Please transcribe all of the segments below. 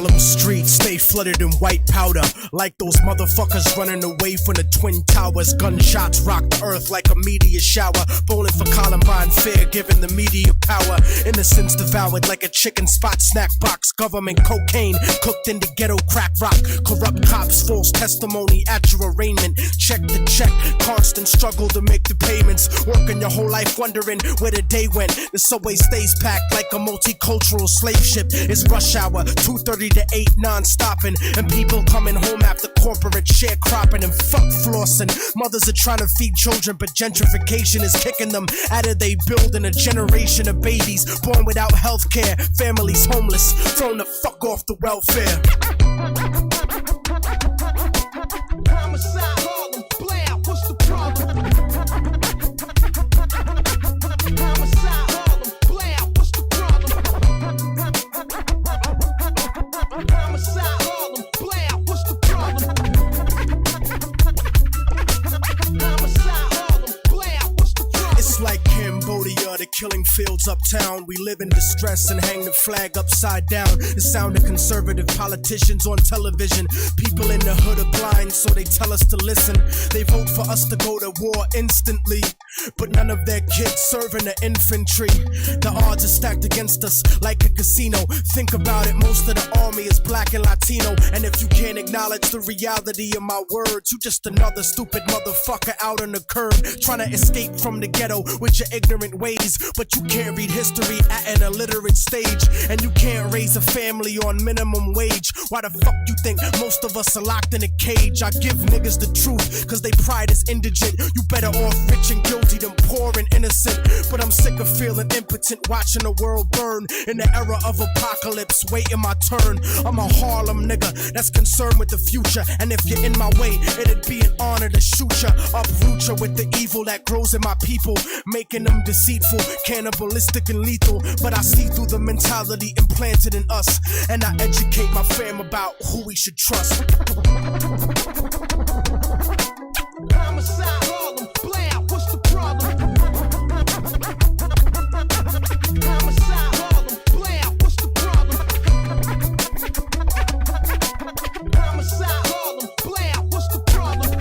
Harlem streets stay flooded in white powder, like those motherfuckers running away from the Twin Towers. Gunshots rock the earth like a meteor shower. Bowling for Columbine, fear giving the media power. Innocence devoured like a chicken spot snack box. Government cocaine cooked into ghetto crack rock. Corrupt cops, false testimony at your arraignment. Check the check, constant struggle to make the payments. Working your whole life wondering where the day went. The subway stays packed like a multicultural slave ship. It's rush hour, 2:30 to 8 non-stopping. And people coming home after corporate sharecropping and fuck flossing. Mothers are trying to feed children, but gentrification is kicking them out of they building. A generation of babies born without health care. Families homeless, thrown the fuck off the welfare. Homicide, Harlem, Blair, what's the problem? Homicide, Harlem, Blair, what's the problem? Homicide, Harlem, Blair, what's the problem? Homicide, Harlem, Blair, what's the problem? It's like Cambodia, the killing fields uptown. We live in distress and hang the flag upside down. The sound of conservative politicians on television. People in the hood are blind, so they tell us to listen. They vote for us to go to war instantly, but none of their kids serve in the infantry. The odds are stacked against us like a casino. Think about it, most of the army is black and Latino. And if you can't acknowledge the reality of my words, you just another stupid motherfucker out on the curb, trying to escape from the ghetto with your ignorant ways. But you can't read history at an illiterate stage, and you can't raise a family on minimum wage. Why the fuck you think most of us are locked in a cage? I give niggas the truth, cause they pride is indigent. You better off rich and guilty than poor and innocent. But I'm sick of feeling impotent, watching the world burn. In the era of apocalypse, waiting my turn. I'm a Harlem nigga that's concerned with the future, and if you're in my way, it'd be an honor to shoot ya. Uproot ya with the evil that grows in my people, making them deceitful, cannibalistic and lethal. But I see through the mentality implanted in us, and I educate my fam about who we should trust. Homicide, Harlem, Blair, what's the problem? Homicide, Harlem, Blair, what's the problem? Homicide, Harlem, Blair, what's the problem? Homicide, Harlem, Blair, what's the problem?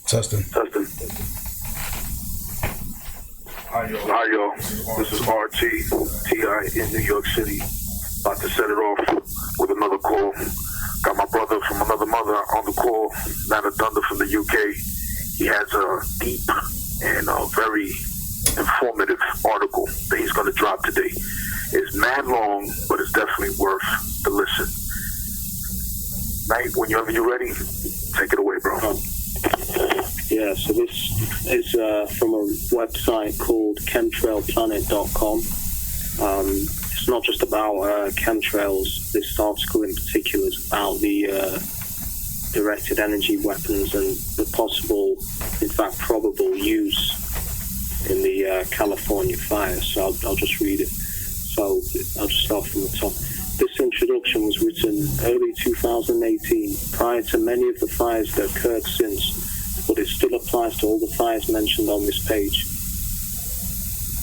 Testing. Hi yo, this is RT, T.I. in New York City. About to set it off with another call. Got my brother from another mother on the call, Night of Thunder from the UK. He has a deep and very informative article that he's going to drop today. It's mad long, but it's definitely worth the listen. Knight, whenever you're ready, take it away, bro. Yeah, so this is from a website called chemtrailplanet.com. It's not just about chemtrails. This article in particular is about the directed energy weapons and the possible, in fact probable use in the California fires. So I'll just read it. So I'll just start from the top. This introduction was written early 2018, prior to many of the fires that occurred since, but it still applies to all the fires mentioned on this page.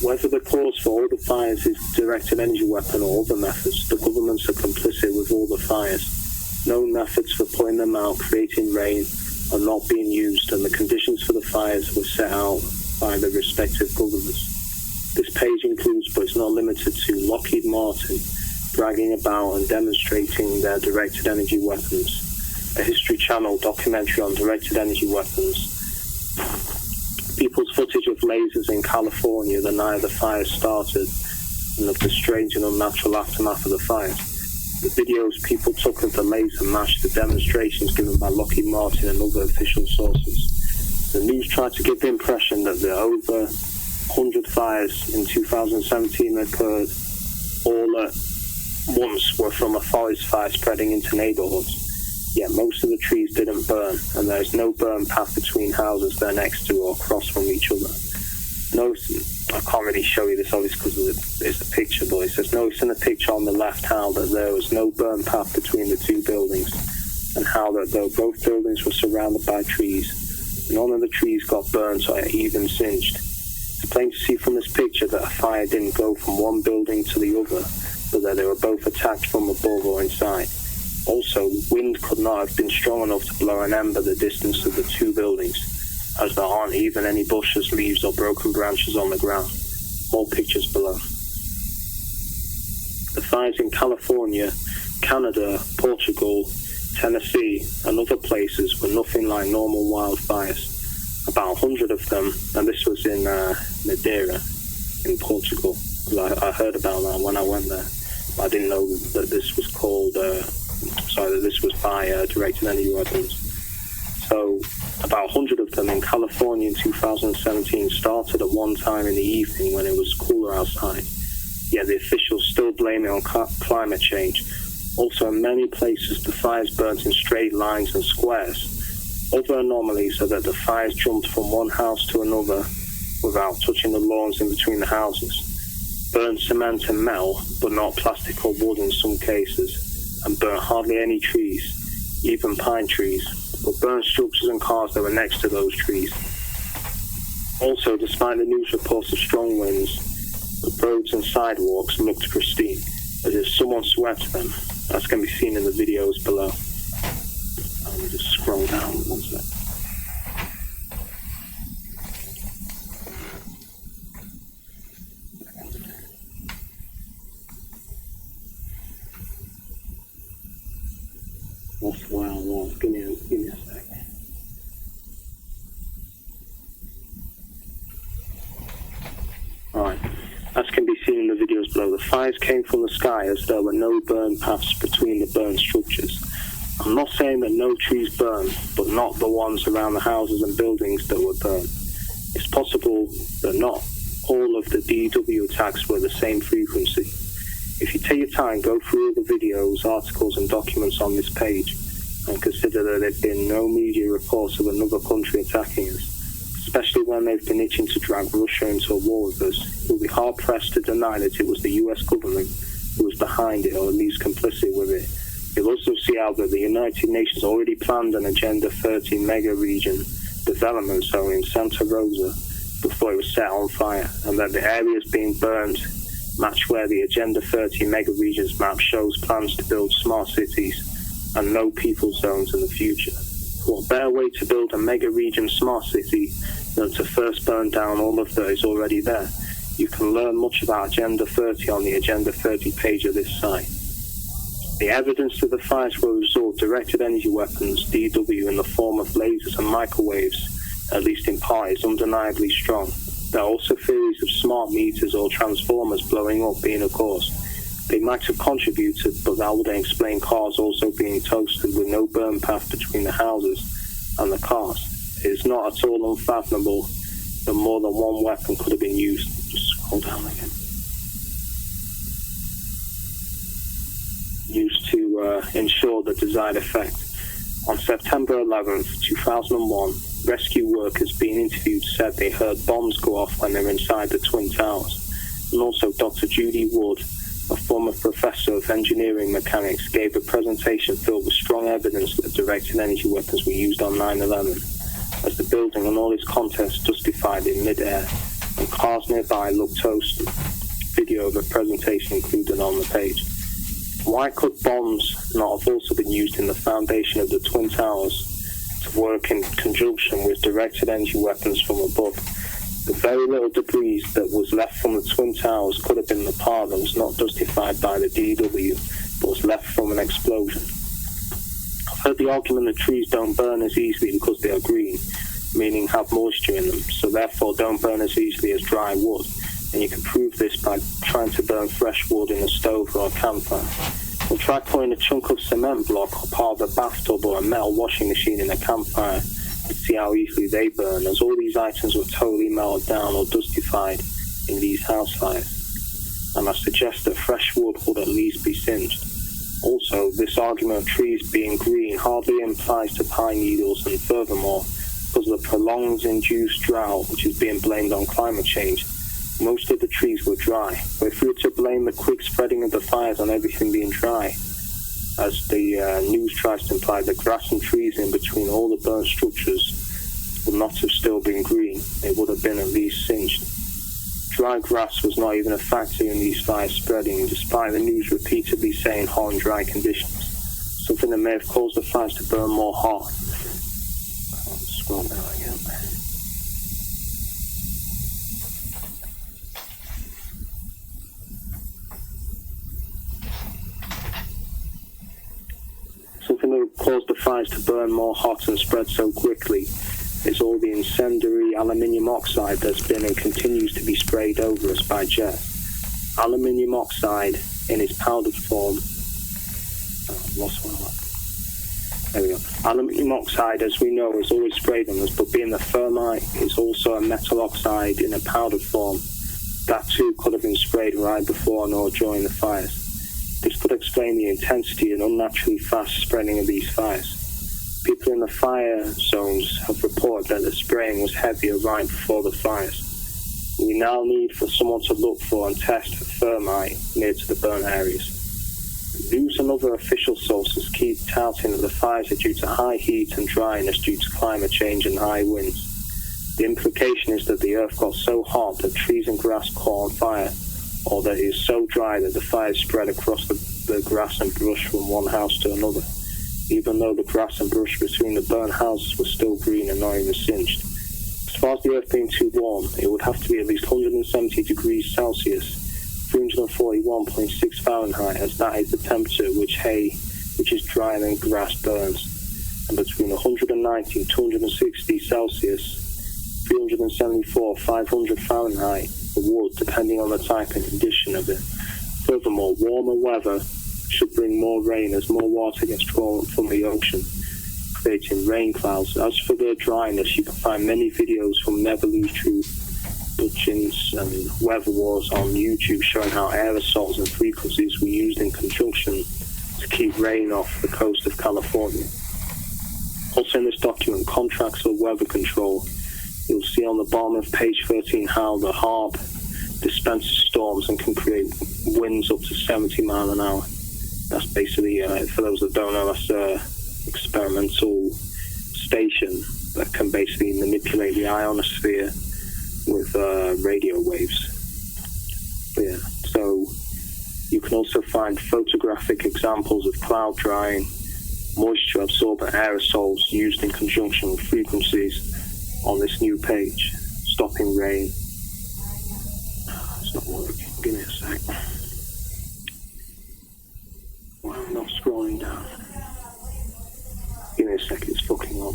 Whether the cause for all the fires is directed energy weapon or other methods, the governments are complicit with all the fires. Known methods for putting them out, creating rain, are not being used, and the conditions for the fires were set out by the respective governments. This page includes, but is not limited to, Lockheed Martin bragging about and demonstrating their directed energy weapons, a History Channel documentary on directed energy weapons, people's footage of lasers in California the night the fires started, and of the strange and unnatural aftermath of the fires. The videos people took of the laser matched the demonstrations given by Lockheed Martin and other official sources. The news tried to give the impression that the over 100 fires in 2017 occurred all at once were from a forest fire spreading into neighborhoods. Yet most of the trees didn't burn, and there is no burn path between houses they're next to or across from each other. Notice, I can't really show you this obviously because it's a picture, but it says, notice in the picture on the left how that there was no burn path between the two buildings, and how that though both buildings were surrounded by trees, none of the trees got burned or even singed. It's plain to see from this picture that a fire didn't go from one building to the other, but that they were both attacked from above or inside. Also, wind could not have been strong enough to blow an ember the distance of the two buildings, as there aren't even any bushes, leaves or broken branches on the ground. All pictures below. The fires in California, Canada, Portugal, Tennessee and other places were nothing like normal wildfires. About 100 of them, and this was in Madeira in Portugal, because I heard about that when I went there. I didn't know that this was called, that this was by directed energy weapons. So about 100 of them in California in 2017 started at one time in the evening when it was cooler outside. Yet the officials still blame it on climate change. Also in many places the fires burnt in straight lines and squares. Other anomalies are that the fires jumped from one house to another without touching the lawns in between the houses. Burnt cement and metal, but not plastic or wood in some cases, and burnt hardly any trees, even pine trees, but burnt structures and cars that were next to those trees. Also, despite the news reports of strong winds, the roads and sidewalks looked pristine, as if someone swept them, as can be seen in the videos below. Let me just scroll down one sec. That's why I want. Give me a second. Alright. As can be seen in the videos below, the fires came from the sky as there were no burn paths between the burned structures. I'm not saying that no trees burned, but not the ones around the houses and buildings that were burned. It's possible that not all of the DW attacks were the same frequency. If you take your time, go through all the videos, articles and documents on this page and consider that there have been no media reports of another country attacking us, especially when they've been itching to drag Russia into a war with us. You'll be hard-pressed to deny that it was the US government who was behind it or at least complicit with it. You'll also see how that the United Nations already planned an Agenda 30 mega-region development zone in Santa Rosa before it was set on fire, and that the areas being burned match where the Agenda 30 mega-regions map shows plans to build smart cities and no people zones in the future. What better way to build a mega-region smart city than to first burn down all of that is already there? You can learn much about Agenda 30 on the Agenda 30 page of this site. The evidence that the fires were a result of directed energy weapons, DW, in the form of lasers and microwaves, at least in part, is undeniably strong. There are also theories of smart meters or transformers blowing up being a cause. They might have contributed, but that wouldn't explain cars also being toasted with no burn path between the houses and the cars. It is not at all unfathomable that more than one weapon could have been used. Just scroll down again. Used to ensure the desired effect. On September 11th, 2001, rescue workers being interviewed said they heard bombs go off when they were inside the Twin Towers. And also Dr. Judy Wood, a former professor of engineering mechanics, gave a presentation filled with strong evidence that directed energy weapons were used on 9/11, as the building and all its contents justified in mid-air, and cars nearby looked toasted. Video of the presentation included on the page. Why could bombs not have also been used in the foundation of the Twin Towers to work in conjunction with directed energy weapons from above? The very little debris that was left from the Twin Towers could have been the part that was not justified by the DW, but was left from an explosion. I've heard the argument that trees don't burn as easily because they are green, meaning have moisture in them, so therefore don't burn as easily as dry wood. And you can prove this by trying to burn fresh wood in a stove or a campfire. Or try putting a chunk of cement block or part of a bathtub or a metal washing machine in a campfire and see how easily they burn, as all these items were totally melted down or dustified in these house fires. And I suggest that fresh wood would at least be singed. Also, this argument of trees being green hardly implies to pine needles, and furthermore, because of the prolonged induced drought which is being blamed on climate change, most of the trees were dry. But if we were to blame the quick spreading of the fires on everything being dry, as the news tries to imply, the grass and trees in between all the burnt structures would not have still been green. It would have been at least singed. Dry grass was not even a factor in these fires spreading, despite the news repeatedly saying hot and dry conditions, something that may have caused the fires to burn more hot. I'll scroll down again. Something that caused the fires to burn more hot and spread so quickly is all the incendiary aluminium oxide that's been and continues to be sprayed over us by jet. Aluminium oxide in its powdered form. There we go. Aluminium oxide, as we know, is always sprayed on us, but being the thermite is also a metal oxide in a powdered form, that too could have been sprayed right before and or during the fires. This could explain the intensity and unnaturally fast spreading of these fires. People in the fire zones have reported that the spraying was heavier right before the fires. We now need for someone to look for and test for thermite near to the burnt areas. News and other official sources keep touting that the fires are due to high heat and dryness due to climate change and high winds. The implication is that the earth got so hot that trees and grass caught on fire, or that it is so dry that the fires spread across the grass and brush from one house to another, even though the grass and brush between the burnt houses was still green and not even singed. As far as the earth being too warm, it would have to be at least 170 degrees Celsius, 341.6 Fahrenheit, as that is the temperature at which hay, which is drier than grass, burns, and between 190 and 260 Celsius, 374, 500 Fahrenheit, for wood, depending on the type and condition of it. Furthermore, warmer weather should bring more rain as more water gets drawn from the ocean, creating rain clouds. As for the dryness, you can find many videos from Never Lose Truth, Dutchins and Weather Wars on YouTube showing how aerosols and frequencies were used in conjunction to keep rain off the coast of California. Also in this document, Contracts for Weather Control, you'll see on the bottom of page 13 how the HARP dispenses storms and can create winds up to 70 miles an hour. That's basically, for those that don't know, that's an experimental station that can basically manipulate the ionosphere with radio waves. But yeah, so you can also find photographic examples of cloud drying, moisture absorbent aerosols used in conjunction with frequencies on this new page. Stopping rain. It's not working. Give me a sec. Well, I'm not scrolling down. Give me a sec, it's fucking up.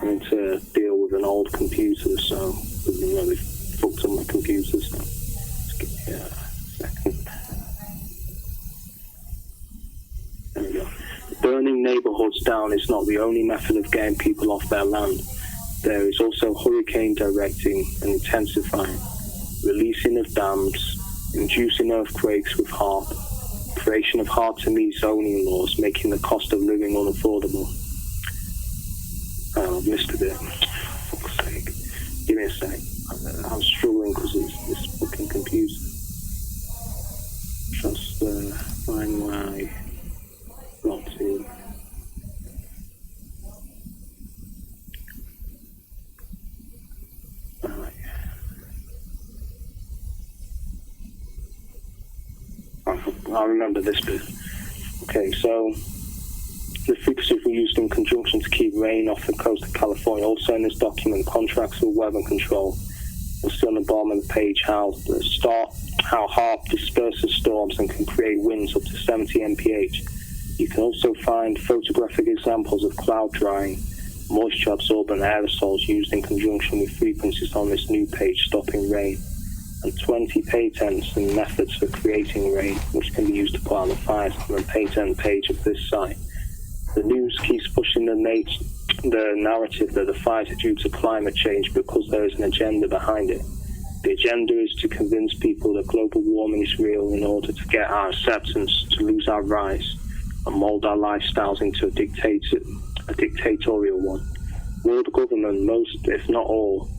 having to deal with an old computer, so they fucked up my computer. So let's give me a second. There we go. Burning neighborhoods down is not the only method of getting people off their land. There is also hurricane directing and intensifying, releasing of dams, inducing earthquakes with HARP, creation of hard-to-meet zoning laws, making the cost of living unaffordable. Oh, I've missed a bit. For fuck's sake. Give me a sec. I'm struggling because it's this fucking computer. Just find my got to. Alright. I remember this bit. Okay, so the frequencies were used in conjunction to keep rain off the coast of California. Also in this document, contracts with weather control. You'll see on the bottom of the page how HARP disperses storms and can create winds up to 70 mph. You can also find photographic examples of cloud drying, moisture absorbent aerosols used in conjunction with frequencies on this new page, stopping rain, and 20 patents and methods for creating rain, which can be used to put out the fires on the patent page of this site. The news keeps pushing the narrative that the fires are due to climate change because there is an agenda behind it. The agenda is to convince people that global warming is real in order to get our acceptance, to lose our rights, and mold our lifestyles into a dictatorial one. World government, most, if not all,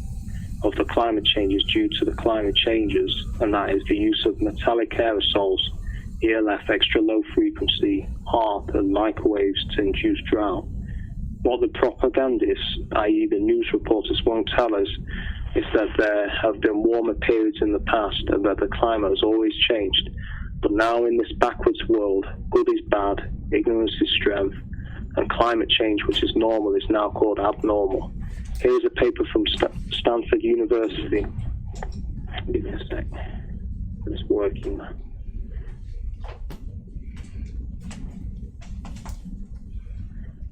of the climate change is due to the climate changes, and that is the use of metallic aerosols, ELF extra low frequency, HARP, and microwaves to induce drought. What the propagandists, i.e. the news reporters, won't tell us is that there have been warmer periods in the past and that the climate has always changed. But now in this backwards world, good is bad, ignorance is strength, and climate change, which is normal, is now called abnormal. Here's a paper from Stanford University. Give me a sec. It's working now.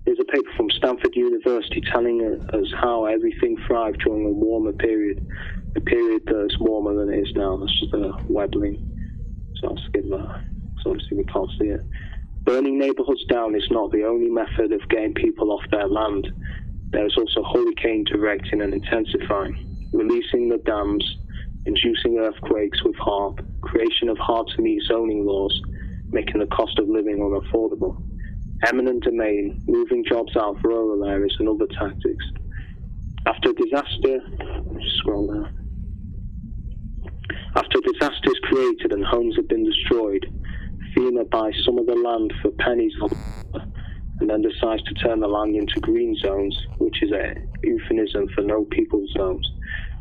There's a paper from Stanford University telling us how everything thrived during a warmer period, a period that is warmer than it is now. That's just a web link, so I'll skip that. So obviously we can't see it. Burning neighborhoods down is not the only method of getting people off their land. There is also hurricane directing and intensifying, releasing the dams, inducing earthquakes with HARP, creation of hard-to-meet zoning laws, making the cost of living unaffordable, eminent domain, moving jobs out of rural areas, and other tactics. After disaster, scroll down. After disaster is created and homes have been destroyed, FEMA buys some of the land for pennies and then decides to turn the land into green zones, which is a euphemism for no people zones.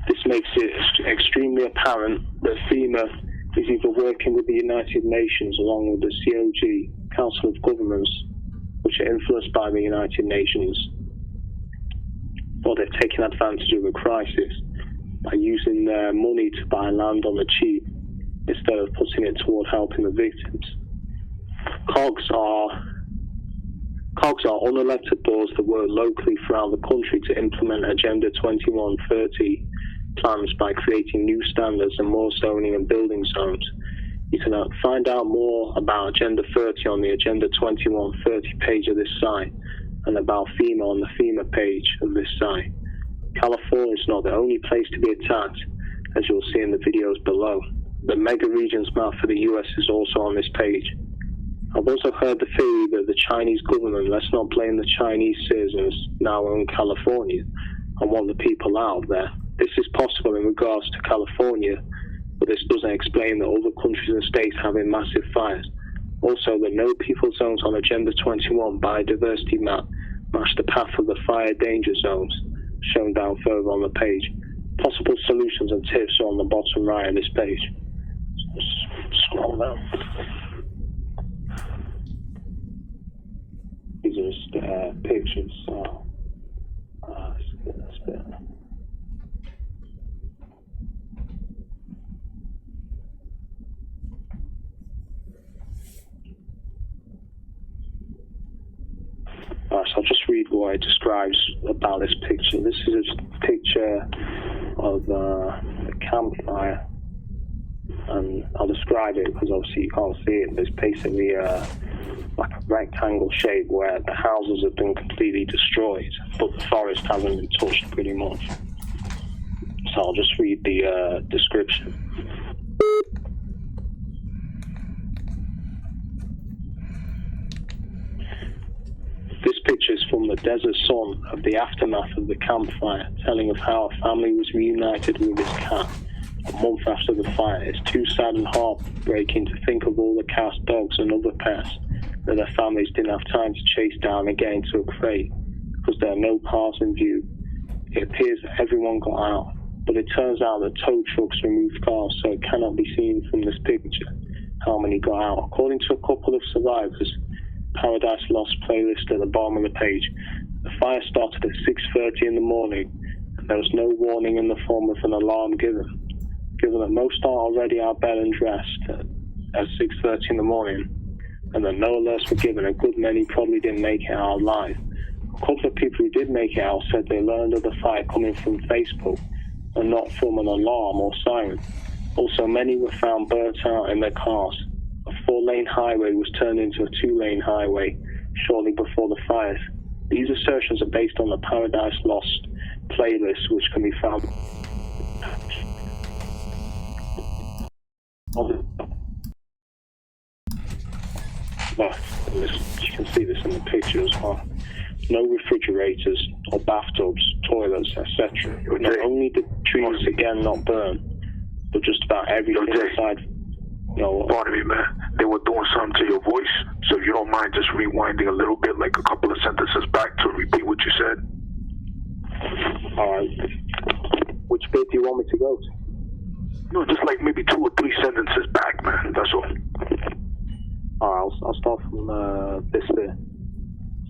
This makes it extremely apparent that FEMA is either working with the United Nations along with the COG, Council of Governments, which are influenced by the United Nations, or they're taking advantage of a crisis by using their money to buy land on the cheap instead of putting it toward helping the victims. COGs are unelected boards that work locally throughout the country to implement Agenda 2130 plans by creating new standards and more zoning and building zones. You can find out more about Agenda 30 on the Agenda 2130 page of this site, and about FEMA on the FEMA page of this site. California is not the only place to be attacked, as you'll see in the videos below. The mega regions map for the US is also on this page. I've also heard the theory that the Chinese government, let's not blame the Chinese citizens, now own California and want the people out of there. This is possible in regards to California, but this doesn't explain that other countries and states having massive fires. Also, the no people zones on Agenda 21 biodiversity map match the path of the fire danger zones, shown down further on the page. Possible solutions and tips are on the bottom right of this page. So scroll down. These are just pictures, so let's get this bit. So I'll just read what it describes about this picture. This is a picture of a campfire, and I'll describe it because obviously you can't see it. It's basically like a rectangle shape where the houses have been completely destroyed, but the forest hasn't been touched pretty much. So I'll just read the description. This picture is from the desert sun of the aftermath of the campfire, telling of how a family was reunited with its cat a month after the fire. It's too sad and heartbreaking to think of all the cats, dogs and other pets that their families didn't have time to chase down and get into a crate because there are no cars in view. It appears that everyone got out, but it turns out that tow trucks removed cars, so it cannot be seen from this picture how many got out. According to a couple of survivors, Paradise Lost playlist at the bottom of the page, the fire started at 6:30 in the morning, and there was no warning in the form of an alarm given. Given that most are already out of bed and dressed at 6:30 in the morning, and that no alerts were given, a good many probably didn't make it out alive. A couple of people who did make it out said they learned of the fire coming from Facebook and not from an alarm or siren. Also, many were found burnt out in their cars. A 4-lane highway was turned into a 2-lane highway shortly before the fires. These assertions are based on the Paradise Lost playlist, which can be found. You can see this in the picture as well. No refrigerators or bathtubs, toilets, etc. Not only did trees again not burn, but just about everything inside. Pardon me, man. They were doing something to your voice, so if you don't mind just rewinding a little bit, like a couple of sentences back to repeat what you said. Alright. Which bit do you want me to go to? No, just like maybe 2 or 3 sentences back, man. That's all. Alright, I'll start from this bit.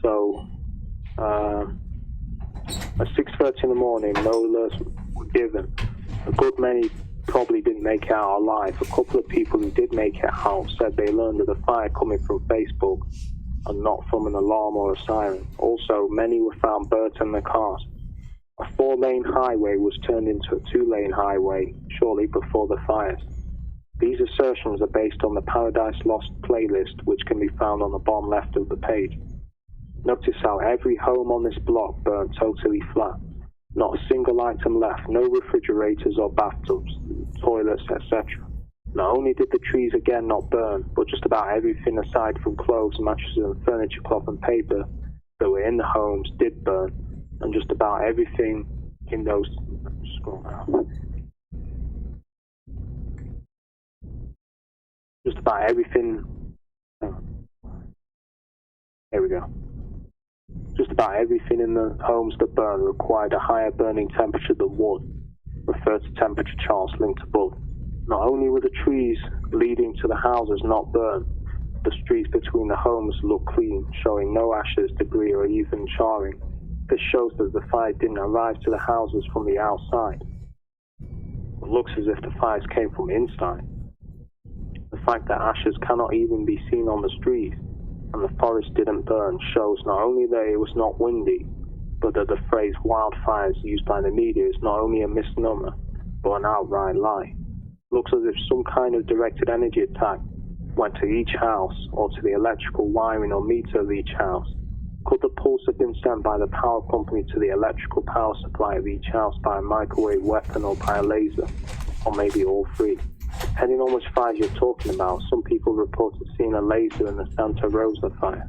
So, at 6:30 in the morning, no alerts were given. A good many probably didn't make it out alive. A couple of people who did make it out said they learned of the fire coming from Facebook and not from an alarm or a siren. Also, many were found burnt in their cars. A 4-lane highway was turned into a 2-lane highway shortly before the fires. These assertions are based on the Paradise Lost playlist, which can be found on the bottom left of the page. Notice how every home on this block burned totally flat. Not a single item left, no refrigerators or bathtubs, toilets, etc. Not only did the trees again not burn, but just about everything aside from clothes, mattresses and furniture, cloth and paper that were in the homes did burn, and just about everything in those... Scroll down. Just about everything... Here we go. Just about everything in the homes that burned required a higher burning temperature than wood. Refer to temperature charts linked above. Not only were the trees leading to the houses not burned, the streets between the homes looked clean, showing no ashes, debris or even charring. This shows that the fire didn't arrive to the houses from the outside. It looks as if the fires came from inside. The fact that ashes cannot even be seen on the streets and the forest didn't burn shows not only that it was not windy, but that the phrase wildfires used by the media is not only a misnomer, but an outright lie. Looks as if some kind of directed energy attack went to each house or to the electrical wiring or meter of each house. Could the pulse have been sent by the power company to the electrical power supply of each house by a microwave weapon or by a laser, or maybe all three? Depending on which fires you're talking about, some people reported seeing a laser in the Santa Rosa fire.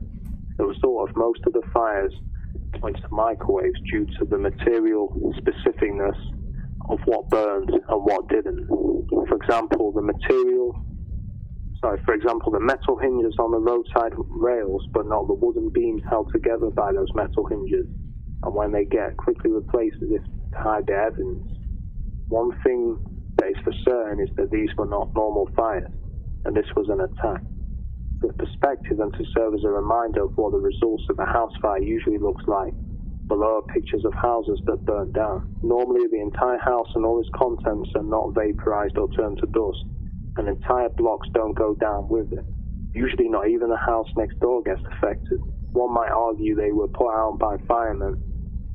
The result of most of the fires points to microwaves due to the material specificness of what burned and what didn't. For example, the metal hinges on the roadside rails, but not the wooden beams held together by those metal hinges, and when they get quickly replaced as if to hide their evidence. One thing that is for certain is that these were not normal fires, and this was an attack. For perspective and to serve as a reminder of what the results of a house fire usually looks like, below are pictures of houses that burnt down. Normally the entire house and all its contents are not vaporized or turned to dust, and entire blocks don't go down with it. Usually not even the house next door gets affected. One might argue they were put out by firemen,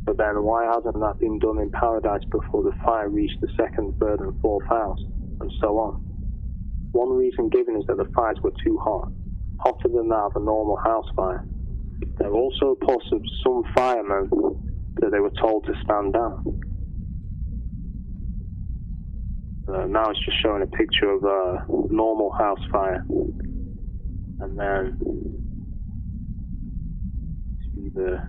but then why hasn't that been done in Paradise before the fire reached the second, third and fourth house, and so on? One reason given is that the fires were too hot, hotter than that of a normal house fire. There are also reports of some firemen that they were told to stand down. Now it's just showing a picture of a normal house fire, and then see the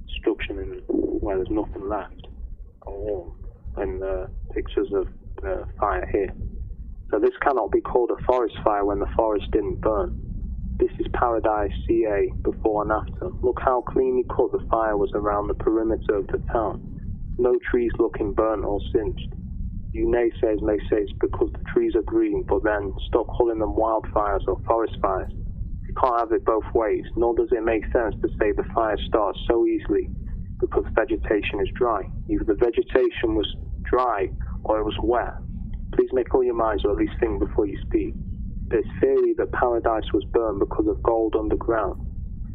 destruction in where there's nothing left, and the pictures of the fire here. So this cannot be called a forest fire when the forest didn't burn. This is Paradise, CA, before and after. Look how cleanly cut the fire was around the perimeter of the town. No trees looking burnt or singed. You naysayers may say it's because the trees are green, but then stop calling them wildfires or forest fires. You can't have it both ways, nor does it make sense to say the fire starts so easily because vegetation is dry. Either the vegetation was dry or it was wet. Please make all your minds, or at least think before you speak. There's theory that Paradise was burned because of gold underground.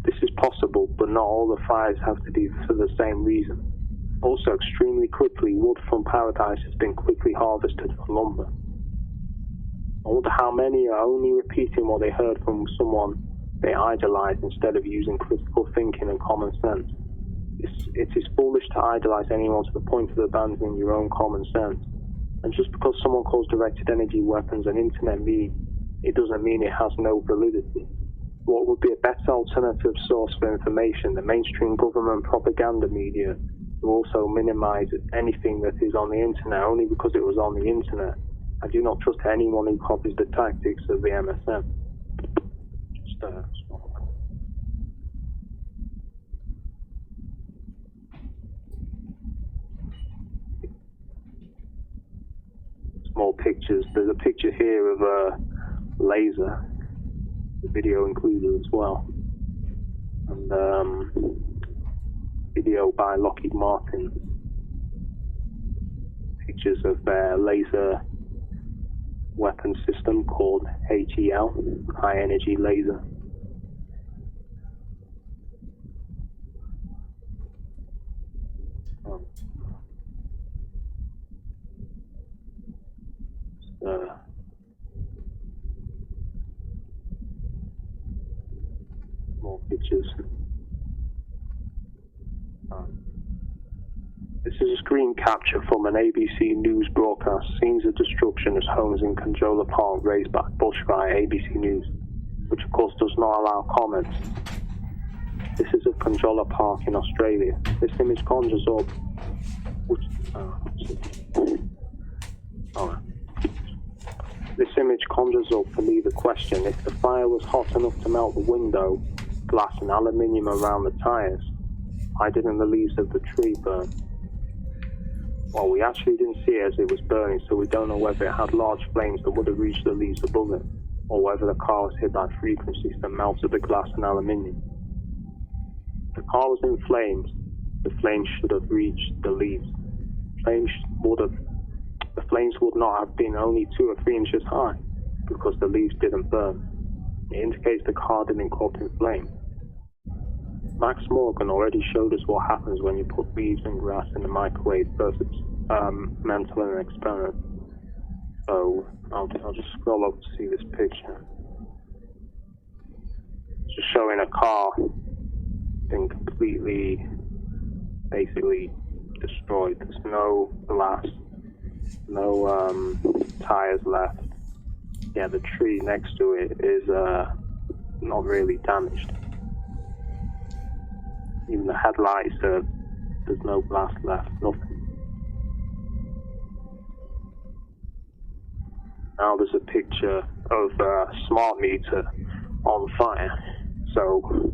This is possible, but not all the fires have to be for the same reason. Also, extremely quickly, wood from Paradise has been quickly harvested for lumber. I wonder how many are only repeating what they heard from someone they idolize instead of using critical thinking and common sense. It is foolish to idolize anyone to the point of abandoning your own common sense. And just because someone calls directed energy weapons an internet meme, it doesn't mean it has no validity. What would be a better alternative source for information? The mainstream government propaganda media who also minimize anything that is on the internet only because it was on the internet. I do not trust anyone who copies the tactics of the MSM. Small pictures. There's a picture here of a laser, the video included as well, and video by Lockheed Martin, pictures of their laser weapon system called HEL, high energy laser. More pictures. This is a screen capture from an ABC News broadcast. Scenes of destruction as homes in Conjola Park razed by bushfire. ABC News, which of course does not allow comments. This is of Conjola Park in Australia. This image conjures up. This image conjures up for me the question: if the fire was hot enough to melt the window, glass and aluminium around the tires, why didn't the leaves of the tree burn? Well, we actually didn't see it as it was burning, so we don't know whether it had large flames that would have reached the leaves above it, or whether the car was hit by frequencies that melted the glass and aluminium. If the car was in flames, the flames should have reached the leaves. The flames would not have been only 2 or 3 inches high, because the leaves didn't burn. It indicates the car didn't go up in flames. Max Morgan already showed us what happens when you put leaves and grass in the microwave versus mental and experiment. So I'll just scroll up to see this picture. It's just showing a car being completely, basically destroyed. There's no glass, no tires left. Yeah, the tree next to it is not really damaged. Even the headlights, there's no glass left, nothing. Now there's a picture of a smart meter on fire. So,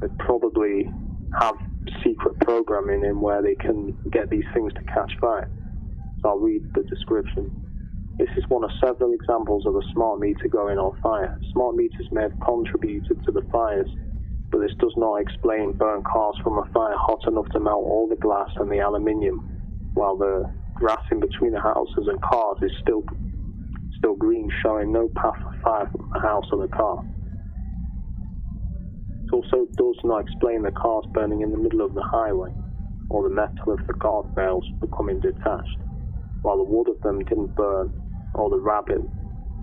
they probably have secret programming in where they can get these things to catch fire. So I'll read the description. This is one of several examples of a smart meter going on fire. Smart meters may have contributed to the fires, but this does not explain burnt cars from a fire hot enough to melt all the glass and the aluminium, while the grass in between the houses and cars is still green, showing no path of fire from the house or the car. also does not explain the cars burning in the middle of the highway, or the metal of the guardrails becoming detached, while the wood of them didn't burn, or the rabbit.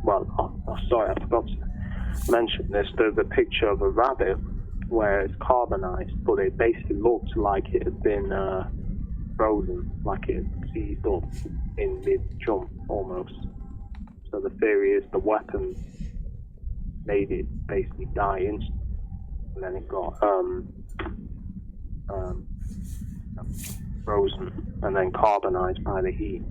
Well, sorry, I forgot to mention this. There's a picture of a rabbit where it's carbonized, but it basically looked like it had been frozen, like it seized up in mid-jump almost. So the theory is the weapon made it basically die instantly, and then it got frozen and then carbonized by the heat.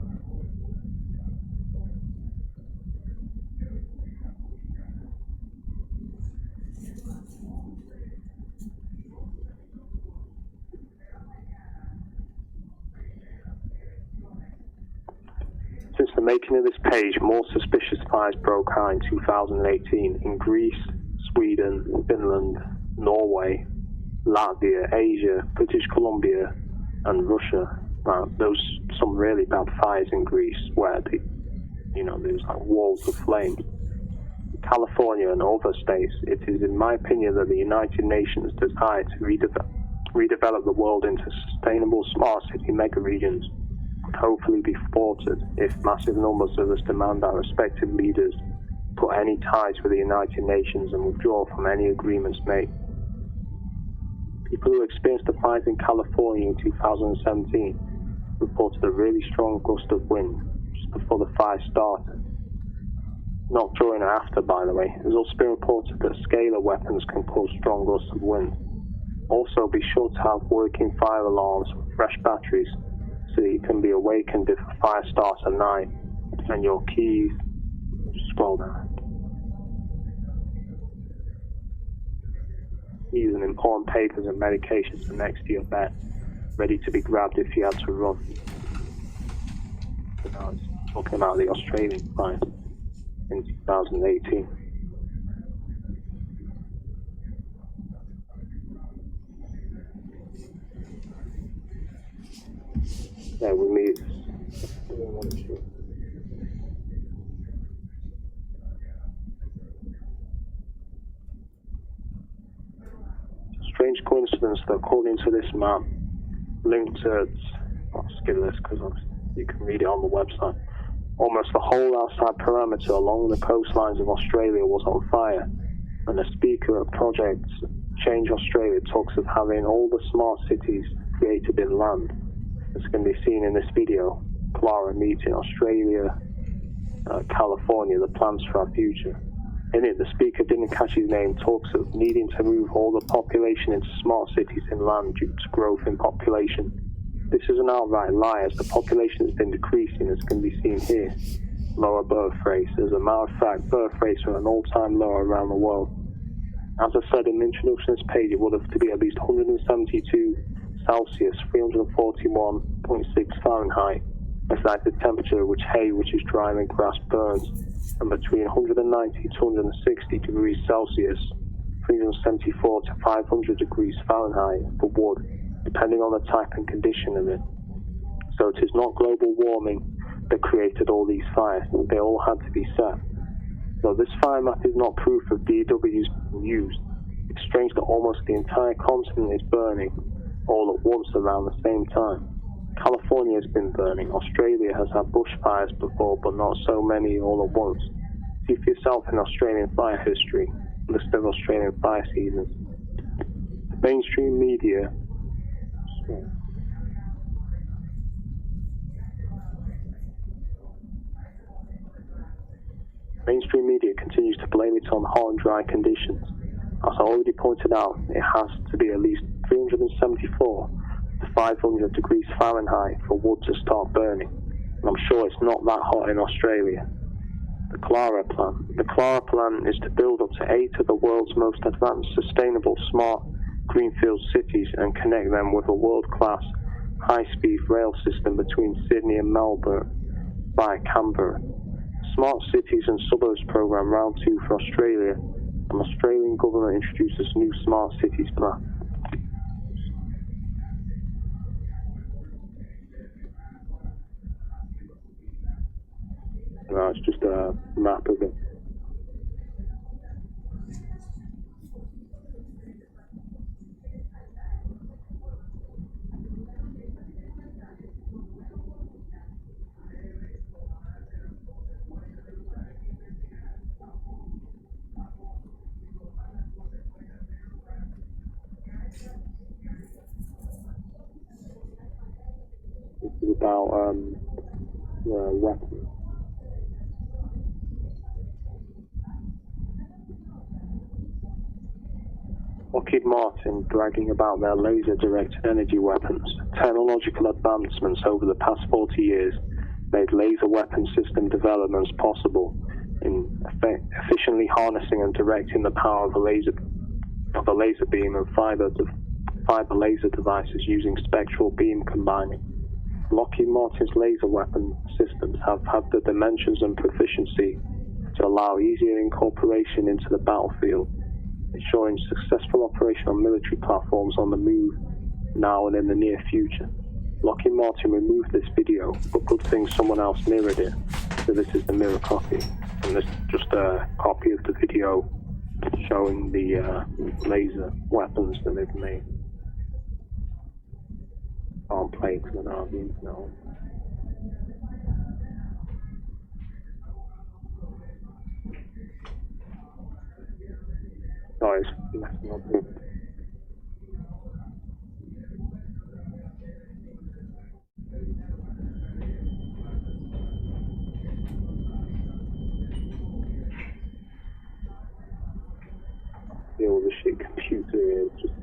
Since the making of this page, more suspicious fires broke out in 2018 in Greece, Sweden, Finland, Norway, Latvia, Asia, British Columbia, and Russia. Those some really bad fires in Greece where there's like walls of flames. California and other states, it is in my opinion that the United Nations desire to redevelop the world into sustainable smart city mega regions could hopefully be thwarted if massive numbers of us demand our respective leaders put any ties with the United Nations and withdraw from any agreements made. People who experienced the fires in California in 2017 reported a really strong gust of wind just before the fire started. Not during or after, by the way. It has also been reported that scalar weapons can cause strong gusts of wind. Also, be sure to have working fire alarms with fresh batteries so that you can be awakened if a fire starts at night, and your keys, scroll down, keys and important papers and medications are next to your bed, ready to be grabbed if you had to run. So now it's talking about the Australian fire in 2018. Yeah, we meet. Strange coincidence that according to this map, linked to, I'll skip this because you can read it on the website, almost the whole outside perimeter along the coastlines of Australia was on fire, and the speaker at Project Change Australia talks of having all the smart cities created in land. As can be seen in this video, Clara meeting Australia, California, the plans for our future. In it, the speaker didn't catch his name, talks of needing to move all the population into smart cities inland due to growth in population. This is an outright lie, as the population has been decreasing, as can be seen here. Lower birth rates. As a matter of fact, birth rates are at an all-time low around the world. As I said in the introduction to this page, it would have to be at least 172 Celsius, 341.6 Fahrenheit, as like the temperature which is dry and grass burns, and between 190 to 160 degrees Celsius, 374 to 500 degrees Fahrenheit for wood, depending on the type and condition of it. So it is not global warming that created all these fires, they all had to be set. Though this fire map is not proof of DW's used, it's strange that almost the entire continent is burning all at once around the same time. California has been burning, Australia has had bushfires before, but not so many all at once. See for yourself in Australian fire history, list of Australian fire seasons. Mainstream media continues to blame it on hot and dry conditions. As I already pointed out, it has to be at least 374 to 500 degrees Fahrenheit for wood to start burning, and I'm sure it's not that hot in Australia. The Clara plan. The Clara plan is to build up to 8 of the world's most advanced, sustainable, smart greenfield cities and connect them with a world-class, high-speed rail system between Sydney and Melbourne via Canberra. Smart Cities and Suburbs Programme Round 2 for Australia. An Australian government introduces new Smart Cities plan. No, it's just a map of it. about the weapons. Lockheed Martin bragging about their laser-directed energy weapons. Technological advancements over the past 40 years made laser weapon system developments possible in efficiently harnessing and directing the power of a laser beam and fiber laser devices using spectral beam combining. Lockheed Martin's laser weapon systems have had the dimensions and proficiency to allow easier incorporation into the battlefield, ensuring successful operation on military platforms on the move now and in the near future. Lockheed Martin removed this video, but good thing someone else mirrored it, so this is the mirror copy. And this is just a copy of the video showing the laser weapons that they've made. Can't play because I don't have the internet on. Oh, it's messing up. Deal with the shit computer here. It's just.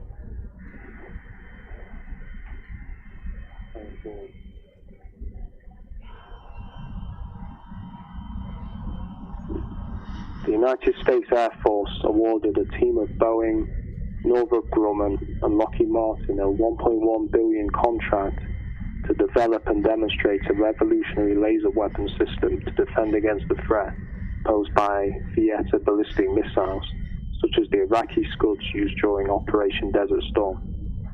The United States Air Force awarded a team of Boeing, Northrop Grumman, and Lockheed Martin a $1.1 billion contract to develop and demonstrate a revolutionary laser weapon system to defend against the threat posed by Vieta ballistic missiles, such as the Iraqi Scuds used during Operation Desert Storm.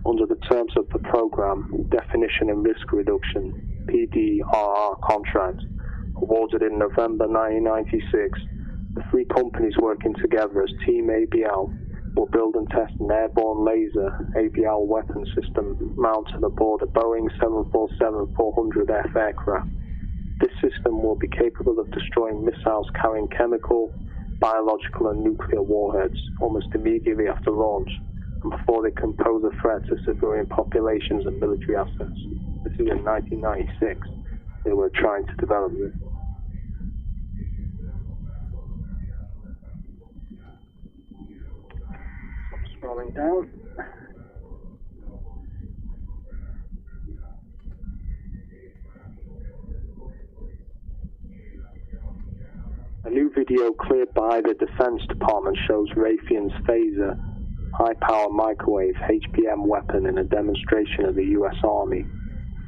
Under the terms of the program, Definition and Risk Reduction (PDRR) contract, awarded in November 1996, the three companies working together as Team ABL will build and test an airborne laser ABL weapon system mounted aboard a Boeing 747-400F aircraft. This system will be capable of destroying missiles carrying chemical, biological, and nuclear warheads almost immediately after launch, and before they can pose a threat to civilian populations and military assets. This is in 1996. They were trying to develop this. Scrolling down. A new video cleared by the Defense Department shows Raytheon's Phaser high-power microwave HPM weapon in a demonstration of the U.S. Army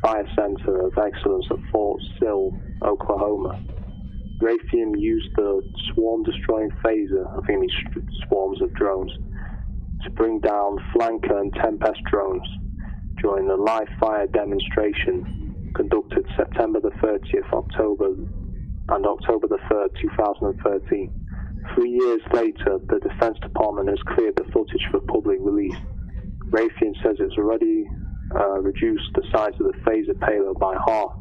Fire Center of Excellence at Fort Sill, Oklahoma. Raytheon used the swarm-destroying Phaser, I think these swarms of drones, to bring down Flanker and Tempest drones during the live fire demonstration conducted September the 30th, October the 3rd, 2013. 3 years later, the Defense Department has cleared the footage for public release. Raytheon says it's already reduced the size of the Phaser payload by half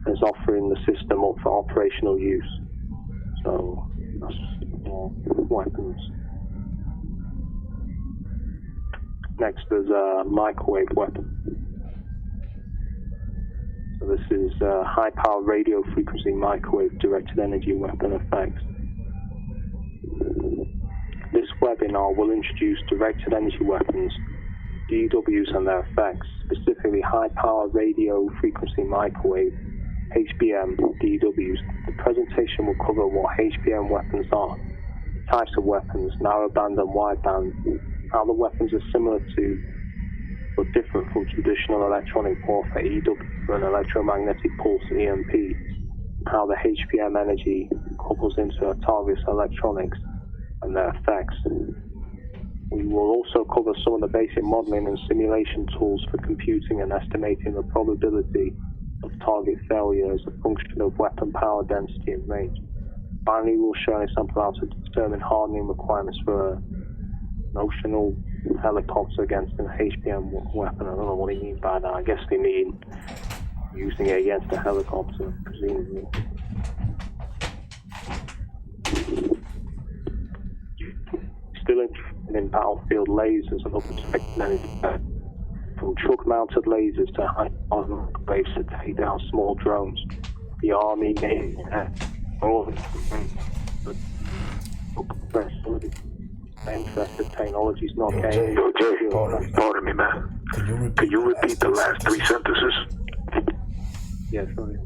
and is offering the system up for operational use. So, that's more weapons. Next, there's a microwave weapon. So this is high-power radio frequency microwave directed energy weapon effects. This webinar will introduce directed energy weapons, DWs and their effects, specifically high-power radio frequency microwave, HBM, DWs. The presentation will cover what HBM weapons are, types of weapons, narrowband and wideband, how the weapons are similar to but different from traditional electronic warfare EW and electromagnetic pulse EMP, how the HPM energy couples into a target's electronics and their effects. We will also cover some of the basic modeling and simulation tools for computing and estimating the probability of target failure as a function of weapon power density and range. Finally, we'll show an example how to determine hardening requirements for a notional helicopter against an HPM weapon. I don't know what they mean by that. I guess they mean using it against a helicopter, presumably. Still interested in battlefield lasers and other directed energy from truck-mounted lasers to high-powered microwaves to take down small drones. The Army, Navy, all interested technologies not getting. Yo, Jay, pardon me, man. Can you repeat the last 3 sentences? Yeah, sorry.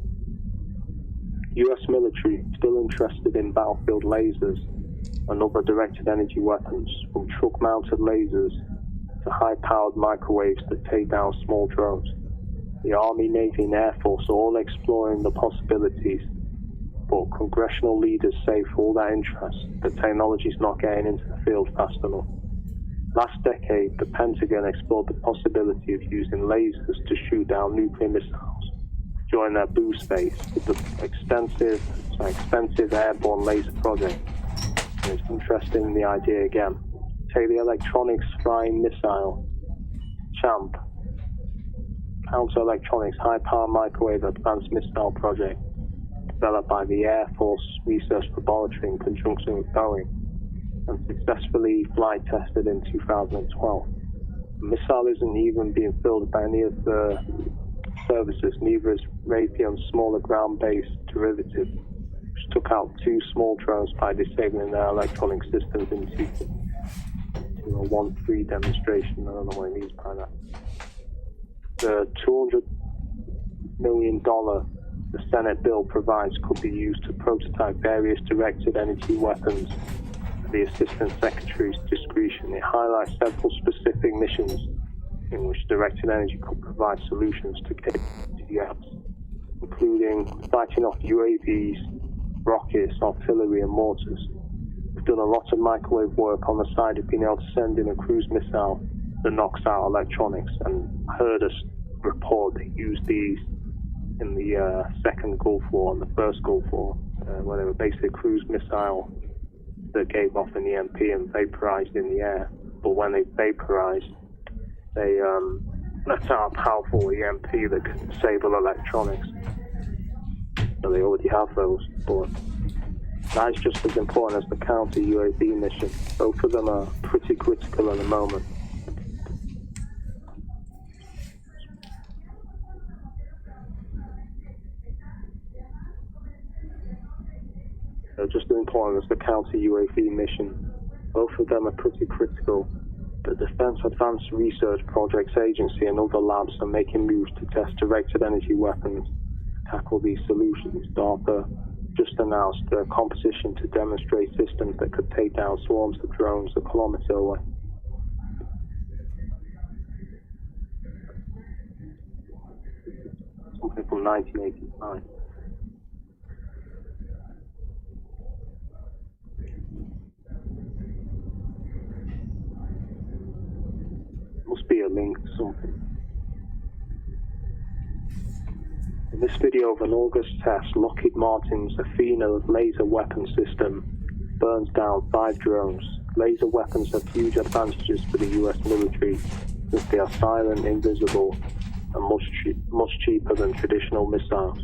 U.S. military still interested in battlefield lasers and other directed energy weapons, from truck-mounted lasers to high-powered microwaves that take down small drones. The Army, Navy, and Air Force are all exploring the possibilities, but congressional leaders say for all that interest, the technology is not getting into the field fast enough. Last decade, the Pentagon explored the possibility of using lasers to shoot down nuclear missiles during their boost phase with the expensive airborne laser project. And it's interesting in the idea again. Take the electronics flying missile, CHAMP, Counter Electronics High Power Microwave Advanced Missile Project, developed by the Air Force Research Laboratory in conjunction with Boeing, and successfully flight tested in 2012. The missile isn't even being filled by any of the services, neither is Raytheon's smaller ground-based derivative, which took out 2 small drones by disabling their electronic systems into a 1-3 demonstration. I don't know what it means by that. The $200 million the Senate bill provides could be used to prototype various directed energy weapons at the Assistant Secretary's discretion. It highlights several specific missions in which directed energy could provide solutions to gaps, including fighting off UAVs, rockets, artillery, and mortars. We've done a lot of microwave work on the side of being able to send in a cruise missile that knocks out electronics, and I heard us report they used these in the second Gulf War and the first Gulf War, where they were basically a cruise missile that gave off an EMP and vaporized in the air. But when they vaporized, they let out a powerful EMP that could disable electronics. So they already have those, but that's just as important as the counter UAV mission. Both of them are pretty critical at the moment. They're just as important as the counter UAV mission. Both of them are pretty critical. The Defense Advanced Research Projects Agency and other labs are making moves to test directed energy weapons to tackle these solutions. DARPA just announced a competition to demonstrate systems that could take down swarms of drones a kilometer away. Something from 1989. Must be a link to something. In this video of an August test, Lockheed Martin's Athena laser weapon system burns down 5 drones. Laser weapons have huge advantages for the US military since they are silent, invisible, and much cheaper than traditional missiles.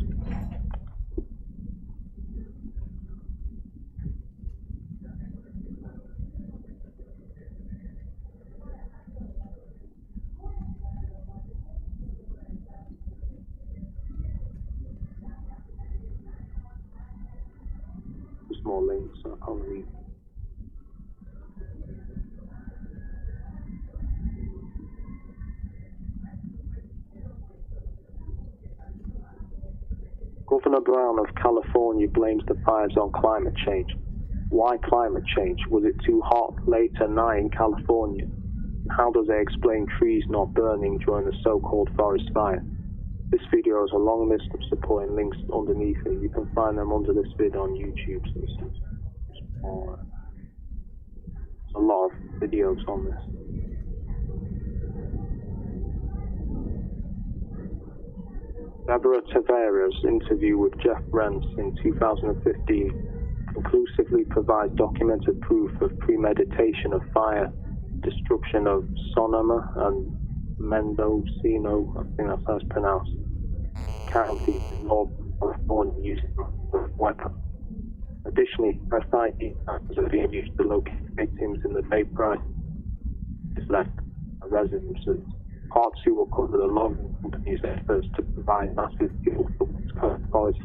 More links, so I can't read. Governor Brown of California blames the fires on climate change. Why climate change? Was it too hot late at night in California? How does it explain trees not burning during the so-called forest fire? This video has a long list of supporting links underneath it. You can find them under this video on YouTube. So there's a lot of videos on this. Deborah Tavera's interview with Jeff Rents in 2015 conclusively provides documented proof of premeditation of fire, destruction of Sonoma and Mendocino, I think that's how it's pronounced, counties in North California using a weapon. Additionally, FYI It are being used to locate victims in the vaporized left residences Part 2 will cover the logging company's efforts to provide massive fuel for its current policy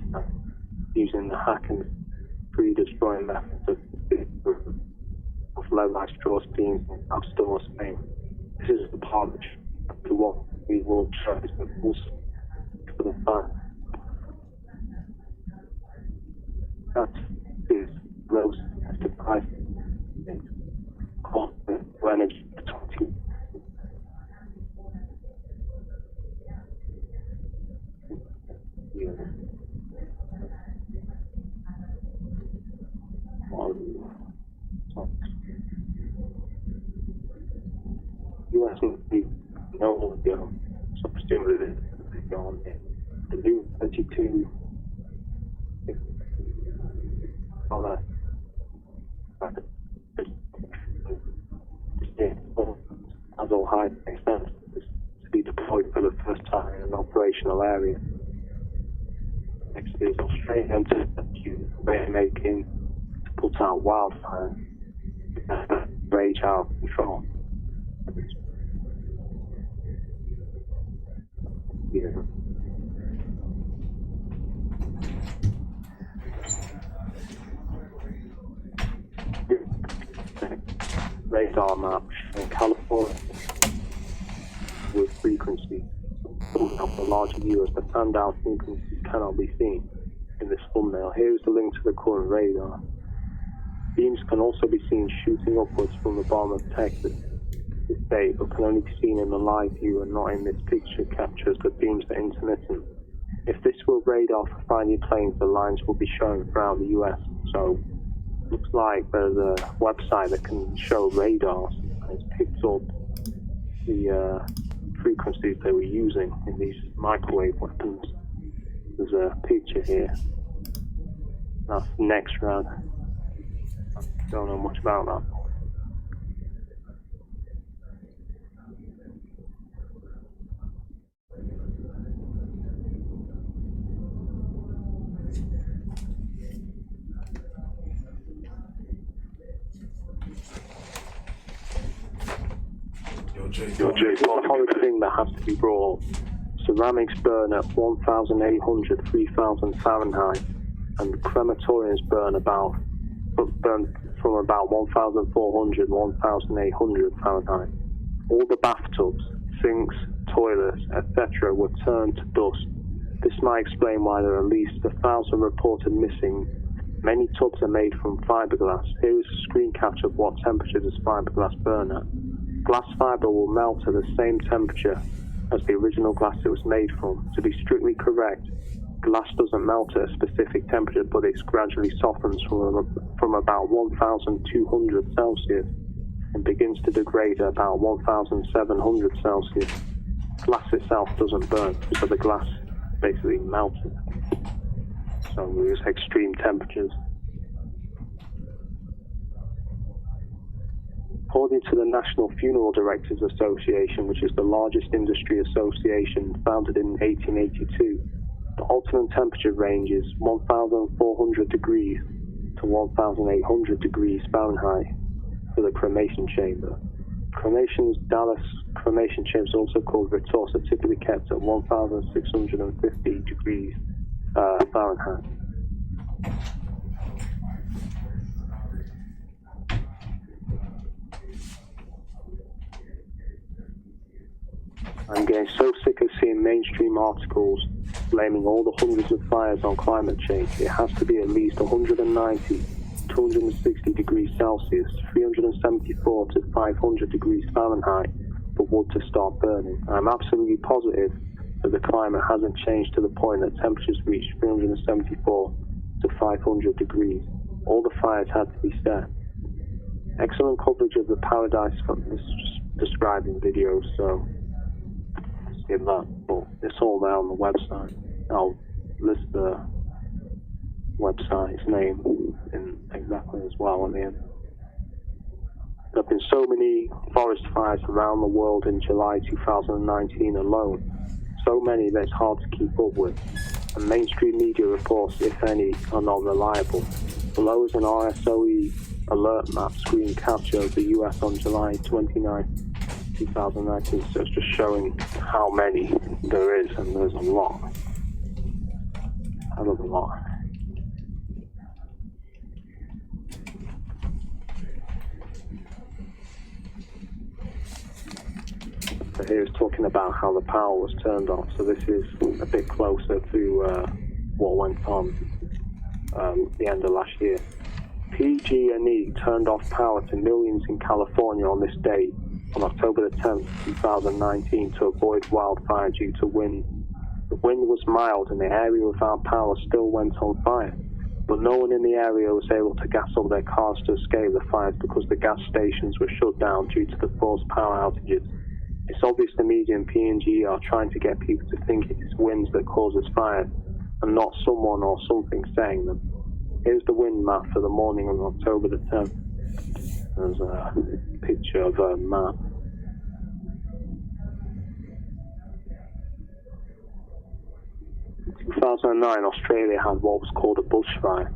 using the hack and free destroying methods of levelized straw schemes in Asturias, Spain. This is the part to what we will show is the rules for the fun. That is gross as the price cost for energy to 20. US would be no substituted on the new 32 all that as all high expense to be deployed for the first time in an operational area. Next is Australia enters making to put out wildfire rage out of control. Yeah. Radar map in California with frequency of the larger viewers, the standout frequencies cannot be seen in this thumbnail. Here is the link to the current radar. Beams can also be seen shooting upwards from the bottom of Texas state, but can only be seen in the live view and not in this picture captures the beams are intermittent. If this were radar for finding planes, the lines will be shown throughout the US. So looks like there's a website that can show radars and it's picked up the frequencies they were using in these microwave weapons. There's a picture here. That's next round. I don't know much about that. It's a horrid thing that has to be brought. Ceramics burn at 1,800, 3,000 Fahrenheit, and crematoriums burn from about 1,400, 1,800 Fahrenheit. All the bathtubs, sinks, toilets, etc. were turned to dust. This might explain why there are at least 1,000 reported missing. Many tubs are made from fiberglass. Here is a screen capture of what temperature does fiberglass burn at. Glass fiber will melt at the same temperature as the original glass it was made from. To be strictly correct, glass doesn't melt at a specific temperature, but it gradually softens from about 1,200 Celsius and begins to degrade at about 1,700 Celsius. Glass itself doesn't burn, so the glass basically melts. So we use extreme temperatures. According to the National Funeral Directors Association, which is the largest industry association founded in 1882, the ultimate temperature range is 1,400 degrees to 1,800 degrees Fahrenheit for the cremation chamber. Dallas cremation chambers, also called retorts, are typically kept at 1,650 degrees Fahrenheit. I'm getting so sick of seeing mainstream articles blaming all the hundreds of fires on climate change. It has to be at least 190, 260 degrees Celsius, 374 to 500 degrees Fahrenheit for wood to start burning. I'm absolutely positive that the climate hasn't changed to the point that temperatures reach 374 to 500 degrees. All the fires had to be set. Excellent coverage of the Paradise from this describing videos, so give that, but it's all there on the website. I'll list the website's name in exactly as well at the end. There have been so many forest fires around the world in July 2019 alone, so many that it's hard to keep up with, and mainstream media reports, if any, are not reliable. Below is an RSOE alert map screen capture of the US on July 29, 2019, so it's just showing how many there is, and there's a lot. Hell of a lot. So here it's talking about how the power was turned off, so this is a bit closer to what went on the end of last year. PG&E turned off power to millions in California on this day, on October the 10th, 2019, to avoid wildfire due to wind. The wind was mild and the area without power still went on fire, but no one in the area was able to gas up their cars to escape the fires because the gas stations were shut down due to the forced power outages. It's obvious the media and P&G are trying to get people to think it is winds that causes fires, and not someone or something saying them. Here's the wind map for the morning of October the 10th. There's a picture of a map. In 2009, Australia had what was called a bushfire,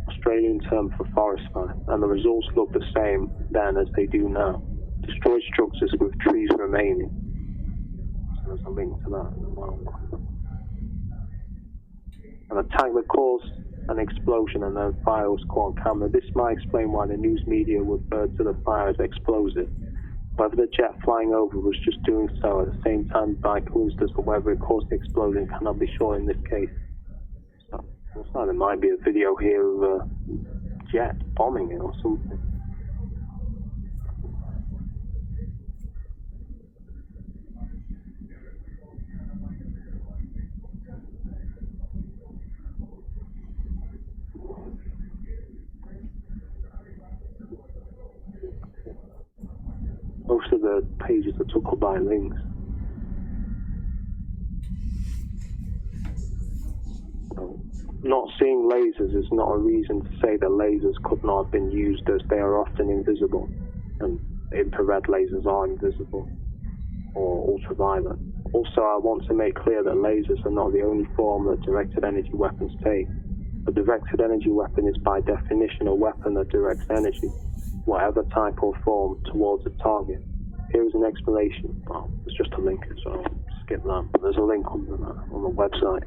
Australian term for forest fire, and the results looked the same then as they do now. Destroyed structures with trees remaining. So there's a link to that as well. An attack that caused an explosion and then fire was caught on camera. This might explain why the news media referred to the fire as explosive. Whether the jet flying over was just doing so at the same time by coincidence, or whether it caused the explosion cannot be sure in this case. So, looks like there might be a video here of a jet bombing it or something. Most of the pages are took up by links. Not seeing lasers is not a reason to say that lasers could not have been used, as they are often invisible, and infrared lasers are invisible, or ultraviolet. Also, I want to make clear that lasers are not the only form that directed energy weapons take. A directed energy weapon is by definition a weapon that directs energy, whatever type or form, towards a target. Here is an explanation. Well, it's just a link, so I'll skip that. But there's a link on the website.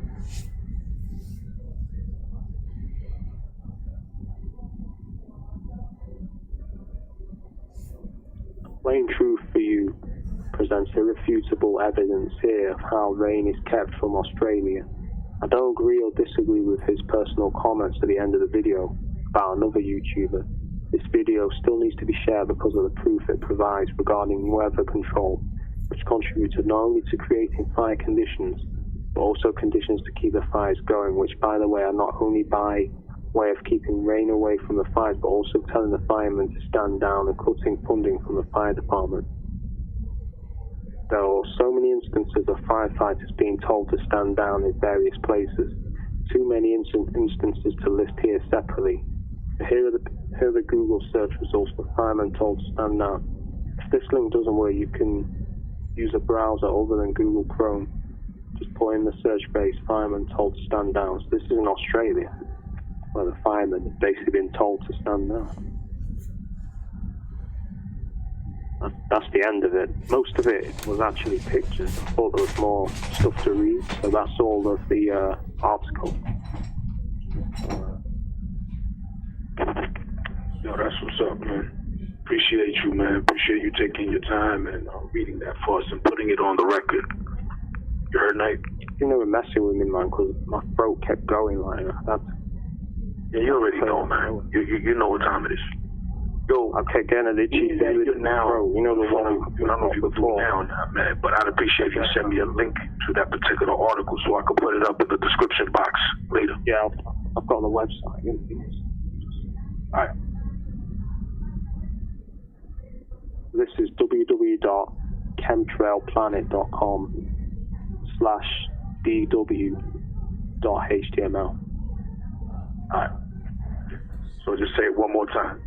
Plain Truth for You presents irrefutable evidence here of how rain is kept from Australia. I don't agree or disagree with his personal comments at the end of the video about another YouTuber. This video still needs to be shared because of the proof it provides regarding weather control, which contributed not only to creating fire conditions, but also conditions to keep the fires going, which, by the way, are not only by way of keeping rain away from the fires, but also telling the firemen to stand down and cutting funding from the fire department. There are so many instances of firefighters being told to stand down in various places. Too many instances to list here separately. Here are the Google search results for firemen told to stand down. If this link doesn't work, you can use a browser other than Google Chrome. Just put in the search phrase firemen told to stand down. So this is in Australia, where the firemen have basically been told to stand down. That's the end of it. Most of it was actually pictures. I thought there was more stuff to read, so that's all of the article. Yo, that's what's up, man. Appreciate you, man. Appreciate you taking your time and reading that for us and putting it on the record. You heard, Knight? You know, messing with me, man, because my throat kept going like that. Yeah, you already know, man. You know what time it is. Yo, I kept getting an itchy feeling now. You know the one I don't know if you can do it now or not, man, but I'd appreciate if you send me a link to that particular article so I can put it up in the description box later. Yeah, I've got the website. All right. This is www.chemtrailplanet.com/dw.html. Alright. So just say it one more time.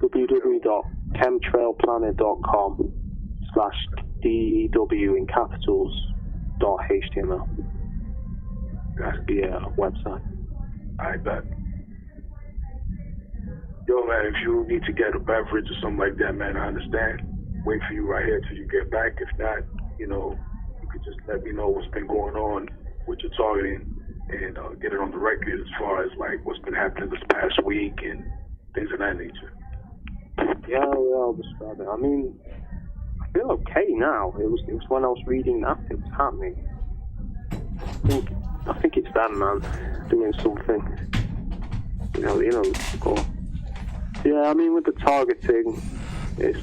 www.chemtrailplanet.com/DEW in capitals.html. That's the website. I bet. Yo, man, if you need to get a beverage or something like that, man, I understand. wait for you right here till you get back. If not, you know, you could just let me know what's been going on with your targeting and get it on the record as far as like what's been happening this past week and things of that nature. Yeah, I'll describe it. I mean, I feel okay now. It was when I was reading that it was happening. I think it's that man doing something. You know. Cool. Yeah, I mean, with the targeting, it's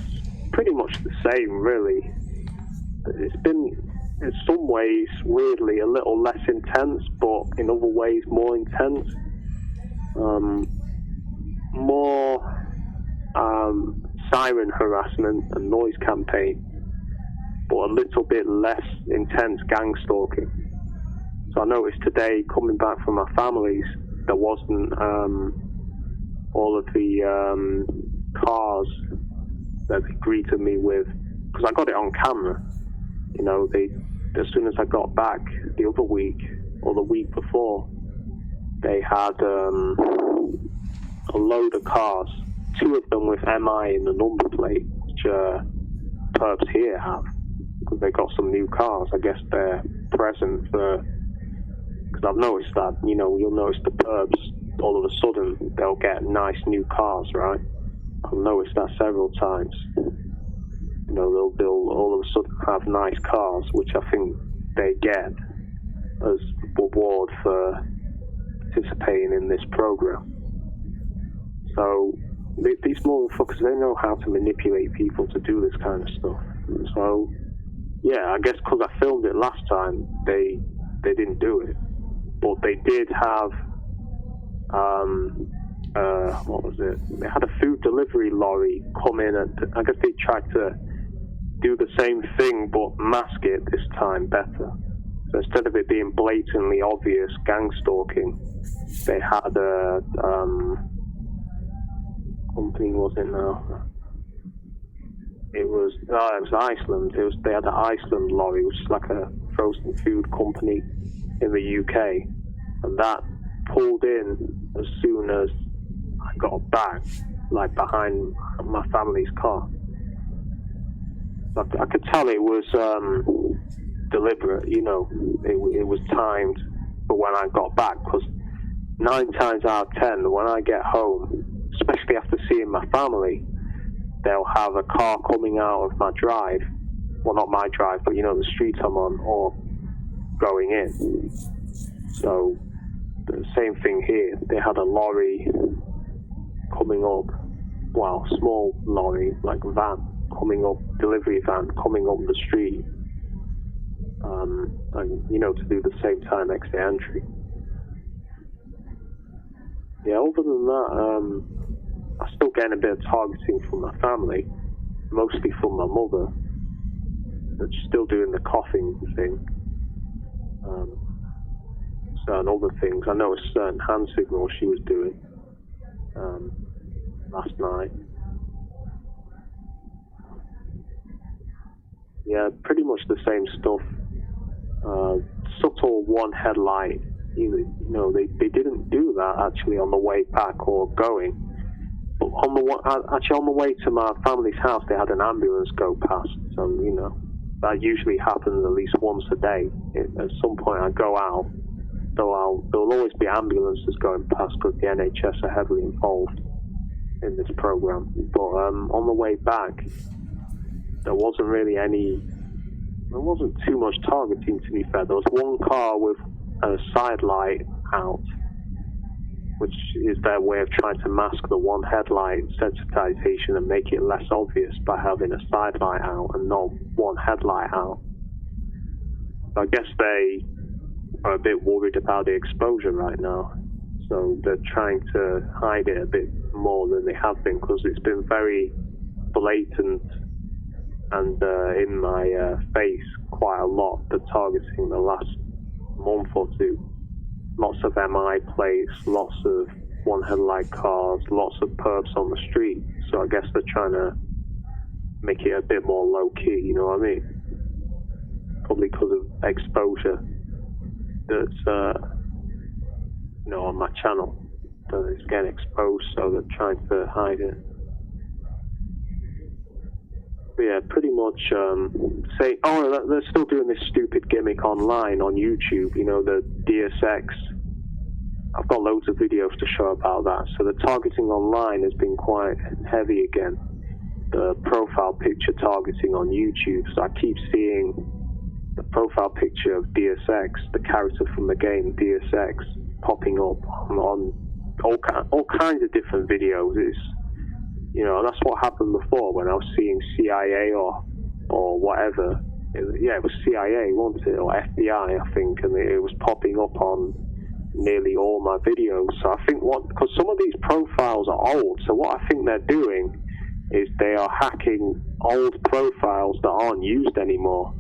pretty much the same, really. It's been, in some ways, weirdly, a little less intense, but in other ways, more intense. More siren harassment and noise campaign, but a little bit less intense gang stalking. So I noticed today, coming back from my family's, there wasn't all of the cars that they greeted me with, because I got it on camera. You know, as soon as I got back the other week or the week before, they had a load of cars, 2 of them with MI in the number plate, which perps here have, because they got some new cars. I guess they're present for, because I've noticed that, you know, you'll notice the perps, all of a sudden, they'll get nice new cars, right? I've noticed that several times. You know, they'll all of a sudden have nice cars, which I think they get as reward for participating in this program. So these motherfuckers, they know how to manipulate people to do this kind of stuff. So yeah, I guess because I filmed it last time, they didn't do it, but they did have what was it? They had a food delivery lorry come in, and I guess they tried to do the same thing but mask it this time better. So instead of it being blatantly obvious gang stalking, they had a company, was it now? It was Iceland. They had an Iceland lorry, which is like a frozen food company in the UK, and that pulled in as soon as I got back, like behind my family's car. I could tell it was deliberate, you know. It was timed for when I got back, because 9 times out of 10, when I get home, especially after seeing my family, they'll have a car coming out of my drive. Well, not my drive, but, you know, the street I'm on, or going in. So, the same thing here. They had a lorry coming up, well, small lorry, like a van, coming up, delivery van, coming up the street, and, you know, to do the same time exit entry. Yeah, other than that, I'm still getting a bit of targeting from my family, mostly from my mother, but she's still doing the coughing thing. Certain other things. I know a certain hand signal she was doing last night. Yeah, pretty much the same stuff. Subtle one headlight. You know, they didn't do that actually on the way back or going. But on the way to my family's house, they had an ambulance go past. So, you know, that usually happens at least once a day. At some point I go out, so there'll always be ambulances going past because the NHS are heavily involved in this program. But on the way back, there wasn't too much targeting, to be fair. There was one car with a side light out, which is their way of trying to mask the one headlight sensitization and make it less obvious by having a side light out and not one headlight out. I guess they are a bit worried about the exposure right now, so they're trying to hide it a bit more than they have been, because it's been very blatant and in my face quite a lot, the targeting the last month or two. Lots of MI plates, lots of one headlight cars, lots of perps on the street. So I guess they're trying to make it a bit more low key, you know what I mean? Probably because of exposure that's you know, on my channel, that it's getting exposed, so they're trying to hide it. Yeah, pretty much say, oh, they're still doing this stupid gimmick online on YouTube, you know, the DSX. I've got loads of videos to show about that. So the targeting online has been quite heavy again. The profile picture targeting on YouTube. So I keep seeing the profile picture of DSX, the character from the game DSX, popping up on all kinds of different videos. It's, you know, that's what happened before when I was seeing CIA or whatever. It was CIA, wasn't it? Or FBI, I think, and it was popping up on nearly all my videos. So I think because some of these profiles are old, so what I think they're doing is they are hacking old profiles that aren't used anymore,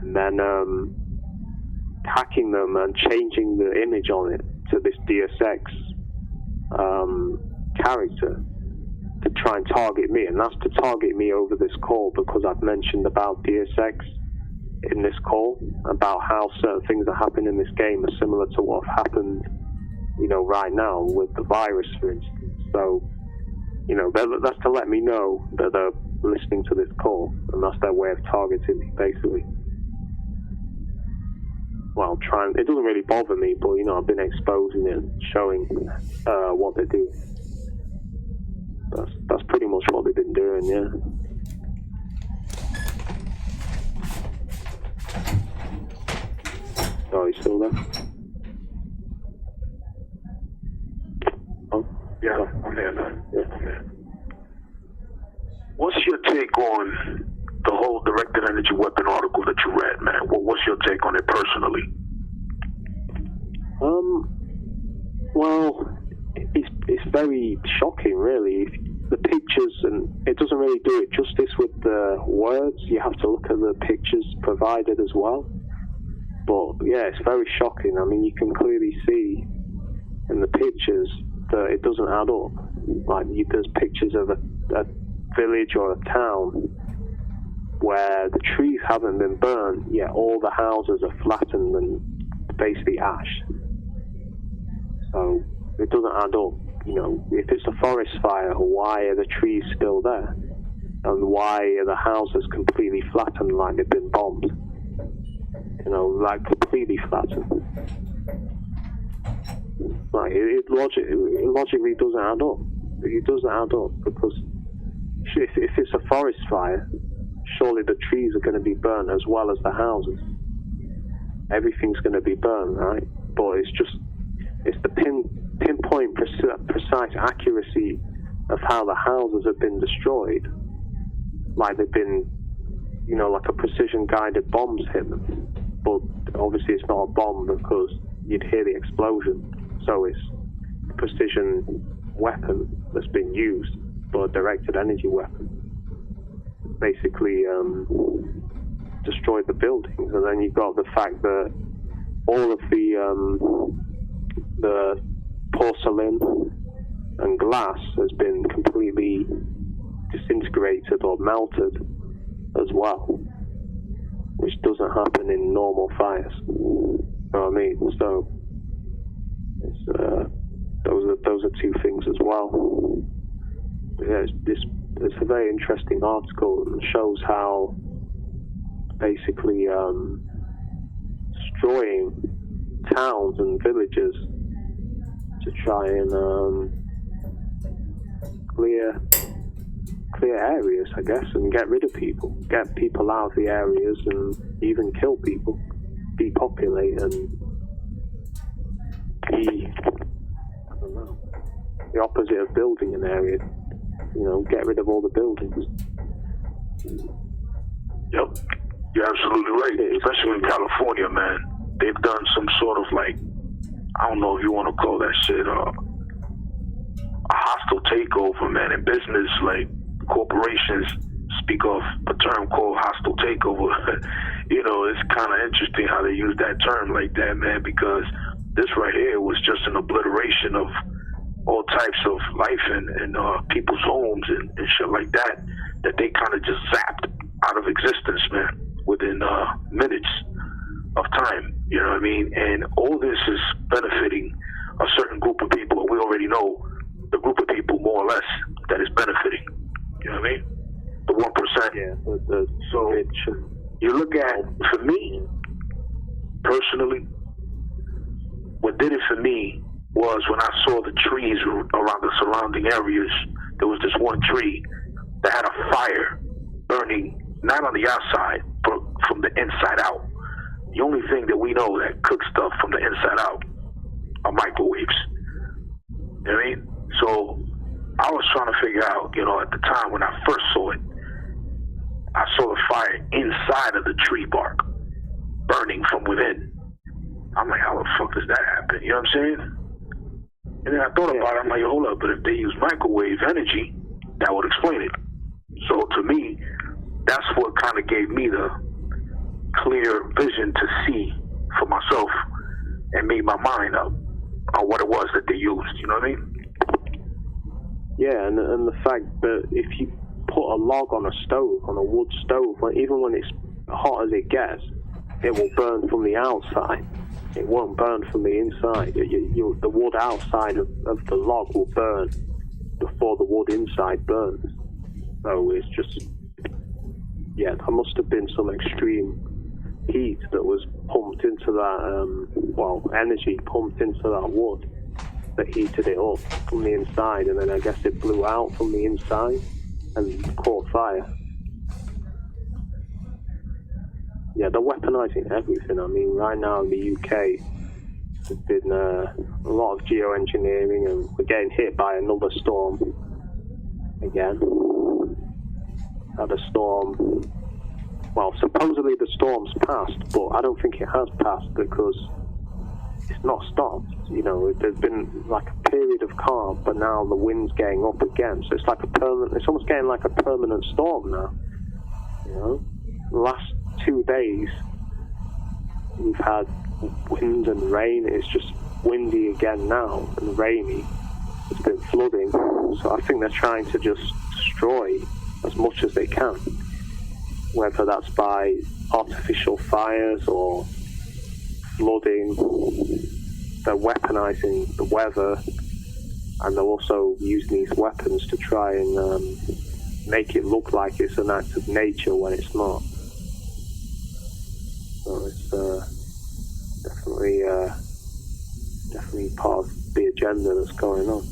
and then hacking them and changing the image on it to this DSX character to try and target me, and that's to target me over this call because I've mentioned about DSX in this call, about how certain things that happen in this game are similar to what have happened, you know, right now with the virus, for instance. So, you know, that's to let me know that they're listening to this call, and that's their way of targeting me, basically. Well, it doesn't really bother me, but, you know, I've been exposing it and showing what they do. That's pretty much what they've been doing, yeah. Oh, you still there? Oh? Yeah, I'm there now. Yeah. I'm there. What's your take on the whole directed energy weapon article that you read, man? What's your take on it personally? Well, it's very shocking, really. The pictures, and it doesn't really do it justice with the words. You have to look at the pictures provided as well. But yeah, it's very shocking. I mean, you can clearly see in the pictures that it doesn't add up. Like, there's pictures of a village or a town where the trees haven't been burned, yet all the houses are flattened and basically ash. So it doesn't add up. You know, if it's a forest fire, why are the trees still there? And why are the houses completely flattened like they've been bombed? You know, like completely flattened. Like, it logically doesn't add up. It doesn't add up because if it's a forest fire, surely the trees are going to be burned as well as the houses. Everything's going to be burned, right? But it's the pinpoint precise accuracy of how the houses have been destroyed. Like they've been, you know, like a precision guided bombs hit them. But obviously it's not a bomb because you'd hear the explosion. So it's a precision weapon that's been used, but a directed energy weapon. Basically destroyed the buildings. And then you've got the fact that all of the porcelain and glass has been completely disintegrated or melted as well, which doesn't happen in normal fires. You know what I mean? So it's, those are two things as well. Yeah, it's a very interesting article and shows how basically destroying towns and villages to try and clear areas, I guess, and get rid of people, get people out of the areas, and even kill people, depopulate, and be, I don't know, the opposite of building an area. You know, get rid of all the buildings. Yep, you're absolutely right. Especially in California, man, they've done some sort of like, I don't know if you want to call that shit a hostile takeover, man. In business, like corporations speak of a term called hostile takeover. You know, it's kind of interesting how they use that term like that, man, because this right here was just an obliteration of all types of life in people's homes and shit like that they kind of just zapped out of existence, man, within minutes of time. You know what I mean? And all this is benefiting a certain group of people, and we already know the group of people, more or less, that is benefiting. You know what I mean? The 1% right? Yeah. So you look at, for me, personally, what did it for me was when I saw the trees around the surrounding areas. There was this one tree that had a fire burning, not on the outside, but from the inside out. The only thing that we know that cooks stuff from the inside out are microwaves. You know what I mean? So I was trying to figure out, at the time when I first saw it, I saw the fire inside of the tree bark, burning from within. I'm like, how the fuck does that happen? You know what I'm saying? And then I thought about it, I'm like, hold up, but if they use microwave energy, that would explain it. So to me, that's what kind of gave me the clear vision to see for myself and made my mind up on what it was that they used, you know what I mean? Yeah, and the fact that if you put a log on a stove, on a wood stove, even when it's hot as it gets, it will burn from the outside. It won't burn from the inside. The wood outside of the log will burn before the wood inside burns. So it's just, there must have been some extreme heat that was pumped into that, energy pumped into that wood that heated it up from the inside, and then I guess it blew out from the inside and caught fire. Yeah, they're weaponizing everything. I mean, right now in the UK, there's been a lot of geoengineering, and we're getting hit by another storm again. Had a storm. Well, supposedly the storm's passed, but I don't think it has passed because it's not stopped. There's been like a period of calm, but now the wind's getting up again. So it's like it's almost getting like a permanent storm now. The last 2 days we've had wind and rain. It's just windy again now and rainy. It's been flooding. So I think they're trying to just destroy as much as they can, whether that's by artificial fires or flooding. They're weaponizing the weather, and they're also using these weapons to try and make it look like it's an act of nature when it's not. So it's definitely part of the agenda that's going on.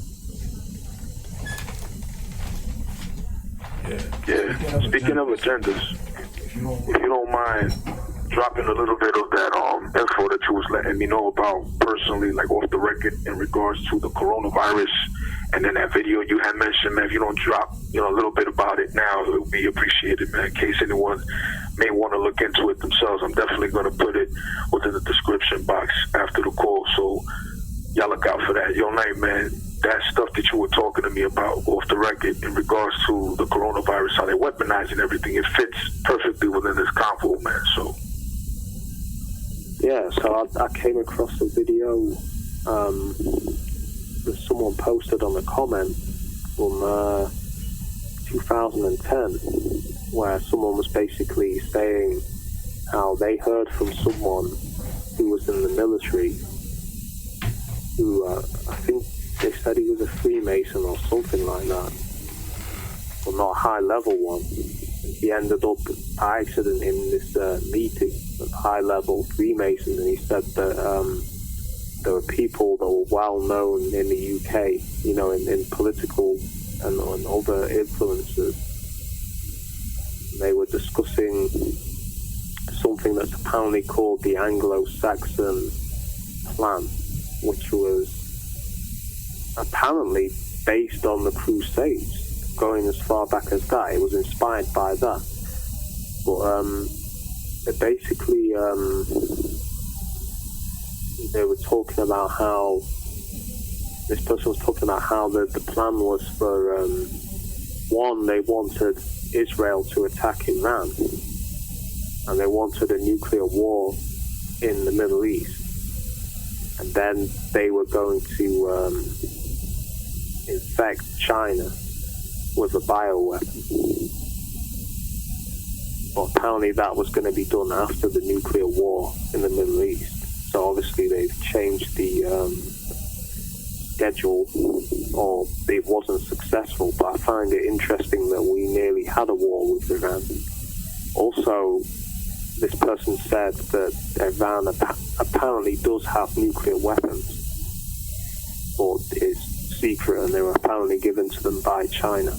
Yeah. Speaking of agendas, if you don't mind dropping a little bit of that info that you was letting me know about personally, like off the record, in regards to the coronavirus, and then that video you had mentioned, man, if you don't drop, a little bit about it now, it would be appreciated, man, in case anyone may want to look into it themselves. I'm definitely going to put it within the description box after the call, so y'all look out for that. Yo, Knight, man, that stuff that you were talking to me about off the record in regards to the coronavirus, how they're weaponizing everything, it fits perfectly within this convo, man, so. Yeah, so I came across a video that someone posted on a comment from 2010, where someone was basically saying how they heard from someone who was in the military, who I think they said he was a Freemason or something like that, but not a high-level one. He ended up by accident in this meeting of high-level Freemasons, and he said that there were people that were well-known in the UK, in political and other influences. They were discussing something that's apparently called the Anglo-Saxon Plan, which was apparently based on the Crusades. Going as far back as that, it was inspired by that. But basically, they were talking about how this person was talking about how the plan was for one, they wanted Israel to attack Iran, and they wanted a nuclear war in the Middle East, and then they were going to infect China with a bioweapon. But apparently that was going to be done after the nuclear war in the Middle East. So obviously they've changed the schedule, or it wasn't successful, but I find it interesting that we nearly had a war with Iran. Also, this person said that Iran apparently does have nuclear weapons, but it's secret and they were apparently given to them by China.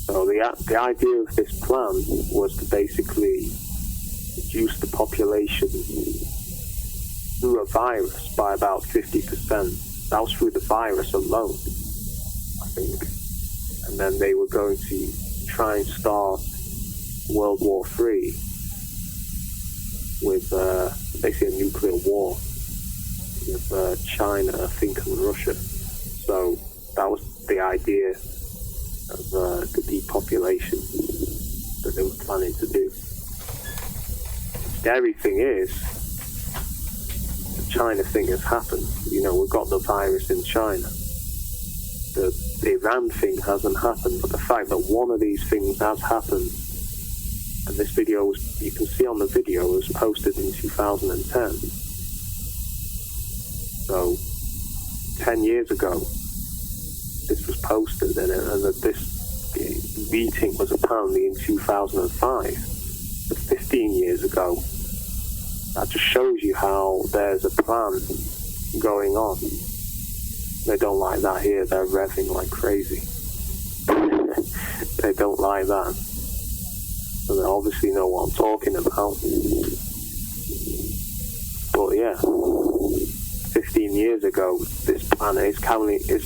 So the idea of this plan was to basically reduce the population through a virus by about 50%. That was through the virus alone, I think. And then they were going to try and start World War III with basically a nuclear war with China, I think, and Russia. So that was the idea of the depopulation that they were planning to do. The scary thing is, the China thing has happened. You know, we've got the virus in China. The Iran thing hasn't happened, but the fact that one of these things has happened, and this video was, you can see on the video, it was posted in 2010. So 10 years ago, this was posted, and that this meeting was apparently in 2005. So 15 years ago. That just shows you how there's a plan going on. They don't like that here. They're revving like crazy. They don't like that. So they obviously know what I'm talking about. But yeah, 15 years ago, this plan is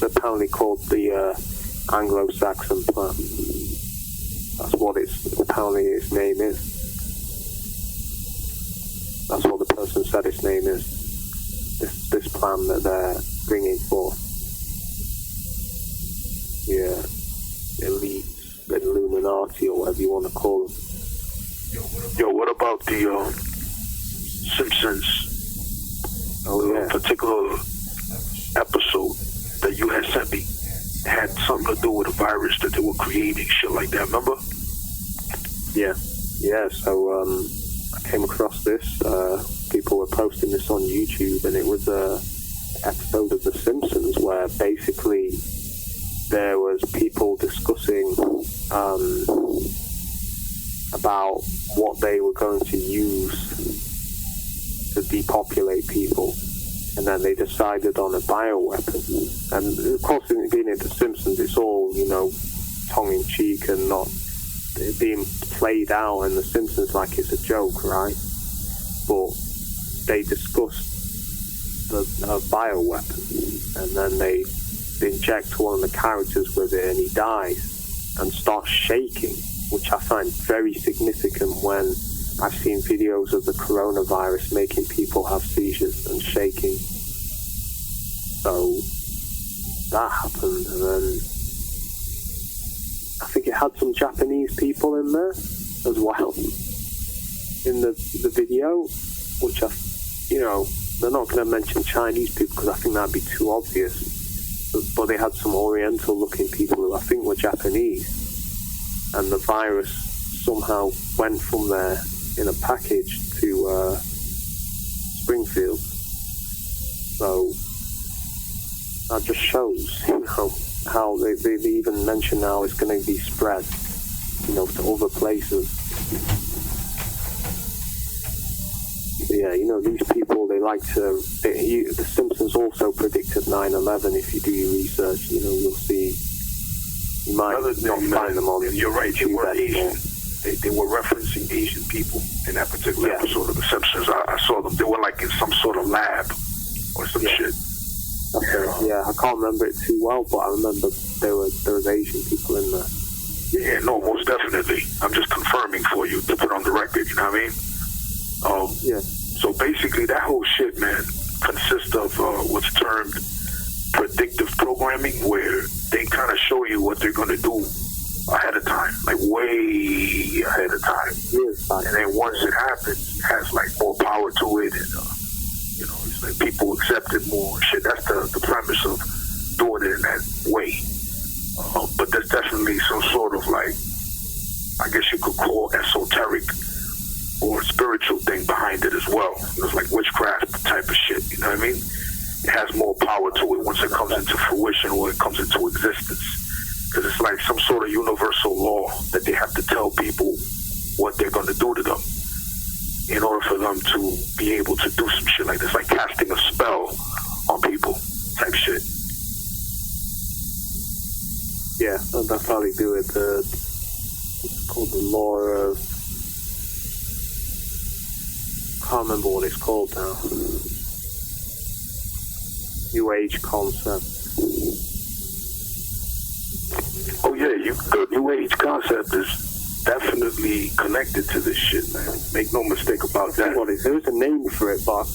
apparently called the Anglo-Saxon plan. That's what apparently its name is. That's what the person said its name is. This plan that they're bringing forth. Yeah, elites, Illuminati, or whatever you want to call them. Yo, what about the Simpsons? Oh yeah. Particular episode that you had sent me had something to do with a virus that they were creating, shit like that. Remember? Yeah. So I came across this. People were posting this on YouTube, and it was a episode of The Simpsons where basically there was people discussing about what they were going to use to depopulate people, and then they decided on a bioweapon. And of course, being in The Simpsons, it's all, you know, tongue-in-cheek and not being played out in The Simpsons like it's a joke, right? But they discussed a bioweapon, and then they inject one of the characters with it, and he dies and starts shaking, which I find very significant when I've seen videos of the coronavirus making people have seizures and shaking. So that happened, and then I think it had some Japanese people in there as well in the video, which they're not going to mention Chinese people because I think that'd be too obvious. But they had some Oriental-looking people who I think were Japanese, and the virus somehow went from there in a package to Springfield. So that just shows, how they even mention now it's going to be spread, to other places. Yeah, these people, they like to... The Simpsons also predicted 9/11. If you do your research, you'll see... You might not find them on... You're right, they were Asian. They were referencing Asian people in that particular episode of The Simpsons. I saw them. They were like in some sort of lab or some shit. Yeah, I can't remember it too well, but I remember there was Asian people in there. Yeah, no, most definitely. I'm just confirming for you to put on the record, you know what I mean? Yeah. So basically that whole shit, man, consists of what's termed predictive programming, where they kind of show you what they're going to do ahead of time, like way ahead of time. And then once it happens, it has like more power to it, and it's like people accept it more and shit. That's the premise of doing it in that way. But there's definitely some sort of like, I guess you could call esoteric or spiritual thing behind it as well. It's like witchcraft type of shit, you know what I mean? it has more power to it once it comes into fruition or it comes into existence. Because it's like some sort of universal law that they have to tell people what they're going to do to them in order for them to be able to do some shit like this, like casting a spell on people type shit. Yeah, that's how they do it. It's called the law of... I can't remember what it's called now. New Age concept. Oh yeah, the New Age concept is definitely connected to this shit, man. Make no mistake about that. There's a name for it, but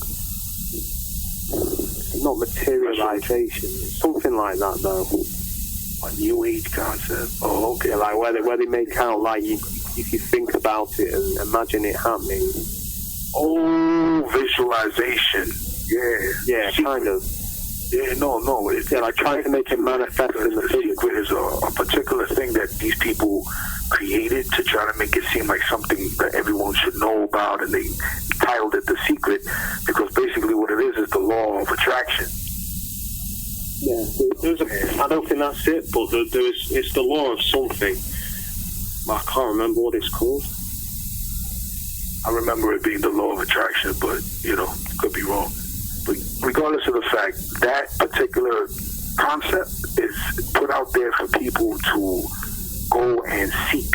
it's not materialization. It's something like that, though. A New Age concept? Oh, okay. Yeah, like where they make out, like, if you think about it and imagine it happening. Oh, visualization. Yeah. Yeah, kind of. Yeah, no. It's like trying to make it manifest in the secret is a particular thing that these people created to try to make it seem like something that everyone should know about, and they titled it The Secret because basically what it is the law of attraction. Yeah, I don't think that's it, but it's the law of something. I can't remember what it's called. I remember it being the law of attraction, but, could be wrong. But regardless of the fact, that particular concept is put out there for people to go and seek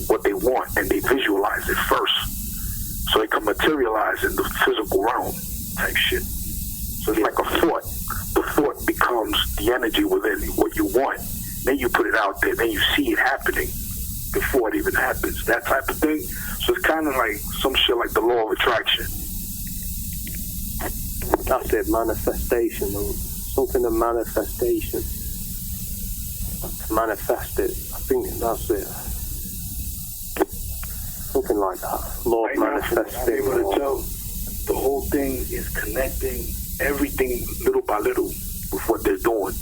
what they want, and they visualize it first so it can materialize in the physical realm type shit. So it's like a thought. The thought becomes the energy within what you want. Then you put it out there, then you see it happening before it even happens, that type of thing. So it's kind of like some shit like the law of attraction. That's it, manifestation. Something of manifestation. To manifest it. I think that's it. Something like that. Law of manifesting. I'm able to tell the whole thing is connecting everything little by little with what they're doing.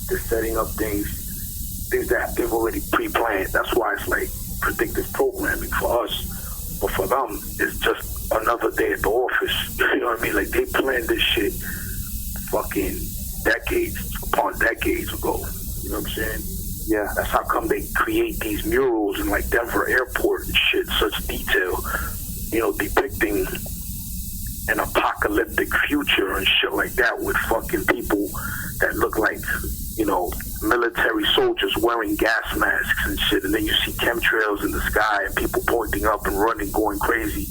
They're setting up things that they've already pre-planned. That's why it's like predictive programming for us. But for them, it's just another day at the office. You know what I mean? Like, they planned this shit fucking decades upon decades ago. You know what I'm saying? Yeah. That's how come they create these murals in like Denver airport and shit, such detail, depicting an apocalyptic future and shit like that with fucking people that look like, military soldiers wearing gas masks and shit. And then you see chemtrails in the sky and people pointing up and running, going crazy.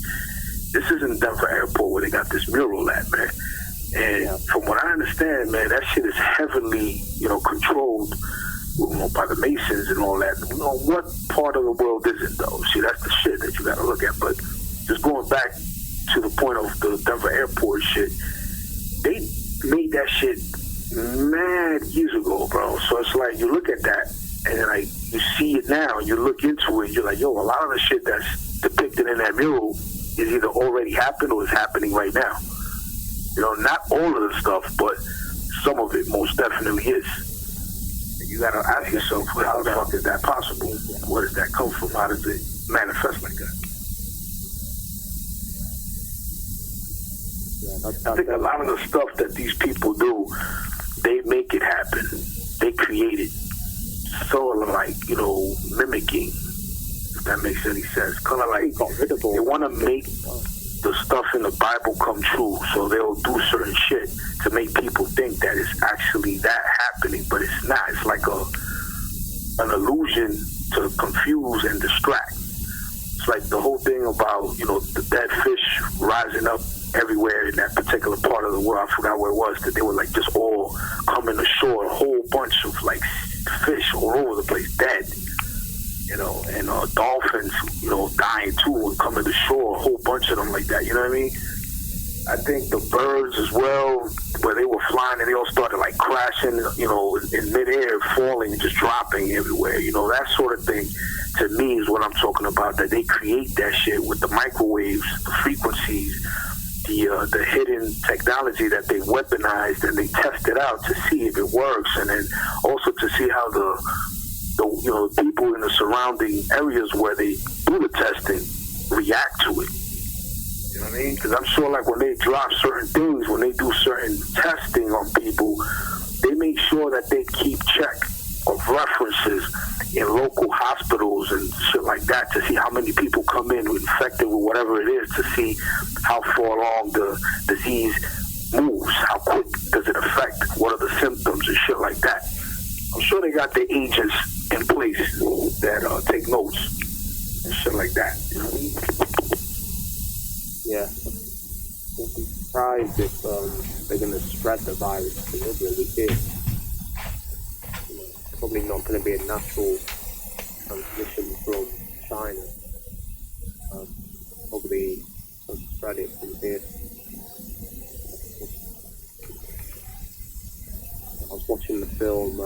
This is in Denver airport where they got this mural at, man. And from what I understand, man, that shit is heavily, controlled, by the Masons and all that. What part of the world is it, though? See, that's the shit that you got to look at. But just going back to the point of the Denver airport shit, they made that shit mad years ago, bro. So it's like, you look at that, and then like, you see it now, and you look into it, you're like, yo, a lot of the shit that's depicted in that mural is either already happened or is happening right now. Not all of the stuff, but some of it most definitely is. And you gotta ask yourself, how the fuck is that possible? Where does that come from? How does it manifest like that? I think a lot of the stuff that these people do, they make it happen. They create it. Sort of like, mimicking, if that makes any sense. Kind of like they want to make the stuff in the Bible come true, so they'll do certain shit to make people think that it's actually that happening, but it's not. It's like an illusion to confuse and distract. It's like the whole thing about, the dead fish rising up everywhere in that particular part of the world. I forgot where it was, that they were like just all coming ashore, a whole bunch of like fish all over the place, dead. And dolphins, dying too and coming to shore, a whole bunch of them like that, you know what I mean? I think the birds as well, where they were flying and they all started like crashing, in midair, falling, just dropping everywhere, that sort of thing, to me is what I'm talking about, that they create that shit with the microwaves, the frequencies, the hidden technology that they weaponized, and they test it out to see if it works, and then also to see how the people in the surrounding areas where they do the testing react to it. You know what I mean, because I'm sure like when they drop certain things, when they do certain testing on people, they make sure that they keep check of references in local hospitals and shit like that to see how many people come in infected with whatever it is, to see how far along the disease moves, how quick does it affect, what are the symptoms and shit like that. I'm sure they got the agents in place that take notes and shit like that. You know what I mean? Yeah. I'll be surprised if they're going to spread the virus deliberately here. You know, it's probably not going to be a natural transmission from China. Probably spread it from here. I was watching the film. I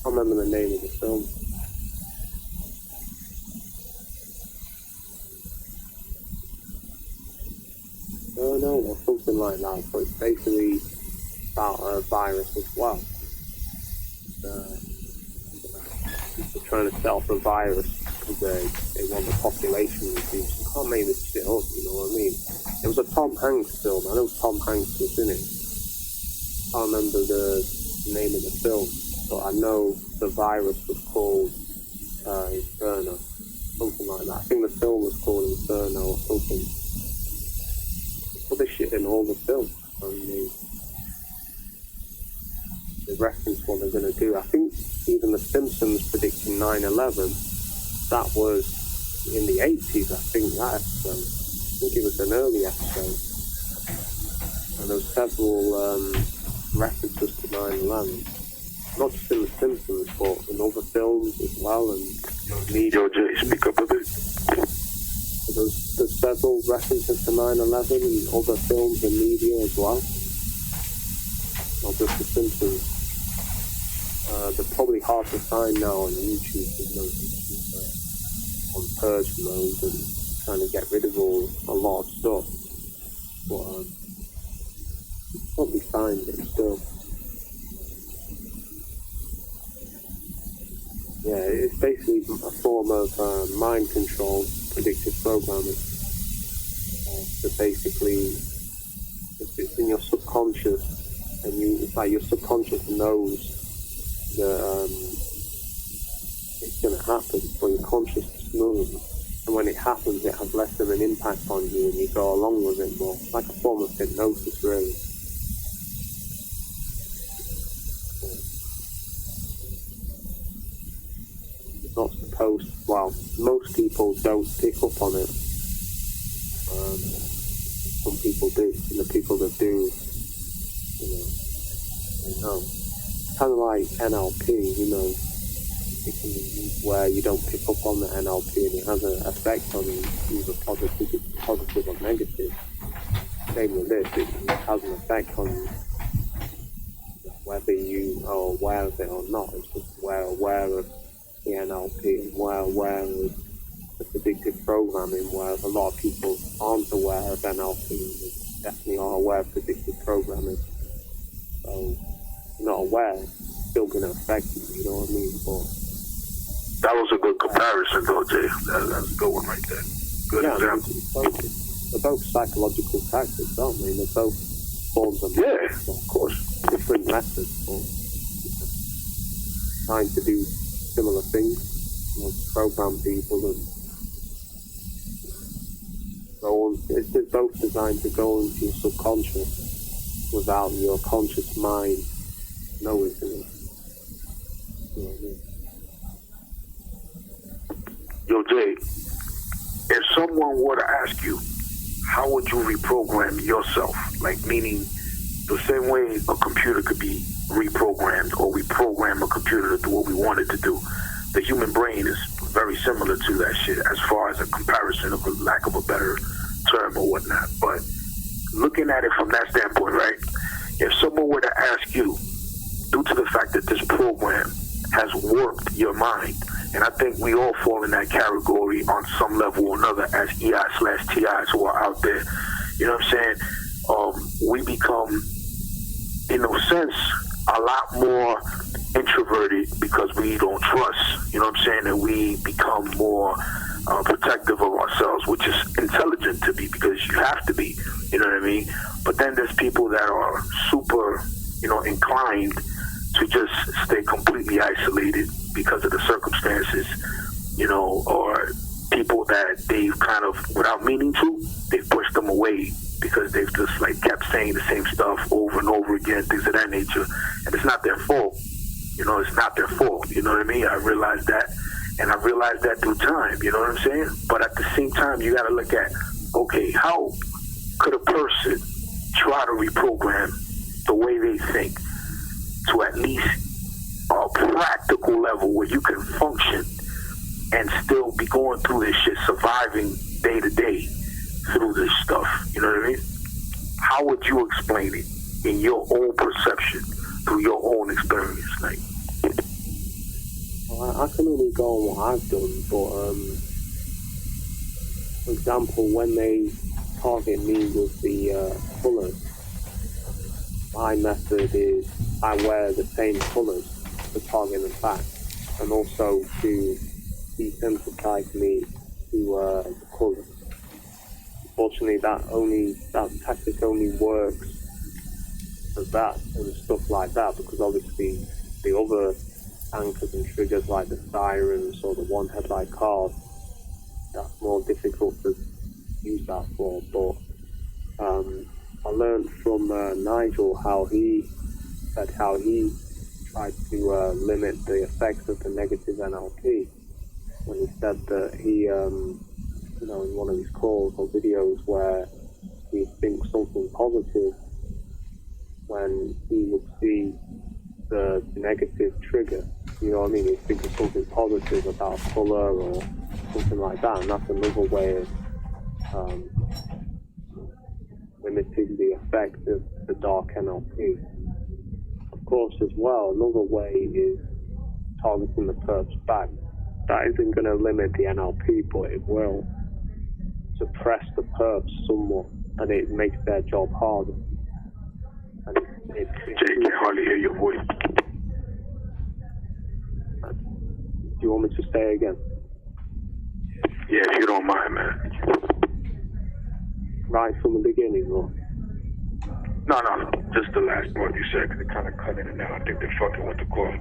can't remember the name of the film. No, or something like that. But it's basically about a virus as well. People trying to sell the virus because they want the population reduced. You can't make this shit up, you know what I mean? It was a Tom Hanks film. I know Tom Hanks was in it. I can't remember the name of the film, but I know the virus was called Inferno, something like that. I think the film was called Inferno or something. Put this shit in all the films. I mean, they reference what they're going to do. I think even The Simpsons predicting 9/11, that was in the 80s, I think, that episode. I think it was an early episode. And there were several references to 9/11. Not just in The Simpsons, but in other films as well. And Yo, Jay, speak up a bit. There's several references to 9/11 in other films and media as well. Not just The Simpsons. They're probably hard to find now on YouTube. You know, on purge mode and trying to get rid of a lot of stuff. But probably find it still. Yeah, it's basically a form of mind control, predictive programming. So basically, it's in your subconscious, and it's like your subconscious knows that it's going to happen, but your conscious doesn't. And when it happens, it has less of an impact on you, and you go along with it more. It's like a form of hypnosis, really. Not supposed, well, most people don't pick up on it. Some people do, and the people that do, they know. It's kind of like NLP, it can be where you don't pick up on the NLP and it has an effect on you, either positive or negative. Same with this, it has an effect on you, whether you are aware of it or not. It's just we're aware of the NLP and we're aware of the predictive programming, whereas a lot of people aren't aware of NLP and definitely are aware of predictive programming. So, you're not aware, it's still going to affect you, you know what I mean? But that was a good comparison, though, Jay. That's a good one right there. Good example. They're both psychological tactics, aren't they? They're both forms of methods, of course. Different methods, but trying to do similar things, program people and go on. It's both designed to go into your subconscious without your conscious mind knowing it. You know what I mean? Yo, Jay, if someone were to ask you, how would you reprogram yourself? Like, meaning the same way a computer could be reprogrammed, or we program a computer to do what we want it to do. The human brain is very similar to that shit as far as a comparison, of a lack of a better term or whatnot. But looking at it from that standpoint, right? If someone were to ask you, due to the fact that this program has warped your mind, and I think we all fall in that category on some level or another as EI/TIs who are out there, you know what I'm saying? We become, in a sense, a lot more introverted because we don't trust, you know what I'm saying, and we become more protective of ourselves, which is intelligent to be, because you have to be, you know what I mean? But then there's people that are super, you know, inclined to just stay completely isolated because of the circumstances, you know, or people that they've kind of, without meaning to, they've pushed them away because they've just like kept saying the same stuff over and over again, things of that nature. And it's not their fault. You know, it's not their fault. You know what I mean? I realized that. And I realized that through time. You know what I'm saying? But at the same time, you got to look at, okay, how could a person try to reprogram the way they think to at least a practical level where you can function and still be going through this shit, surviving day to day through this stuff? You know what I mean? How would you explain it in your own perception, through your own experience? Like, well, I can only go on what I've done, but for example, when they target me with the colours, my method is I wear the same colours to target them back, and also to desensitize me to the colours. Unfortunately, that tactic only works for that and stuff like that, because obviously the other anchors and triggers like the sirens or the one headlight cars, that's more difficult to use that for. But I learned from Nigel how he tried to limit the effects of the negative NLP, when he said that he, you know, in one of his calls or videos where he thinks something positive, when he would see the negative trigger, you know what I mean, he'd think of something positive about colour or something like that, and that's another way of limiting the effect of the dark NLP. Of course, as well, another way is targeting the perps back. That isn't going to limit the NLP, but it will suppress the perps somewhat, and it makes their job harder. And Jay, can hardly hear your voice. Do you want me to say again? Yeah, if you don't mind, man. Right from the beginning, or? No. Just the last part you said, because it kind of cut in and out. I think they're fucking with the call.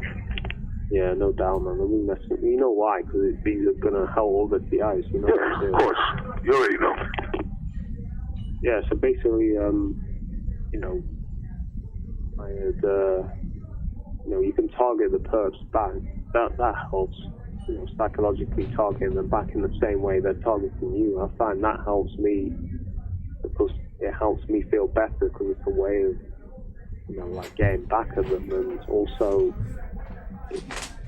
Yeah, no doubt, man. I mean, you know why? Because these are going to help other TIs, you know? Yeah, of course. You already know. Yeah, so basically, you know, I had, you know, you can target the perps back. That helps, you know, psychologically targeting them back in the same way they're targeting you. I find that helps me, because it helps me feel better, because it's a way of, you know, like getting back at them, and also it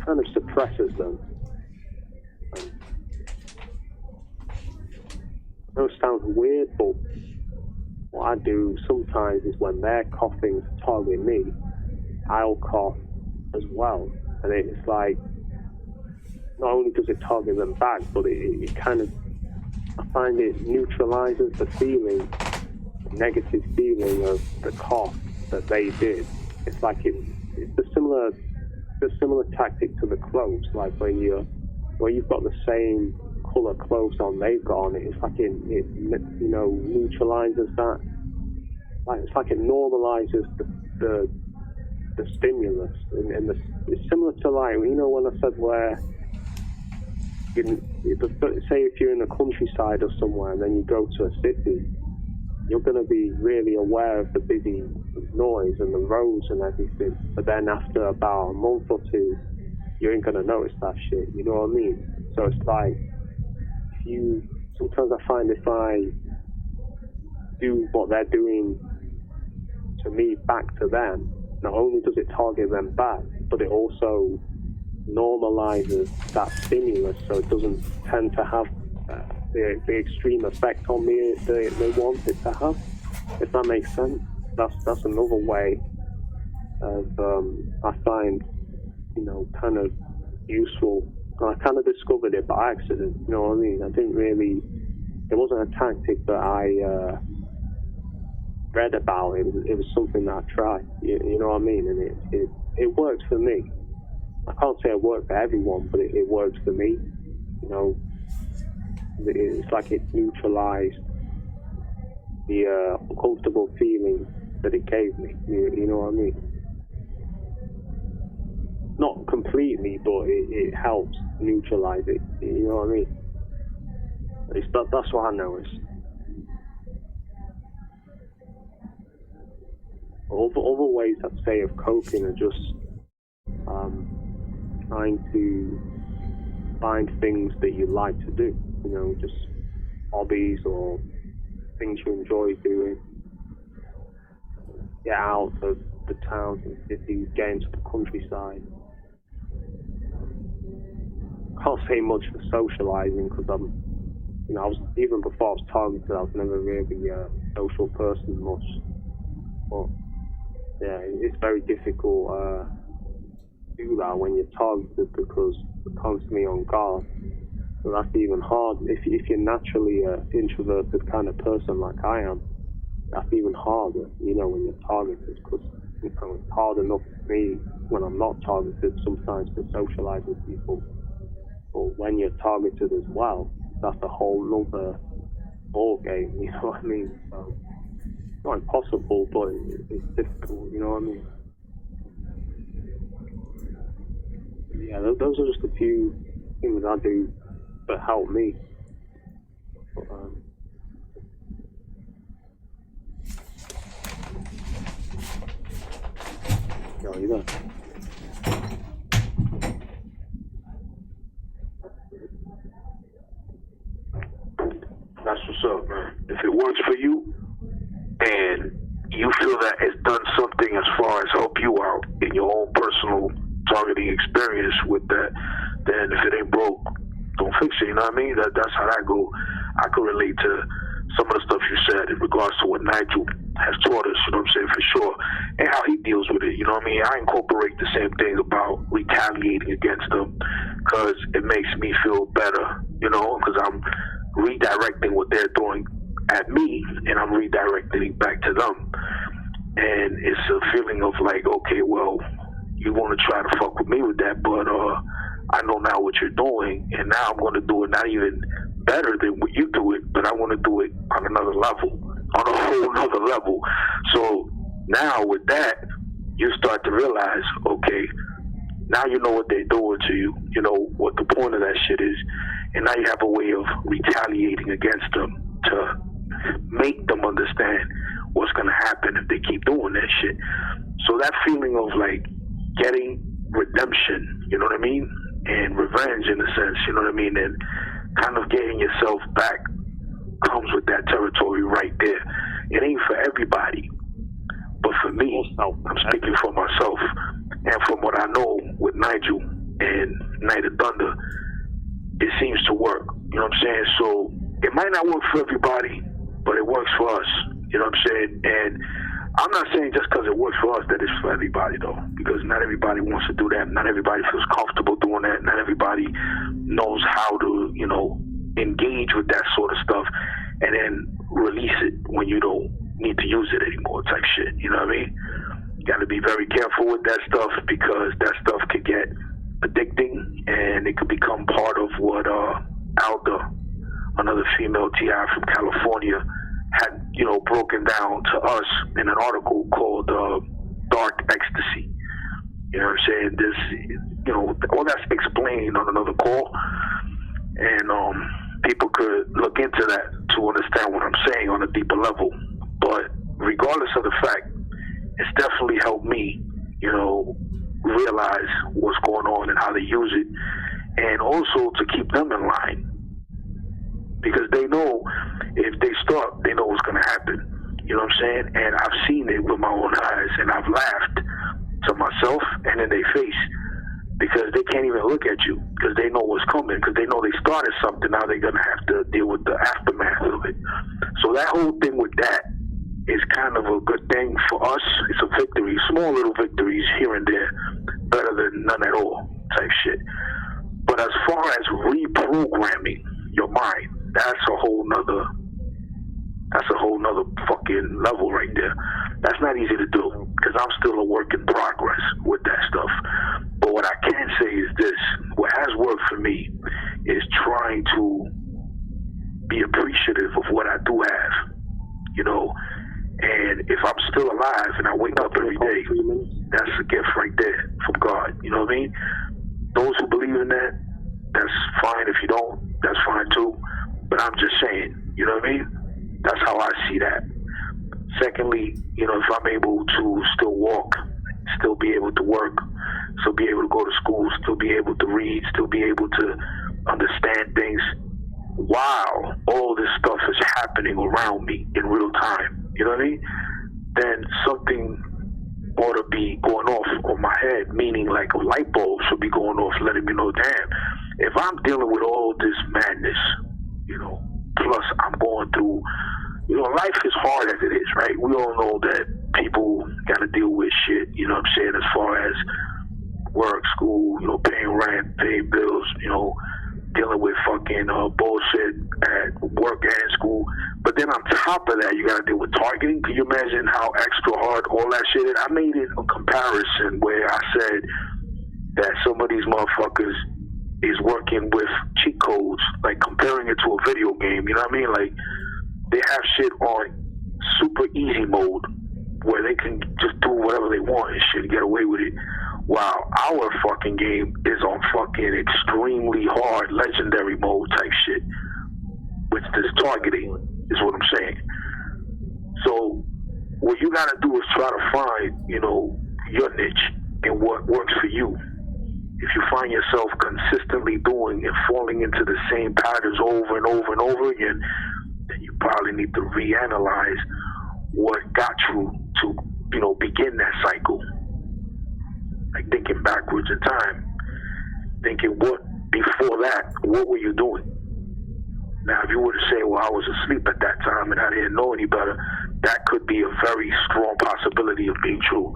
kind of suppresses them. I know it sounds weird, but what I do sometimes is when they're coughing to target me, I'll cough as well. And it's like, not only does it target them back, but it kind of, I find it neutralizes the feeling, the negative feeling of the cough that they did. It's like it's a similar tactic to the clothes, like where you've got the same colour clothes on they've got on it. It's like it you know, neutralizes that. Like it's like it normalizes the stimulus, and it's similar to, like, you know, when I said where say if you're in the countryside or somewhere and then you go to a city, you're going to be really aware of the busy noise and the roads and everything, but then after about a month or two, you ain't going to notice that shit, you know what I mean? So it's like, sometimes I find if I do what they're doing to me back to them, not only does it target them back, but it also normalizes that stimulus, so it doesn't tend to have the extreme effect on me they want it to have, if that makes sense. That's another way of, I find, you know, kind of useful. I kind of discovered it by accident, you know what I mean? I didn't really, it wasn't a tactic that I read about. It was something that I tried, you know what I mean? And it worked for me. I can't say it works for everyone, but it works for me. You know, it's like it neutralized the uncomfortable feeling that it gave me. You know what I mean? Not completely, but it helps neutralize it. You know what I mean? That's what I noticed. Other ways I'd say of coping are just trying to find things that you like to do. You know, just hobbies or things you enjoy doing. Get out of the towns and cities, get into the countryside. Can't say much for socializing because I was, even before I was targeted, I was never really a social person much. But yeah, it's very difficult to do that when you're targeted because you're constantly on guard. So that's even hard. If you're naturally an introverted kind of person like I am, that's even harder, you know, when you're targeted, because it's hard enough for me when I'm not targeted sometimes to socialize with people. But when you're targeted as well, that's a whole nother ball game, you know what I mean? So it's not impossible, but it's difficult, you know what I mean? Yeah, those are just a few things I do that help me. But, are you there? That's what's up, man. If it works for you and you feel that it's done something as far as help you out in your own personal targeting experience with that, then if it ain't broke, don't fix it, you know what I mean? That's how that go. I could relate to some of the stuff you said in regards to what Nigel has taught us, you know what I'm saying, for sure, and how he deals with it, you know what I mean? I incorporate the same thing about retaliating against them because it makes me feel better, you know, because I'm redirecting what they're throwing at me and I'm redirecting it back to them. And it's a feeling of like, okay, well, you want to try to fuck with me with that, but I know now what you're doing, and now I'm going to do it not even better than what you do it, but I want to do it on another level, on a whole nother level. So now with that, you start to realize, okay, now you know what they're doing to you, you know what the point of that shit is, and now you have a way of retaliating against them to make them understand what's going to happen if they keep doing that shit. So that feeling of like getting redemption, you know what I mean, and revenge in a sense, you know what I mean, and kind of getting yourself back comes with that territory right there. It ain't for everybody, but for me, I'm speaking for myself, and from what I know with Nigel and Night of Thunder, it seems to work, you know what I'm saying? So it might not work for everybody, but it works for us, you know what I'm saying? And I'm not saying just because it works for us that it's for everybody, though, because not everybody wants to do that. Not everybody feels comfortable doing that. Not everybody knows how to, you know, engage with that sort of stuff and then release it when you don't need to use it anymore type shit, you know what I mean? You got to be very careful with that stuff because that stuff could get addicting and it could become part of what Alda, another female TI from California, had, you know, broken down to us in an article called Dark Ecstasy. You know what I'm saying? This, you know, all that's explained on another call, and people could look into that to understand what I'm saying on a deeper level. But regardless of the fact, it's definitely helped me, you know, realize what's going on and how they use it, and also to keep them in line. Because they know if they start, they know what's going to happen. You know what I'm saying? And I've seen it with my own eyes, and I've laughed to myself and in their face because they can't even look at you because they know what's coming, because they know they started something. Now they're going to have to deal with the aftermath of it. So that whole thing with that is kind of a good thing for us. It's a victory, small little victories here and there, better than none at all type shit. But as far as reprogramming your mind, that's a whole nother fucking level right there. That's not easy to do because I'm still a work in progress with that stuff. But what I can say is this: what has worked for me is trying to be appreciative of what I do have, you know. And if I'm still alive and I wake up every day, that's a gift right there from God. You know what I mean? Those who believe in that, that's fine. If you don't, that's fine too. But I'm just saying, you know what I mean? That's how I see that. Secondly, you know, if I'm able to still walk, still be able to work, still be able to go to school, still be able to read, still be able to understand things while all this stuff is happening around me in real time, you know what I mean? Then something ought to be going off on my head, meaning like a light bulb should be going off, letting me know, damn, if I'm dealing with all this madness, you know, plus I'm going through, you know, life is hard as it is, right? We all know that people got to deal with shit, you know what I'm saying, as far as work, school, you know, paying rent, paying bills, you know, dealing with fucking bullshit at work and school. But then on top of that, you got to deal with targeting. Can you imagine how extra hard all that shit is? I made it a comparison where I said that some of these motherfuckers is working with cheat codes, like comparing it to a video game, you know what I mean? Like, they have shit on super easy mode where they can just do whatever they want and shit, get away with it. While our fucking game is on fucking extremely hard legendary mode type shit, which is targeting, is what I'm saying. So what you gotta do is try to find, you know, your niche and what works for you. If you find yourself consistently doing and falling into the same patterns over and over and over again, then you probably need to reanalyze what got you to, you know, begin that cycle. Like thinking backwards in time, thinking what before that, what were you doing? Now, if you were to say, well, I was asleep at that time and I didn't know any better, that could be a very strong possibility of being true.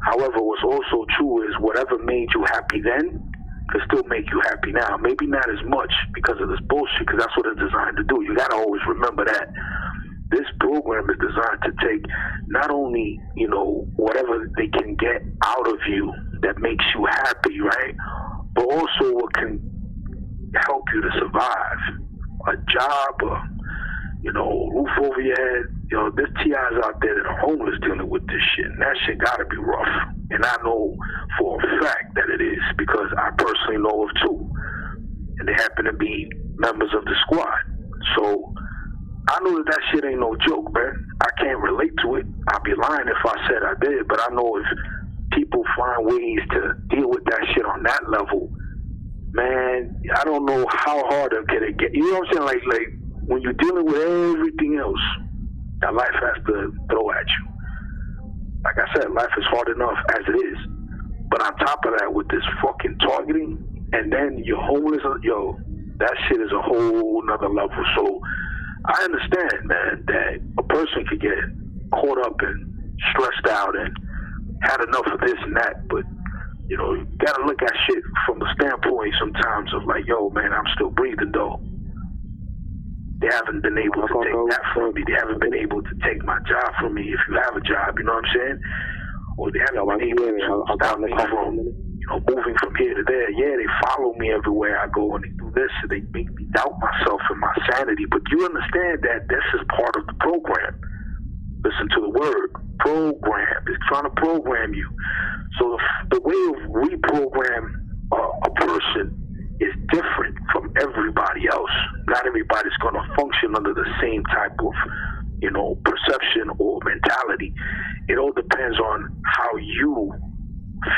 However, what's also true is whatever made you happy then can still make you happy now. Maybe not as much because of this bullshit, because that's what it's designed to do. You got to always remember that. This program is designed to take not only, you know, whatever they can get out of you that makes you happy, right? But also what can help you to survive. A job, you know, roof over your head. You know, there's TIs out there that are homeless dealing with this shit, and that shit gotta be rough. And I know for a fact that it is, because I personally know of two. And they happen to be members of the squad. So I know that shit ain't no joke, man. I can't relate to it. I'd be lying if I said I did, but I know if people find ways to deal with that shit on that level, man, I don't know how hard can it get. You know what I'm saying? Like when you're dealing with everything else that life has to throw at you. Like I said, life is hard enough as it is. But on top of that, with this fucking targeting, and then you're homeless, yo, that shit is a whole nother level. So I understand, man, that a person could get caught up and stressed out and had enough of this and that, but, you know, you gotta look at shit from the standpoint sometimes of like, yo, man, I'm still breathing though. They haven't been able to take that from me. They haven't been able to take my job from me if you have a job, you know what I'm saying? Or they haven't been able to stop me from, you know, moving from here to there. Yeah, they follow me everywhere I go and they do this and they make me doubt myself and my sanity. But you understand that this is part of the program. Listen to the word, program. It's trying to program you. So the way of reprogram a person is different from everybody else. Not everybody's going to function under the same type of, you know, perception or mentality. It all depends on how you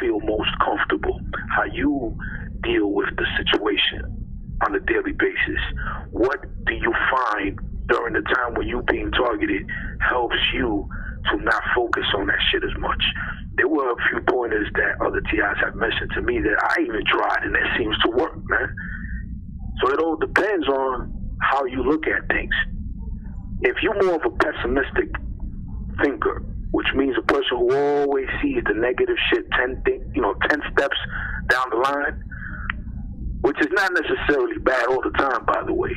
feel most comfortable, how you deal with the situation on a daily basis. What do you find during the time when you're being targeted helps you to not focus on that shit as much? There were a few pointers that other TIs have mentioned to me that I even tried, and that seems to work, man. So it all depends on how you look at things. If you're more of a pessimistic thinker, which means a person who always sees the negative shit 10 steps down the line, which is not necessarily bad all the time, by the way.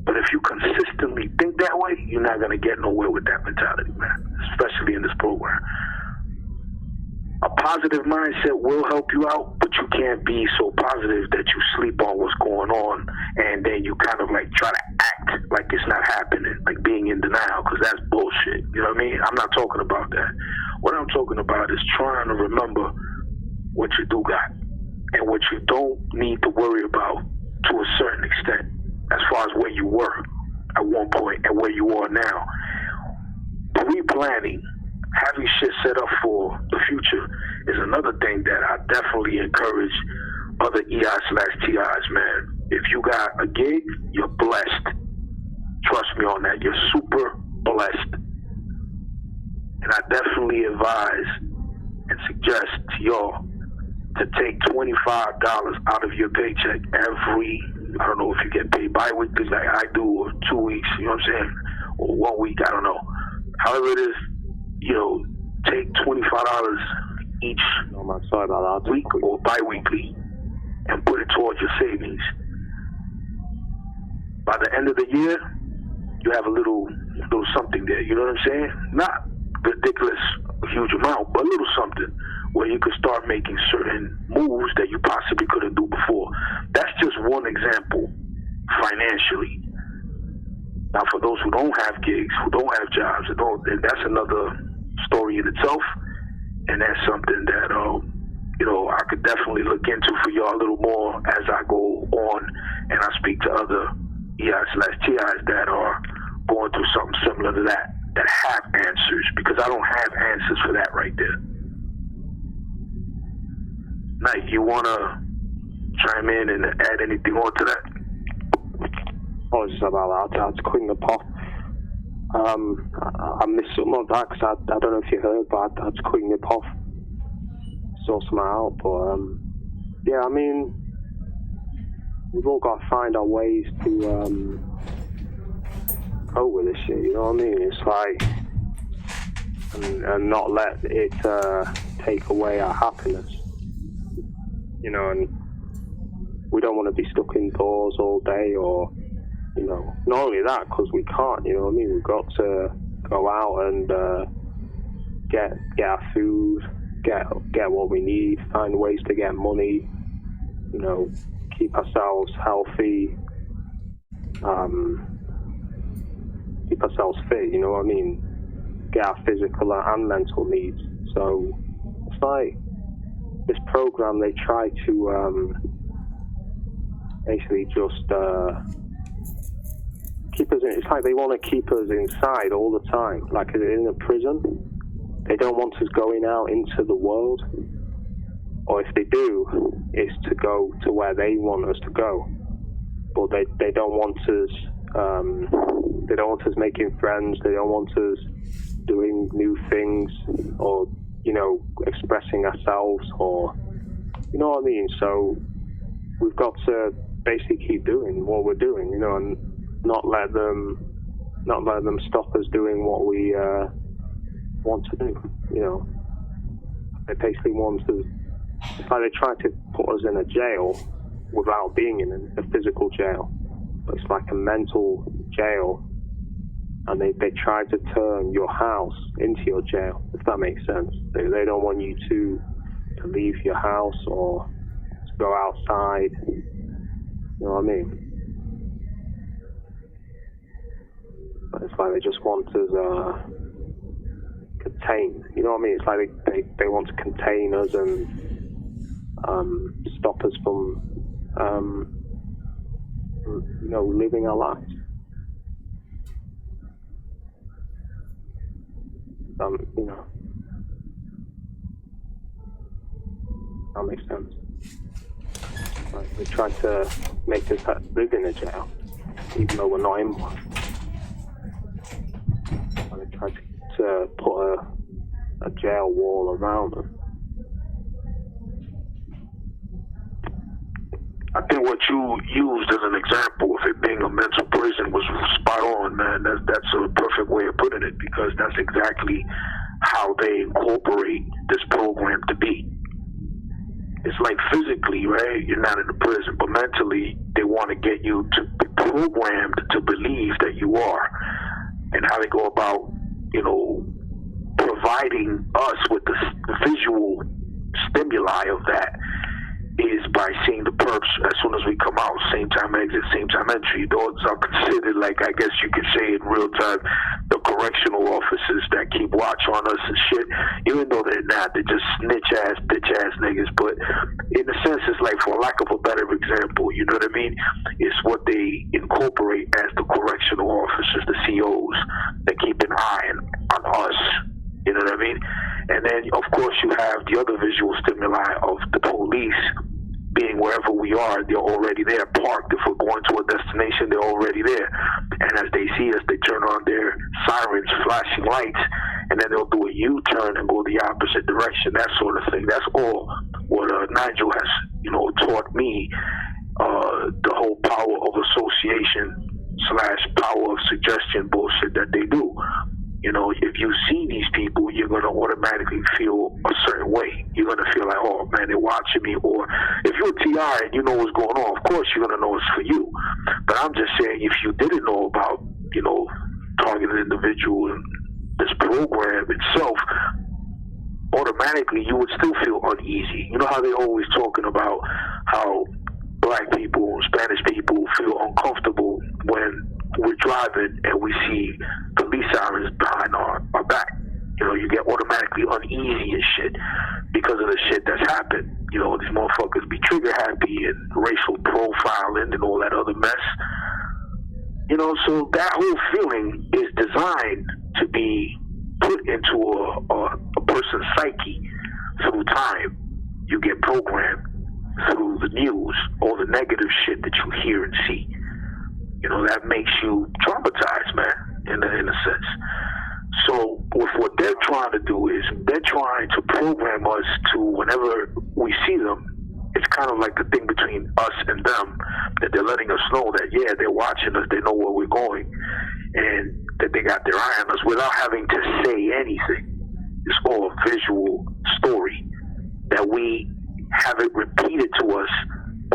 But if you consistently think that way, you're not going to get nowhere with that mentality, man, especially in this program. a positive mindset will help you out, but you can't be so positive that you sleep on what's going on and then you kind of like try to act like it's not happening, like being in denial, because that's bullshit. You know what I mean? I'm not talking about that. What I'm talking about is trying to remember what you do got and what you don't need to worry about to a certain extent, as far as where you were at one point and where you are now. Pre-planning, having shit set up for the future is another thing that I definitely encourage other EI/TIs, man. If you got a gig, you're blessed. Trust me on that. You're super blessed. And I definitely advise and suggest to y'all to take $25 out of your paycheck every, I don't know if you get paid bi-weekly like I do, or 2 weeks, you know what I'm saying, or 1 week, I don't know. However it is, you know, take $25 each week or bi-weekly and put it towards your savings. By the end of the year, you have a little something there, you know what I'm saying? Not ridiculous, huge amount, but a little something where you could start making certain moves that you possibly couldn't do before. That's just one example financially. Now, for those who don't have gigs, who don't have jobs, and that's another story in itself, and that's something that you know, I could definitely look into for y'all a little more as I go on and I speak to other EI/TIs that are going through something similar to that have answers, because I don't have answers for that right there. Knight, you want to chime in and add anything on to that? I was just about that. I was cleaning the pot. I missed some of that because I don't know if you heard, but I was cleaning the pot. Saw some out, but yeah, I mean, we've all got to find our ways to cope with this shit, you know what I mean? It's like, and not let it take away our happiness, you know, and we don't want to be stuck indoors all day, or, you know, not only that, because we can't, you know what I mean? We've got to go out and get our food, get what we need, find ways to get money, you know, keep ourselves healthy, keep ourselves fit, you know what I mean? Get our physical and mental needs. So it's like this program, they try to basically just keep us in, it's like they want to keep us inside all the time, like in a prison. They don't want us going out into the world, or if they do, it's to go to where they want us to go. But they don't want us. They don't want us making friends. They don't want us doing new things, or, you know, expressing ourselves, or, you know what I mean. So we've got to basically keep doing what we're doing, you know, and not let them stop us doing what we want to do, you know. They basically want us, it's like they try to put us in a jail without being in a physical jail. But it's like a mental jail, and they try to turn your house into your jail, if that makes sense. They don't want you to leave your house or to go outside, you know what I mean? But it's like they just want us contained, you know what I mean? It's like they want to contain us and stop us from you know, living our lives. You know, that makes sense. Like, they try to make us live in a jail, even though we're not in one. And they try to put a jail wall around us. I think what you used as an example of it being a mental prison was spot on, man. That's a perfect way of putting it, because that's exactly how they incorporate this program to be. It's like physically, right? You're not in a prison, but mentally they want to get you to be programmed to believe that you are. And how they go about, you know, providing us with the visual stimuli of that is by seeing the perps as soon as we come out, same time exit, same time entry. Those are considered, like, I guess you could say in real time, the correctional officers that keep watch on us and shit. Even though they're not, they're just snitch-ass, bitch-ass niggas. But in a sense, it's like, for lack of a better example, you know what I mean? It's what they incorporate as the correctional officers, the COs, that keep an eye on us. You know what I mean? And then, of course, you have the other visual stimuli of the police being wherever we are. They're already there, parked. If we're going to a destination, they're already there. And as they see us, they turn on their sirens, flashing lights, and then they'll do a U-turn and go the opposite direction, that sort of thing. That's all what Nigel has, taught me, the whole power of association / power of suggestion bullshit that they do. If you see these people, you're going to automatically feel a certain way. You're going to feel like, oh, man, they're watching me. Or if you're a TI and you know what's going on, of course you're going to know it's for you. But I'm just saying, if you didn't know about, targeted individual and this program itself, automatically you would still feel uneasy. You know how they're always talking about how black people, Spanish people feel uncomfortable when we're driving and we see police sirens behind our back. You get automatically uneasy and shit because of the shit that's happened. These motherfuckers be trigger happy and racial profiling and all that other mess. So that whole feeling is designed to be put into a person's psyche through time. You get programmed through the news, all the negative shit that you hear and see. That makes you traumatized, man, in a sense. So with what they're trying to do is they're trying to program us to, whenever we see them, it's kind of like the thing between us and them, that they're letting us know that, yeah, they're watching us, they know where we're going, and that they got their eye on us without having to say anything. It's all a visual story that we have it repeated to us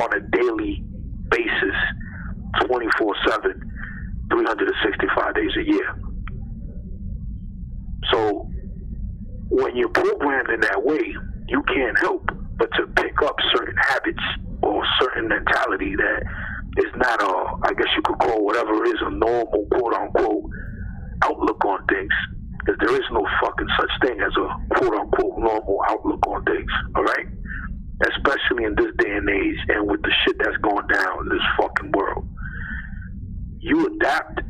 on a daily basis, 24/7, 365 days a year. So when you're programmed in that way, you can't help but to pick up certain habits or certain mentality that is not I guess you could call whatever is a normal, quote-unquote, outlook on things. Because there is no fucking such thing as a quote-unquote normal outlook on things, all right? Especially in this day and age and with the shit that's going down in this fucking world. You adapt,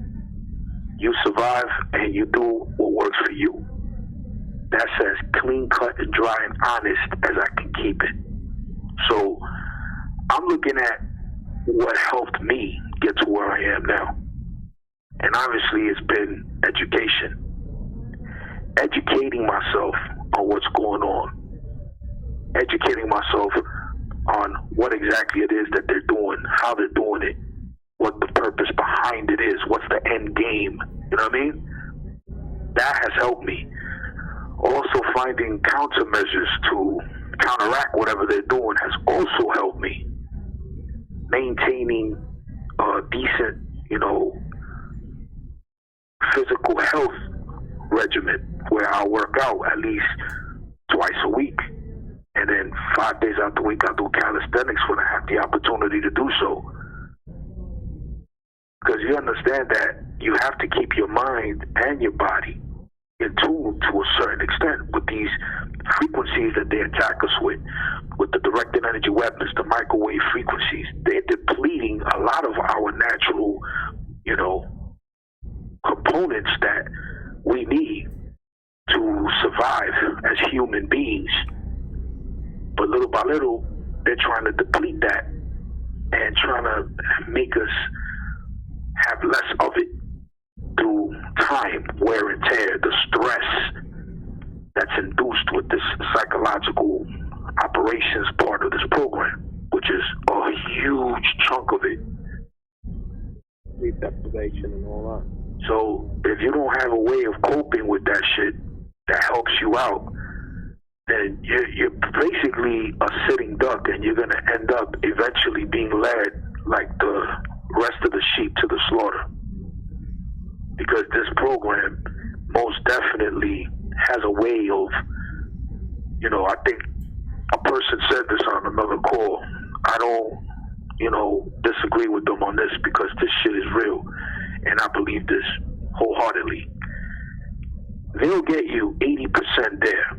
you survive, and you do what works for you. That's as clean cut and dry and honest as I can keep it. So I'm looking at what helped me get to where I am now. And obviously it's been education. Educating myself on what's going on. Educating myself on what exactly it is that they're doing, how they're doing it, what the purpose behind it is, what's the end game, you know what I mean? That has helped me. Also finding countermeasures to counteract whatever they're doing has also helped me. Maintaining a decent, physical health regimen where I work out at least twice a week. And then 5 days out the week, I do calisthenics when I have the opportunity to do so. Because you understand that you have to keep your mind and your body in tune to a certain extent with these frequencies that they attack us with the directed energy weapons, the microwave frequencies. They're depleting a lot of our natural, components that we need to survive as human beings. But little by little, they're trying to deplete that and trying to make us have less of it through time, wear and tear, the stress that's induced with this psychological operations part of this program, which is a huge chunk of it. Sleep deprivation and all that. So if you don't have a way of coping with that shit that helps you out, then you're basically a sitting duck, and you're going to end up eventually being led like the rest of the sheep to the slaughter. Because this program most definitely has a way of, I think a person said this on another call. I don't, disagree with them on this because this shit is real, and I believe this wholeheartedly. They'll get you 80% there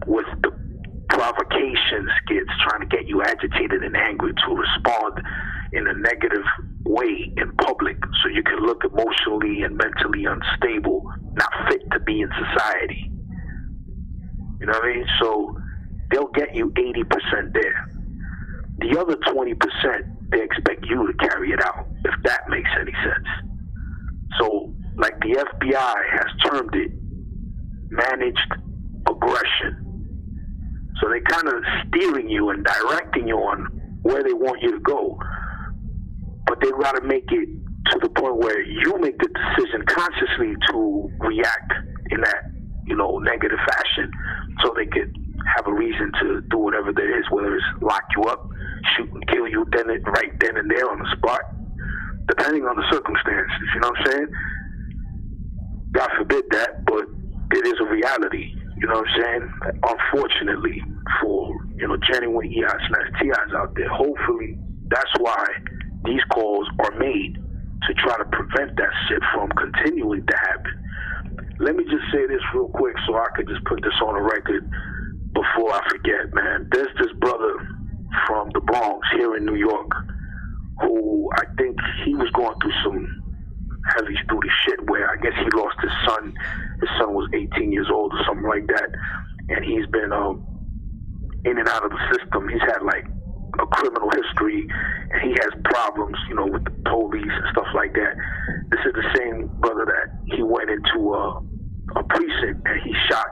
with the provocation skits trying to get you agitated and angry to respond in a negative way in public so you can look emotionally and mentally unstable, not fit to be in society. You know what I mean? So they'll get you 80% there. The other 20%, they expect you to carry it out, if that makes any sense. So, like the FBI has termed it, managed aggression. So they're kind of steering you and directing you on where they want you to go. But they'd rather make it to the point where you make the decision consciously to react in that, negative fashion, so they could have a reason to do whatever there is, whether it's lock you up, shoot and kill you right then and there on the spot, depending on the circumstances, you know what I'm saying? God forbid that, but it is a reality, you know what I'm saying? Unfortunately for, genuine EIs/TIs out there, hopefully that's why these calls are made, to try to prevent that shit from continuing to happen. Let me just say this real quick so I could just put this on a record before I forget, man. There's this brother from the Bronx here in New York who I think he was going through some heavy-duty shit where I guess he lost his son. His son was 18 years old or something like that, and he's been in and out of the system. He's had like a criminal history, and he has problems, with the police and stuff like that. This is the same brother that he went into a precinct and he shot,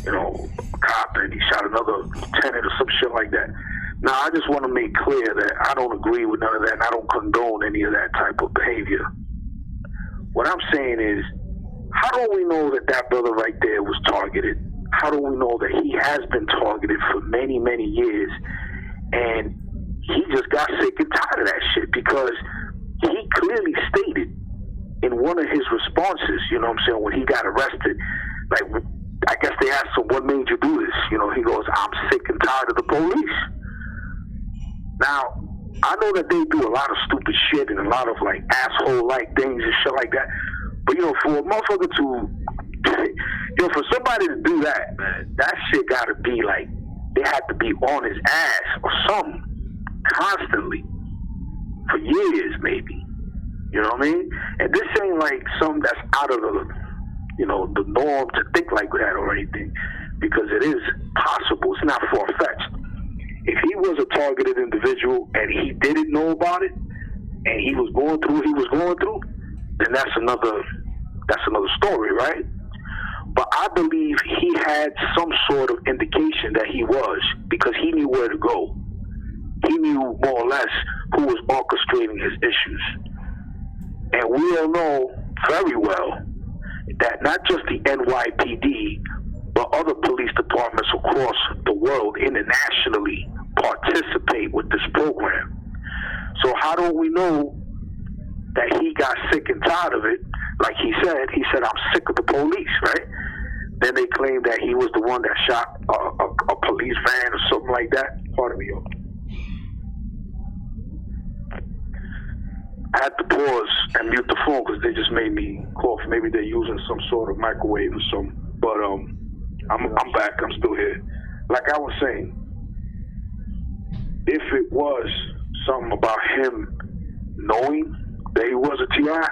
a cop, and he shot another lieutenant or some shit like that. Now, I just want to make clear that I don't agree with none of that, and I don't condone any of that type of behavior. What I'm saying is, how do we know that that brother right there was targeted? How do we know that he has been targeted for many, many years? And he just got sick and tired of that shit, because he clearly stated in one of his responses, when he got arrested, like, I guess they asked him, what made you do this? He goes, I'm sick and tired of the police. Now, I know that they do a lot of stupid shit and a lot of, like, asshole-like things and shit like that. But, for a motherfucker to, for somebody to do that, man, that shit gotta be, like, they had to be on his ass or something constantly for years, maybe. You know what I mean? And this ain't like something that's out of the, the norm to think like that or anything, because it is possible. It's not far-fetched. If he was a targeted individual and he didn't know about it, and he was going through what he was going through, then that's another story, right? But I believe he had some sort of indication that he was, because he knew where to go. He knew more or less who was orchestrating his issues. And we all know very well that not just the NYPD, but other police departments across the world internationally participate with this program. So how do we know that he got sick and tired of it? Like he said, I'm sick of the police, right? Then they claim that he was the one that shot a police van or something like that. Pardon me, yo. I had to pause and mute the phone because they just made me cough. Maybe they're using some sort of microwave or something. But I'm back. I'm still here. Like I was saying, if it was something about him knowing that he was a TI,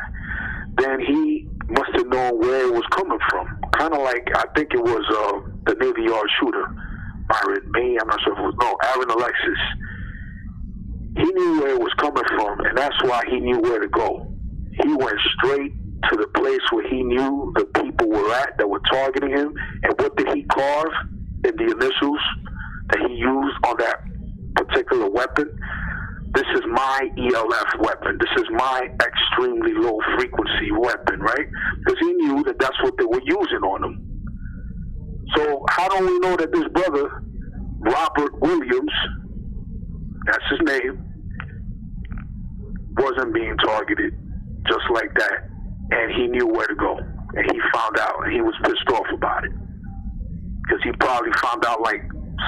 then he must have known where it was coming from. Kind of like, I think it was the Navy Yard shooter, Byron May, I'm not sure if it was, Aaron Alexis. He knew where it was coming from, and that's why he knew where to go. He went straight to the place where he knew the people were at that were targeting him, and what did he carve in the initials that he used on that particular weapon? This is my ELF weapon. This is my extremely low frequency weapon, right? Because he knew that that's what they were using on him. So how do we know that this brother, Robert Williams, that's his name, wasn't being targeted just like that, and he knew where to go? and he found out, and he was pissed off about it. Because he probably found out, like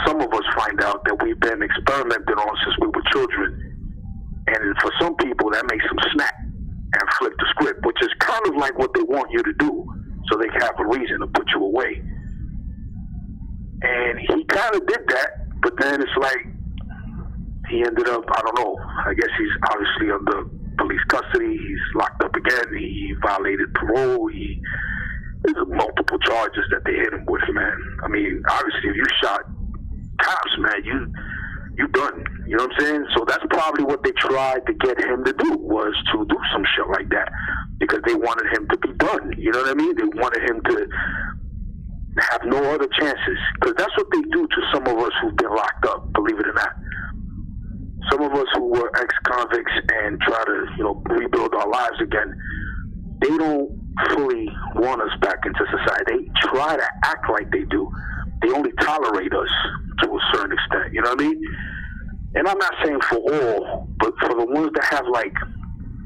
some of us find out, that we've been experimented on since we were children. And for some people, that makes them snap and flip the script, which is kind of like what they want you to do, so they can have a reason to put you away. And he kind of did that, but then it's like he ended up, I don't know, I guess he's obviously under police custody, he's locked up again, he violated parole, there's multiple charges that they hit him with, man. I mean, obviously, if you shot cops, man, you done. You know what I'm saying? So that's probably what they tried to get him to do, was to do some shit like that, because they wanted him to be done. You know what I mean? They wanted him to have no other chances, because that's what they do to some of us who've been locked up, believe it or not. Some of us who were ex-convicts and try to, rebuild our lives again, they don't fully want us back into society. They try to act like they do. They only tolerate us to a certain extent, you know what I mean? And I'm not saying for all, but for the ones that have like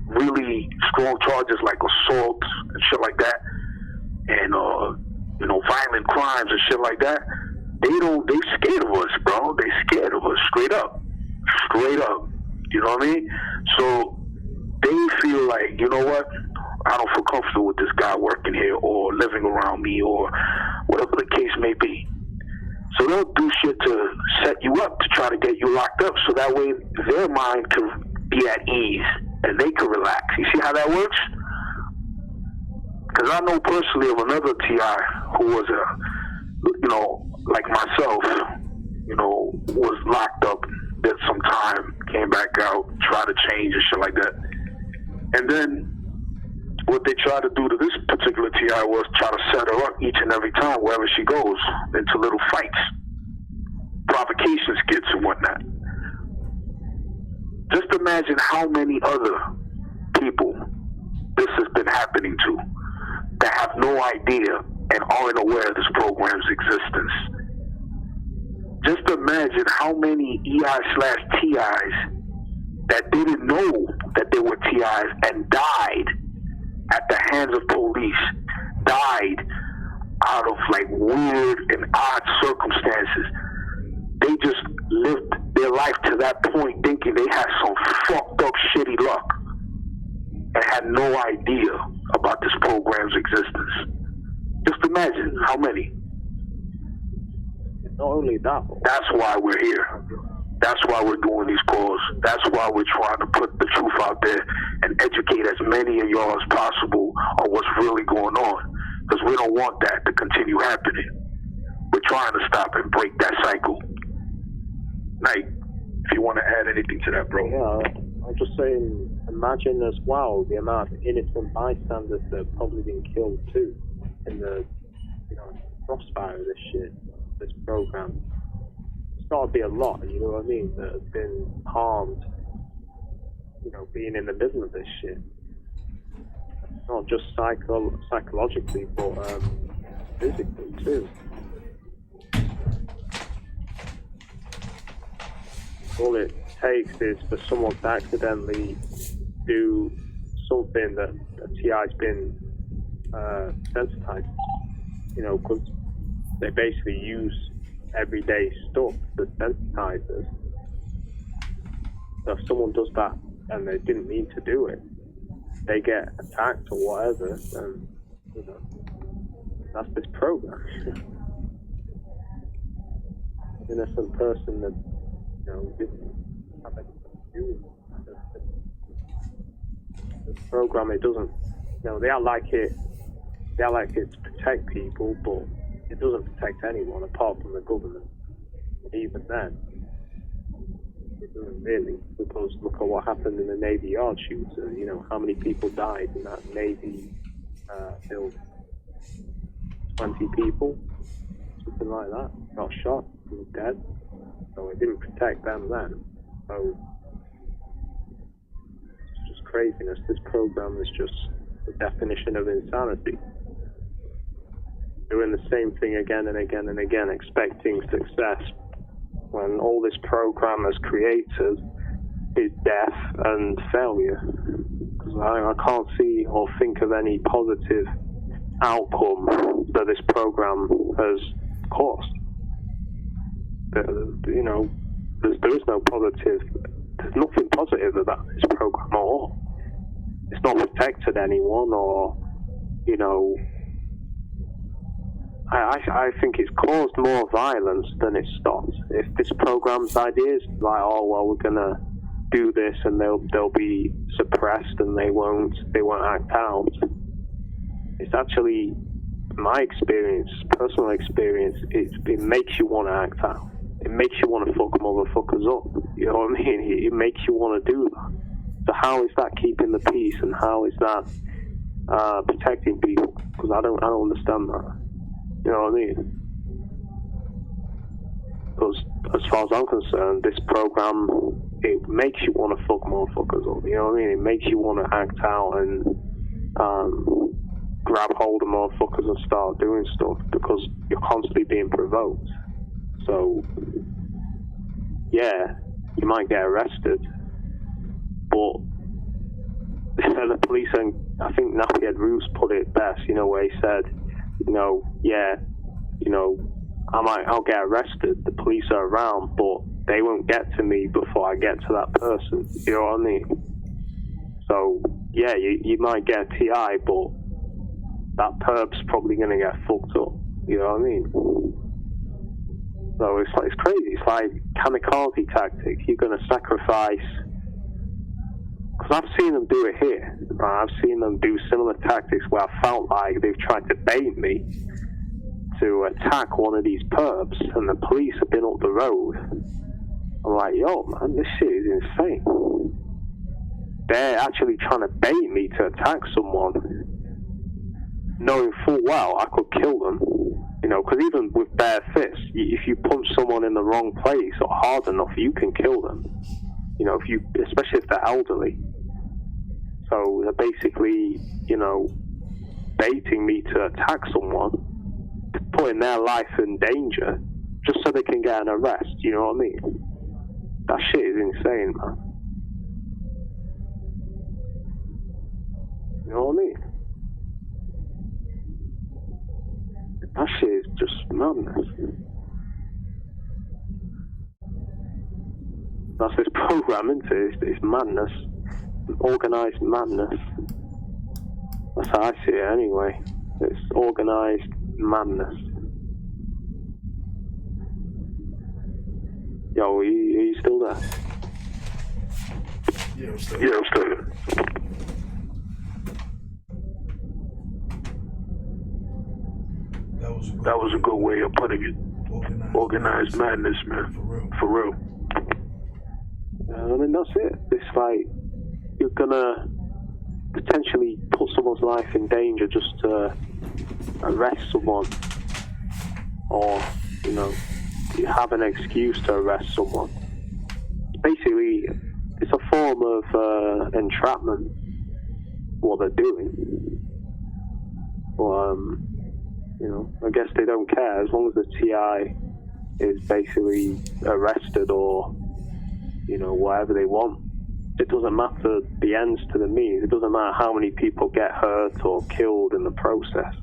really strong charges like assault and shit like that, and violent crimes and shit like that, they scared of us, bro. They scared of us, straight up. You know what I mean? So they feel like, you know what? I don't feel comfortable with this guy working here or living around me or whatever the case may be. So they'll do shit to set you up to try to get you locked up, so that way their mind can be at ease and they can relax. You see how that works? Because I know personally of another TI who was like myself, was locked up, did some time, came back out, tried to change and shit like that. And then what they tried to do to this particular TI was try to set her up each and every time wherever she goes into little fights, provocation skits and whatnot. Just imagine how many other people this has been happening to that have no idea and aren't aware of this program's existence. Just imagine how many EI/TIs that didn't know that they were TIs and died at the hands of police, died out of like weird and odd circumstances. They just lived their life to that point thinking they had some fucked up shitty luck and had no idea about this program's existence. Just imagine how many. Not only that, that's why we're here. That's why we're doing these calls. That's why we're trying to put the truth out there and educate as many of y'all as possible on what's really going on. Because we don't want that to continue happening. We're trying to stop and break that cycle. Knight, if you want to add anything to that, bro. Yeah, I'm just saying, imagine as well the amount of innocent bystanders that have probably been killed too in the crossfire of this shit, this program. It's got to be a lot, you know what I mean, that have been harmed, being in the middle of this shit. Not just psychologically, but physically too. All it takes is for someone to accidentally do something that a TI's been sensitized, because they basically use everyday stuff to sensitize us. So if someone does that and they didn't mean to do it, they get attacked or whatever, then that's this program. Innocent person that didn't have anything to do with it. This program, it doesn't, they act like it to protect people, but it doesn't protect anyone apart from the government. And even then, it doesn't really, because look at what happened in the Navy Yard shooter. How many people died in that Navy building? 20 people, something like that, got shot, were dead. So it didn't protect them then. So it's just craziness. This program is just the definition of insanity. Doing the same thing again and again and again, expecting success, when all this program has created is death and failure. Because I can't see or think of any positive outcome that this program has caused. You know, there is no positive. There's nothing positive about this program at all. It's not protected anyone, or, you know, I think it's caused more violence than it's stopped. If this program's ideas like, oh well, we're gonna do this and they'll be suppressed and they won't act out. It's actually, my experience, personal experience, it makes you want to act out. It makes you want to fuck motherfuckers up. You know what I mean? It makes you want to do that. So how is that keeping the peace, and how is that protecting people? Because I don't understand that. You know what I mean? Because as far as I'm concerned, this program, it makes you want to fuck motherfuckers up. You know what I mean? It makes you want to act out and grab hold of motherfuckers and start doing stuff because you're constantly being provoked. So, yeah, you might get arrested, but the police, and I think Napier Roos put it best, you know, where he said, you know, yeah, you know, I'll get arrested, the police are around, but they won't get to me before I get to that person, you know what I mean? So, yeah, you might get a TI, but that perp's probably going to get fucked up, you know what I mean? So it's crazy. It's like kamikaze tactic. You're going to sacrifice. Because I've seen them do it here. Right? I've seen them do similar tactics where I felt like they've tried to bait me to attack one of these perps, and the police have been up the road. I'm like, yo, man, this shit is insane. They're actually trying to bait me to attack someone, knowing full well I could kill them. You know, because even with bare fists, if you punch someone in the wrong place or hard enough, you can kill them. You know, especially if they're elderly. So they're basically, you know, baiting me to attack someone, putting their life in danger, just so they can get an arrest. You know what I mean? That shit is insane, man. You know what I mean? That shit is just madness. That's this program, isn't it? It's madness. Organised madness. That's how I see it anyway. It's organised madness. Yo, are you still there? Yeah, I'm still there. That was a good way of putting it. Organized madness, man. For real. I mean, that's it. It's like you're gonna potentially put someone's life in danger just to arrest someone, or, you know, you have an excuse to arrest someone. Basically, it's a form of entrapment, what they're doing. Well, you know, I guess they don't care as long as the TI is basically arrested or, you know, whatever they want. It doesn't matter the ends to the means. It doesn't matter how many people get hurt or killed in the process,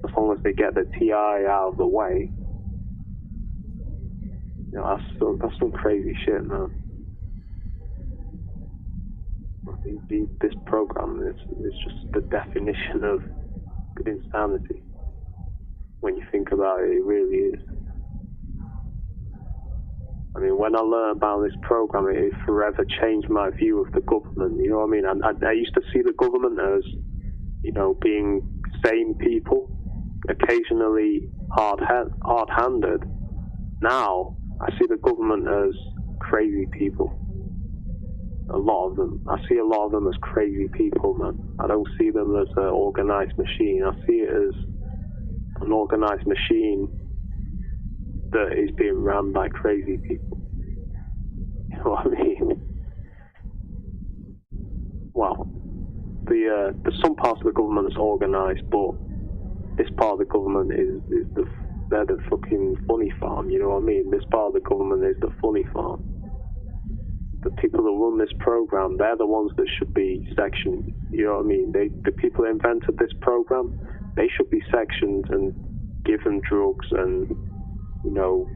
as long as they get the TI out of the way. You know, that's some crazy shit, man. This program is just the definition of insanity. When you think about it, it really is. I mean, when I learned about this program, it forever changed my view of the government. You know what I mean? I used to see the government as, you know, being sane people, occasionally hard-handed. Now, I see the government as crazy people. A lot of them. I see a lot of them as crazy people, man. I don't see them as an organized machine. I see it as an organized machine that is being run by crazy people. You know what I mean? Well, there's some parts of the government that's organised, but this part of the government they're the fucking funny farm, you know what I mean? This part of the government is the funny farm. The people that run this program, they're the ones that should be sectioned, you know what I mean? The people that invented this program, they should be sectioned and given drugs and, you know,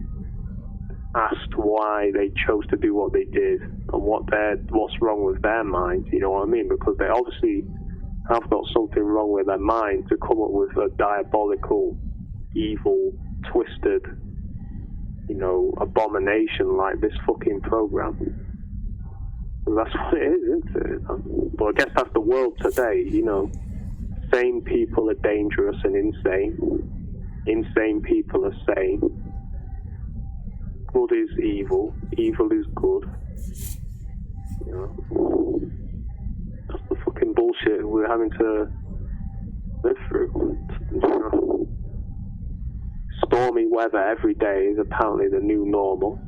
asked why they chose to do what they did and what's wrong with their mind, you know what I mean? Because they obviously have got something wrong with their mind to come up with a diabolical, evil, twisted, you know, abomination like this fucking program. And that's what it is, isn't it? But I guess that's the world today, you know. Sane people are dangerous and insane. Insane people are sane. Good is evil. Evil is good. You know? That's the fucking bullshit we're having to live through. You know? Stormy weather every day is apparently the new normal.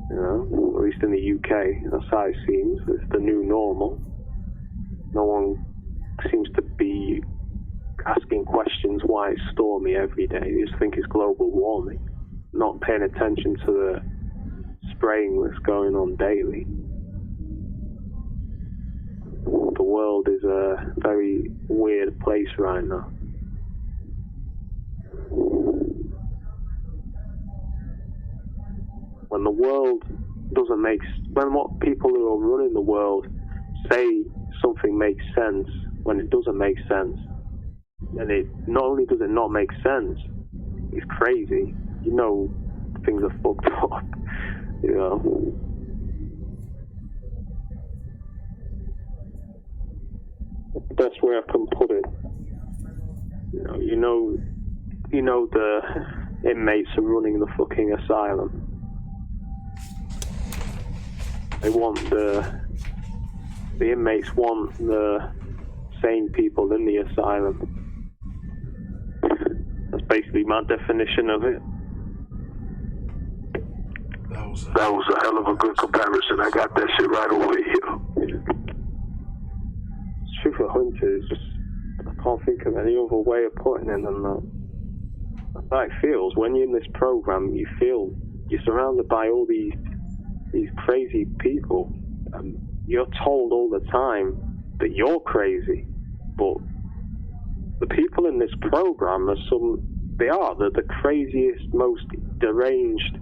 You know, at least in the UK, that's how it seems. It's the new normal. No one seems to be asking questions why it's stormy every day. They just think it's global warming, not paying attention to the spraying that's going on daily. The world is a very weird place right now. When the world doesn't make, when what people who are running the world say something makes sense, when it doesn't make sense, and it not only does it not make sense, it's crazy. You know, things are fucked up. You know. The best way I can put it. You know the inmates are running the fucking asylum. They want the inmates want the sane people in the asylum. That's basically my definition of it. That was a hell of a good comparison. I got that shit right away here. It's true for Hunter. It's just, I can't think of any other way of putting it than that. That's how it feels. When you're in this program, you feel you're surrounded by all these crazy people. You're told all the time that you're crazy, but the people in this program are they're the craziest, most deranged,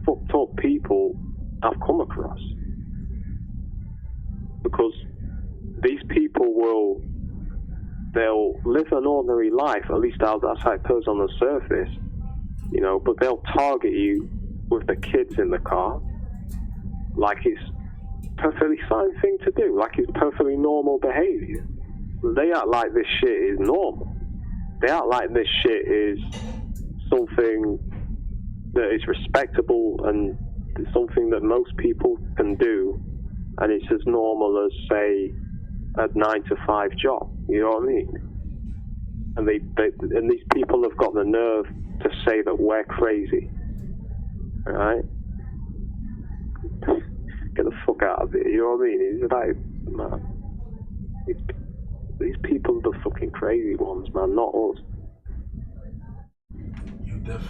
fucked up people I've come across. Because these people they'll live an ordinary life, at least that's how it appears on the surface, you know, but they'll target you with the kids in the car like it's perfectly fine thing to do, like it's perfectly normal behavior. They act like this shit is normal. They act like this shit is something that is respectable and something that most people can do, and it's as normal as, say, a 9-to-5 job. You know what I mean? And and these people have got the nerve to say that we're crazy. All right? Get the fuck out of here. You know what I mean? It's like, man, these people are the fucking crazy ones, man, not us.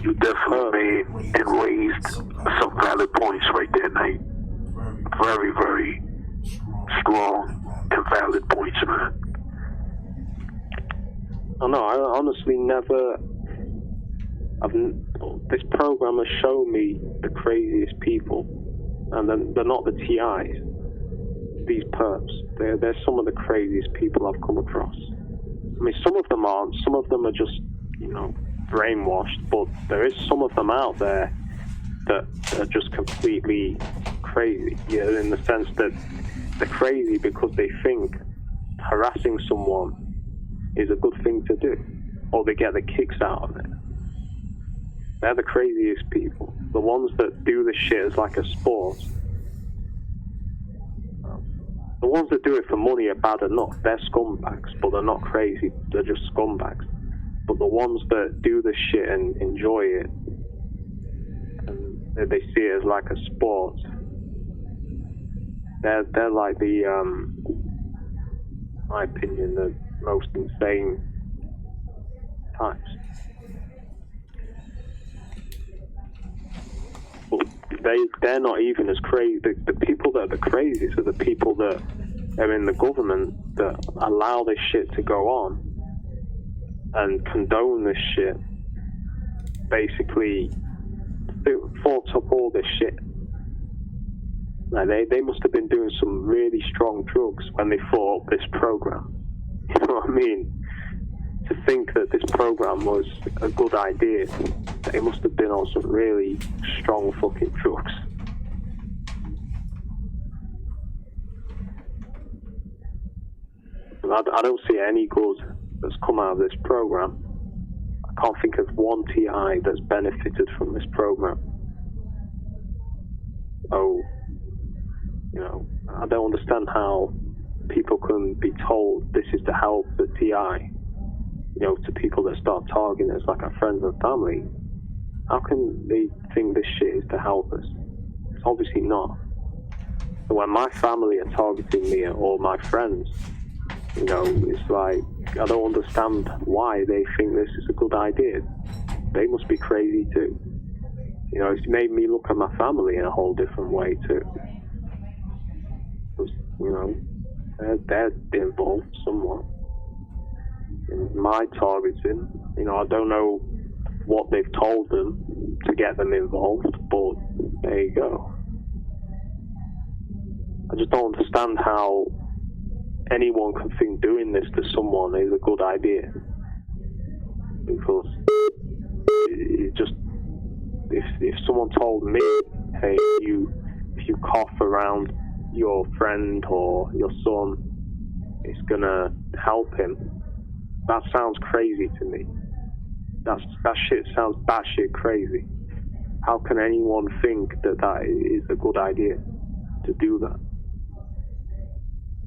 You definitely made and raised some valid points right there, Nate. Very, very strong and valid points, man. I know, I honestly never... this program has shown me the craziest people, and they're not the TIs, these perps. They're some of the craziest people I've come across. I mean, some of them aren't. Some of them are just, you know, brainwashed, but there is some of them out there that are just completely crazy. Yeah, in the sense that they're crazy because they think harassing someone is a good thing to do, or they get the kicks out of it. They're the craziest people. The ones that do the shit as like a sport. The ones that do it for money are bad enough. They're scumbags, but they're not crazy. They're just scumbags. But the ones that do the shit and enjoy it, and they see it as like a sport, they're like the, my opinion, the most insane types. But they're not even as crazy. The people that are the craziest are the people that are in the government that allow this shit to go on. and condone this shit, basically thought up all this shit. Like they must have been doing some really strong drugs when they thought up this program. You know what I mean? To think that this program was a good idea, they must have been on some really strong fucking drugs. I don't see any good that's come out of this program. I can't think of one TI that's benefited from this program. Oh, you know, I don't understand how people can be told this is to help the TI, you know, to people that start targeting us like our friends and family. How can they think this shit is to help us? It's obviously not. So when my family are targeting me or my friends, you know, it's like, I don't understand why they think this is a good idea. They must be crazy too. You know, it's made me look at my family in a whole different way too. Because, you know, they're involved somewhat in my targeting. You know, I don't know what they've told them to get them involved, but there you go. I just don't understand how anyone can think doing this to someone is a good idea. Because it just, if someone told me, hey, if you cough around your friend or your son, it's gonna help him, that sounds crazy to me. That shit sounds batshit crazy. How can anyone think that is a good idea to do that?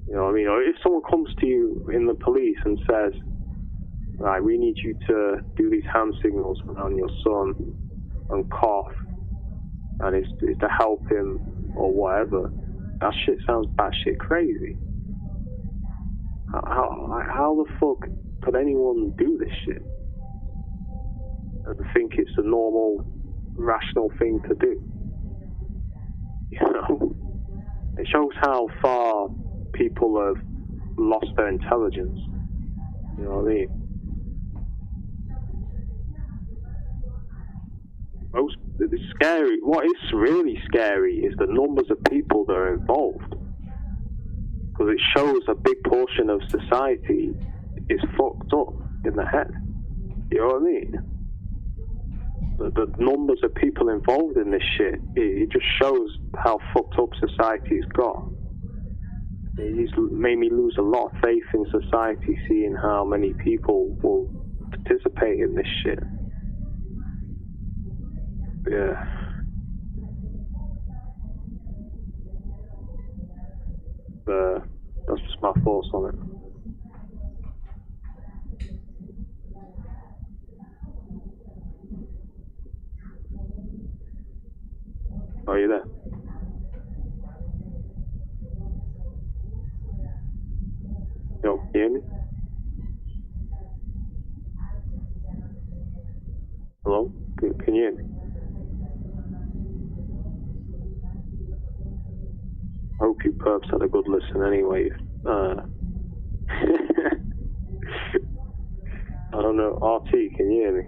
You know what I mean? Or if someone comes to you in the police and says, right, we need you to do these hand signals around your son and cough, and it's to help him or whatever, that shit sounds batshit crazy. How the fuck could anyone do this shit and think it's a normal, rational thing to do? You know? It shows how far people have lost their intelligence. You know what I mean? It's scary. What is really scary is the numbers of people that are involved. Because it shows a big portion of society is fucked up in the head. You know what I mean? The numbers of people involved in this shit, it just shows how fucked up society's got. It's made me lose a lot of faith in society, seeing how many people will participate in this shit. Yeah. That's just my thoughts on it. Are you there? Yo, can you hear me? Hello? Can you hear me? I hope you perps had a good listen anyway. I don't know. RT, can you hear me?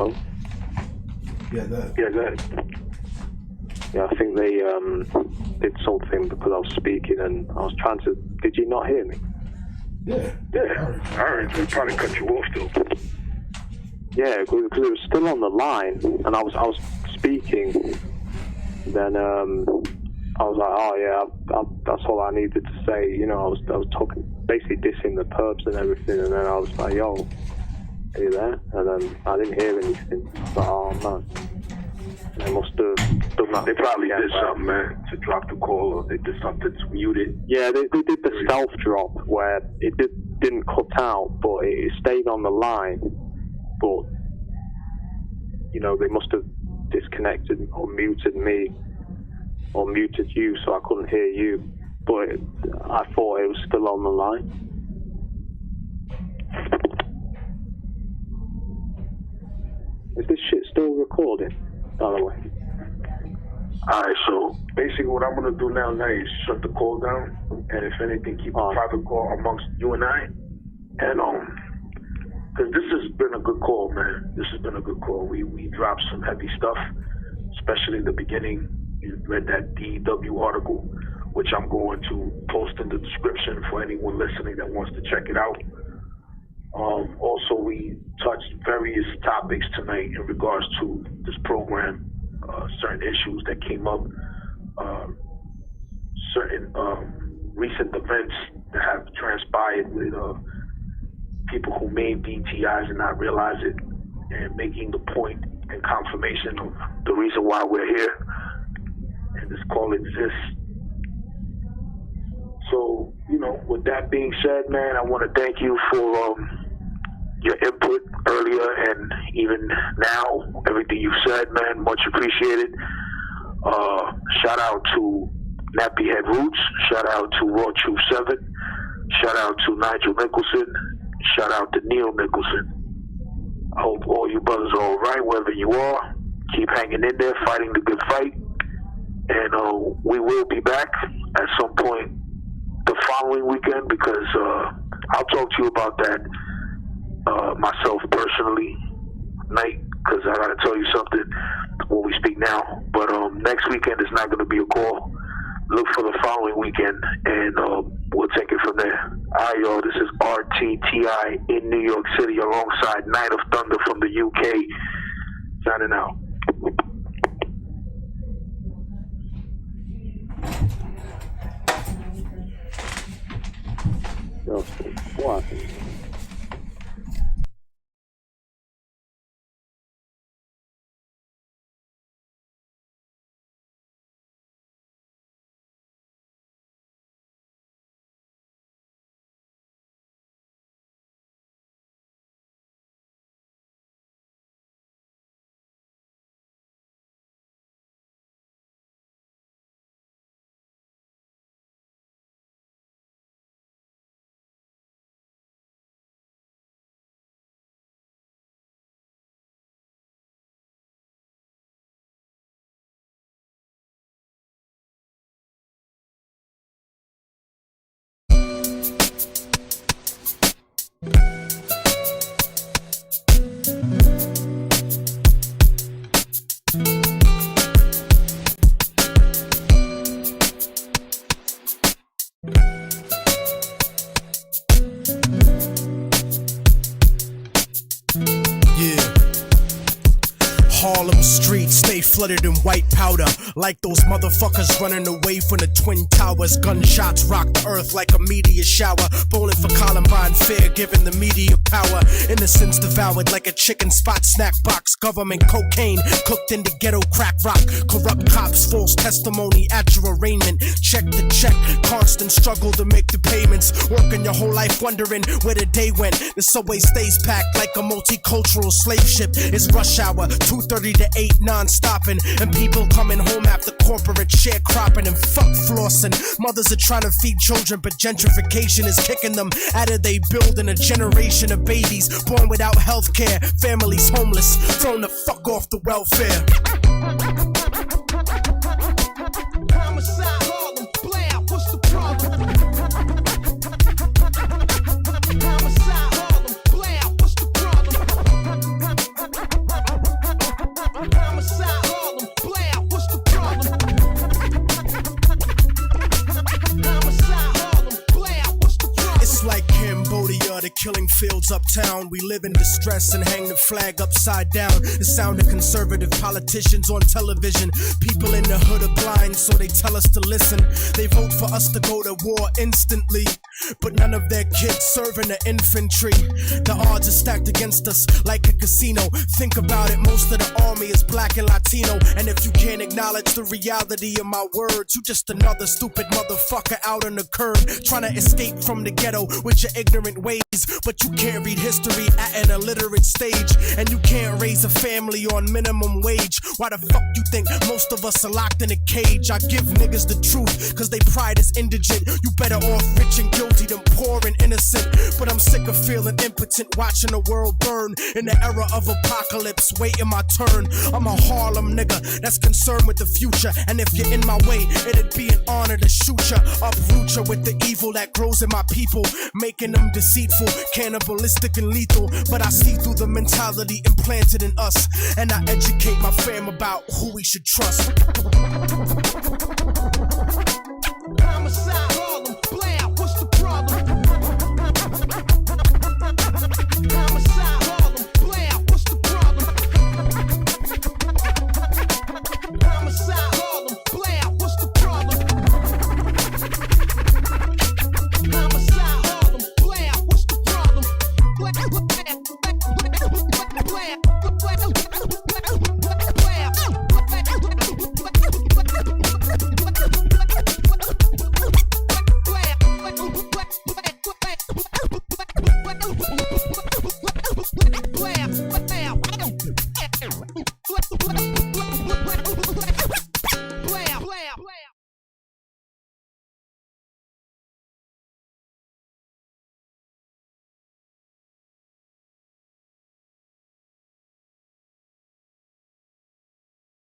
Oh. Yeah, that. Yeah, I think they did something because I was speaking and I was trying to. Did you not hear me? Yeah. I heard they probably cut you off though. Yeah, because it was still on the line and I was speaking. Then I was like, oh yeah, that's all I needed to say. You know, I was talking, basically dissing the perps and everything, and then I was like, yo, are you there? And then I didn't hear anything. I was like, oh man. They must have done that. They probably did something, man, to drop the call, or they did something to mute it. Yeah, they did the stealth drop where it did didn't cut out, but it stayed on the line. But, you know, they must have disconnected or muted me or muted you so I couldn't hear you. But I thought it was still on the line. Is this shit still recording, by the way? Alright, so basically what I'm going to do now is shut the call down, and if anything, keep a private call amongst you and I. And, because this has been a good call, man. This has been a good call. We dropped some heavy stuff, especially in the beginning. You read that DW article, which I'm going to post in the description for anyone listening that wants to check it out. Also, we touched various topics tonight in regards to this program, certain issues that came up, certain recent events that have transpired with people who made DTIs and not realize it, and making the point and confirmation of the reason why we're here and this call exists. So, you know, with that being said, man, I want to thank you for your input earlier and even now, everything you've said, man, much appreciated. Shout out to Nappy Head Roots, shout out to Raw Truth 7, shout out to Nigel Nicholson, shout out to Neil Nicholson. I hope all you brothers are all right wherever you are. Keep hanging in there, fighting the good fight. And we will be back at some point the following weekend, because I'll talk to you about that myself personally, Nate, because I gotta tell you something when we speak now. But next weekend is not going to be a call. Look for the following weekend, and we'll take it from there. All right, y'all, this is RTTI in New York City alongside Night of Thunder from the UK. Signing out. What? Harlem streets stay flooded in white powder, like those motherfuckers running away from the Twin Towers. Gunshots rock the earth like a meteor shower. Bowling for Columbine, fear giving the media power. Innocence devoured like a chicken spot snack box. Government cocaine cooked into ghetto crack rock. Corrupt cops, false testimony at your arraignment. Check to check, constant struggle to make the payments. Working your whole life wondering where the day went. The subway stays packed like a multicultural slave ship. It's rush hour, 2:30 to 8, non-stopping. And people coming home after corporate sharecropping and fuck flossing. Mothers are trying to feed children, but gentrification is kicking them out of they building. A generation of babies born without health care. Families homeless, thrown the fuck off the welfare. Homicide, Harlem, Blair, what's the problem? Homicide, Harlem, Blair, what's the problem? Homicide, Harlem, Blair, what's the problem? Homicide, Harlem, Blair, what's the problem? It's like Cambodia, the killing fields uptown. We live in distress and hang the flag upside down. The sound of conservative politicians on television. People in the hood are blind, so they tell us to listen. They vote for us to go to war instantly. but none of their kids serving the infantry. The odds are stacked against us like a casino. Think about it, most of the army is black and Latino. And if you can't acknowledge the reality of my words, you just another stupid motherfucker out on the curb, trying to escape from the ghetto with your ignorant ways. But you can't read history at an illiterate stage, and you can't raise a family on minimum wage. Why the fuck you think most of us are locked in a cage? I give niggas the truth, cause they pride is indigent. You better off rich and guilty than poor and innocent. But I'm sick of feeling impotent, watching the world burn in the era of apocalypse, waiting my turn. I'm a Harlem nigga that's concerned with the future, and if you're in my way, it'd be an honor to shoot ya, uproot ya with the evil that grows in my people, making them deceitful, cannibalistic and lethal. But I see through the mentality implanted in us, and I educate my fam about who we should trust.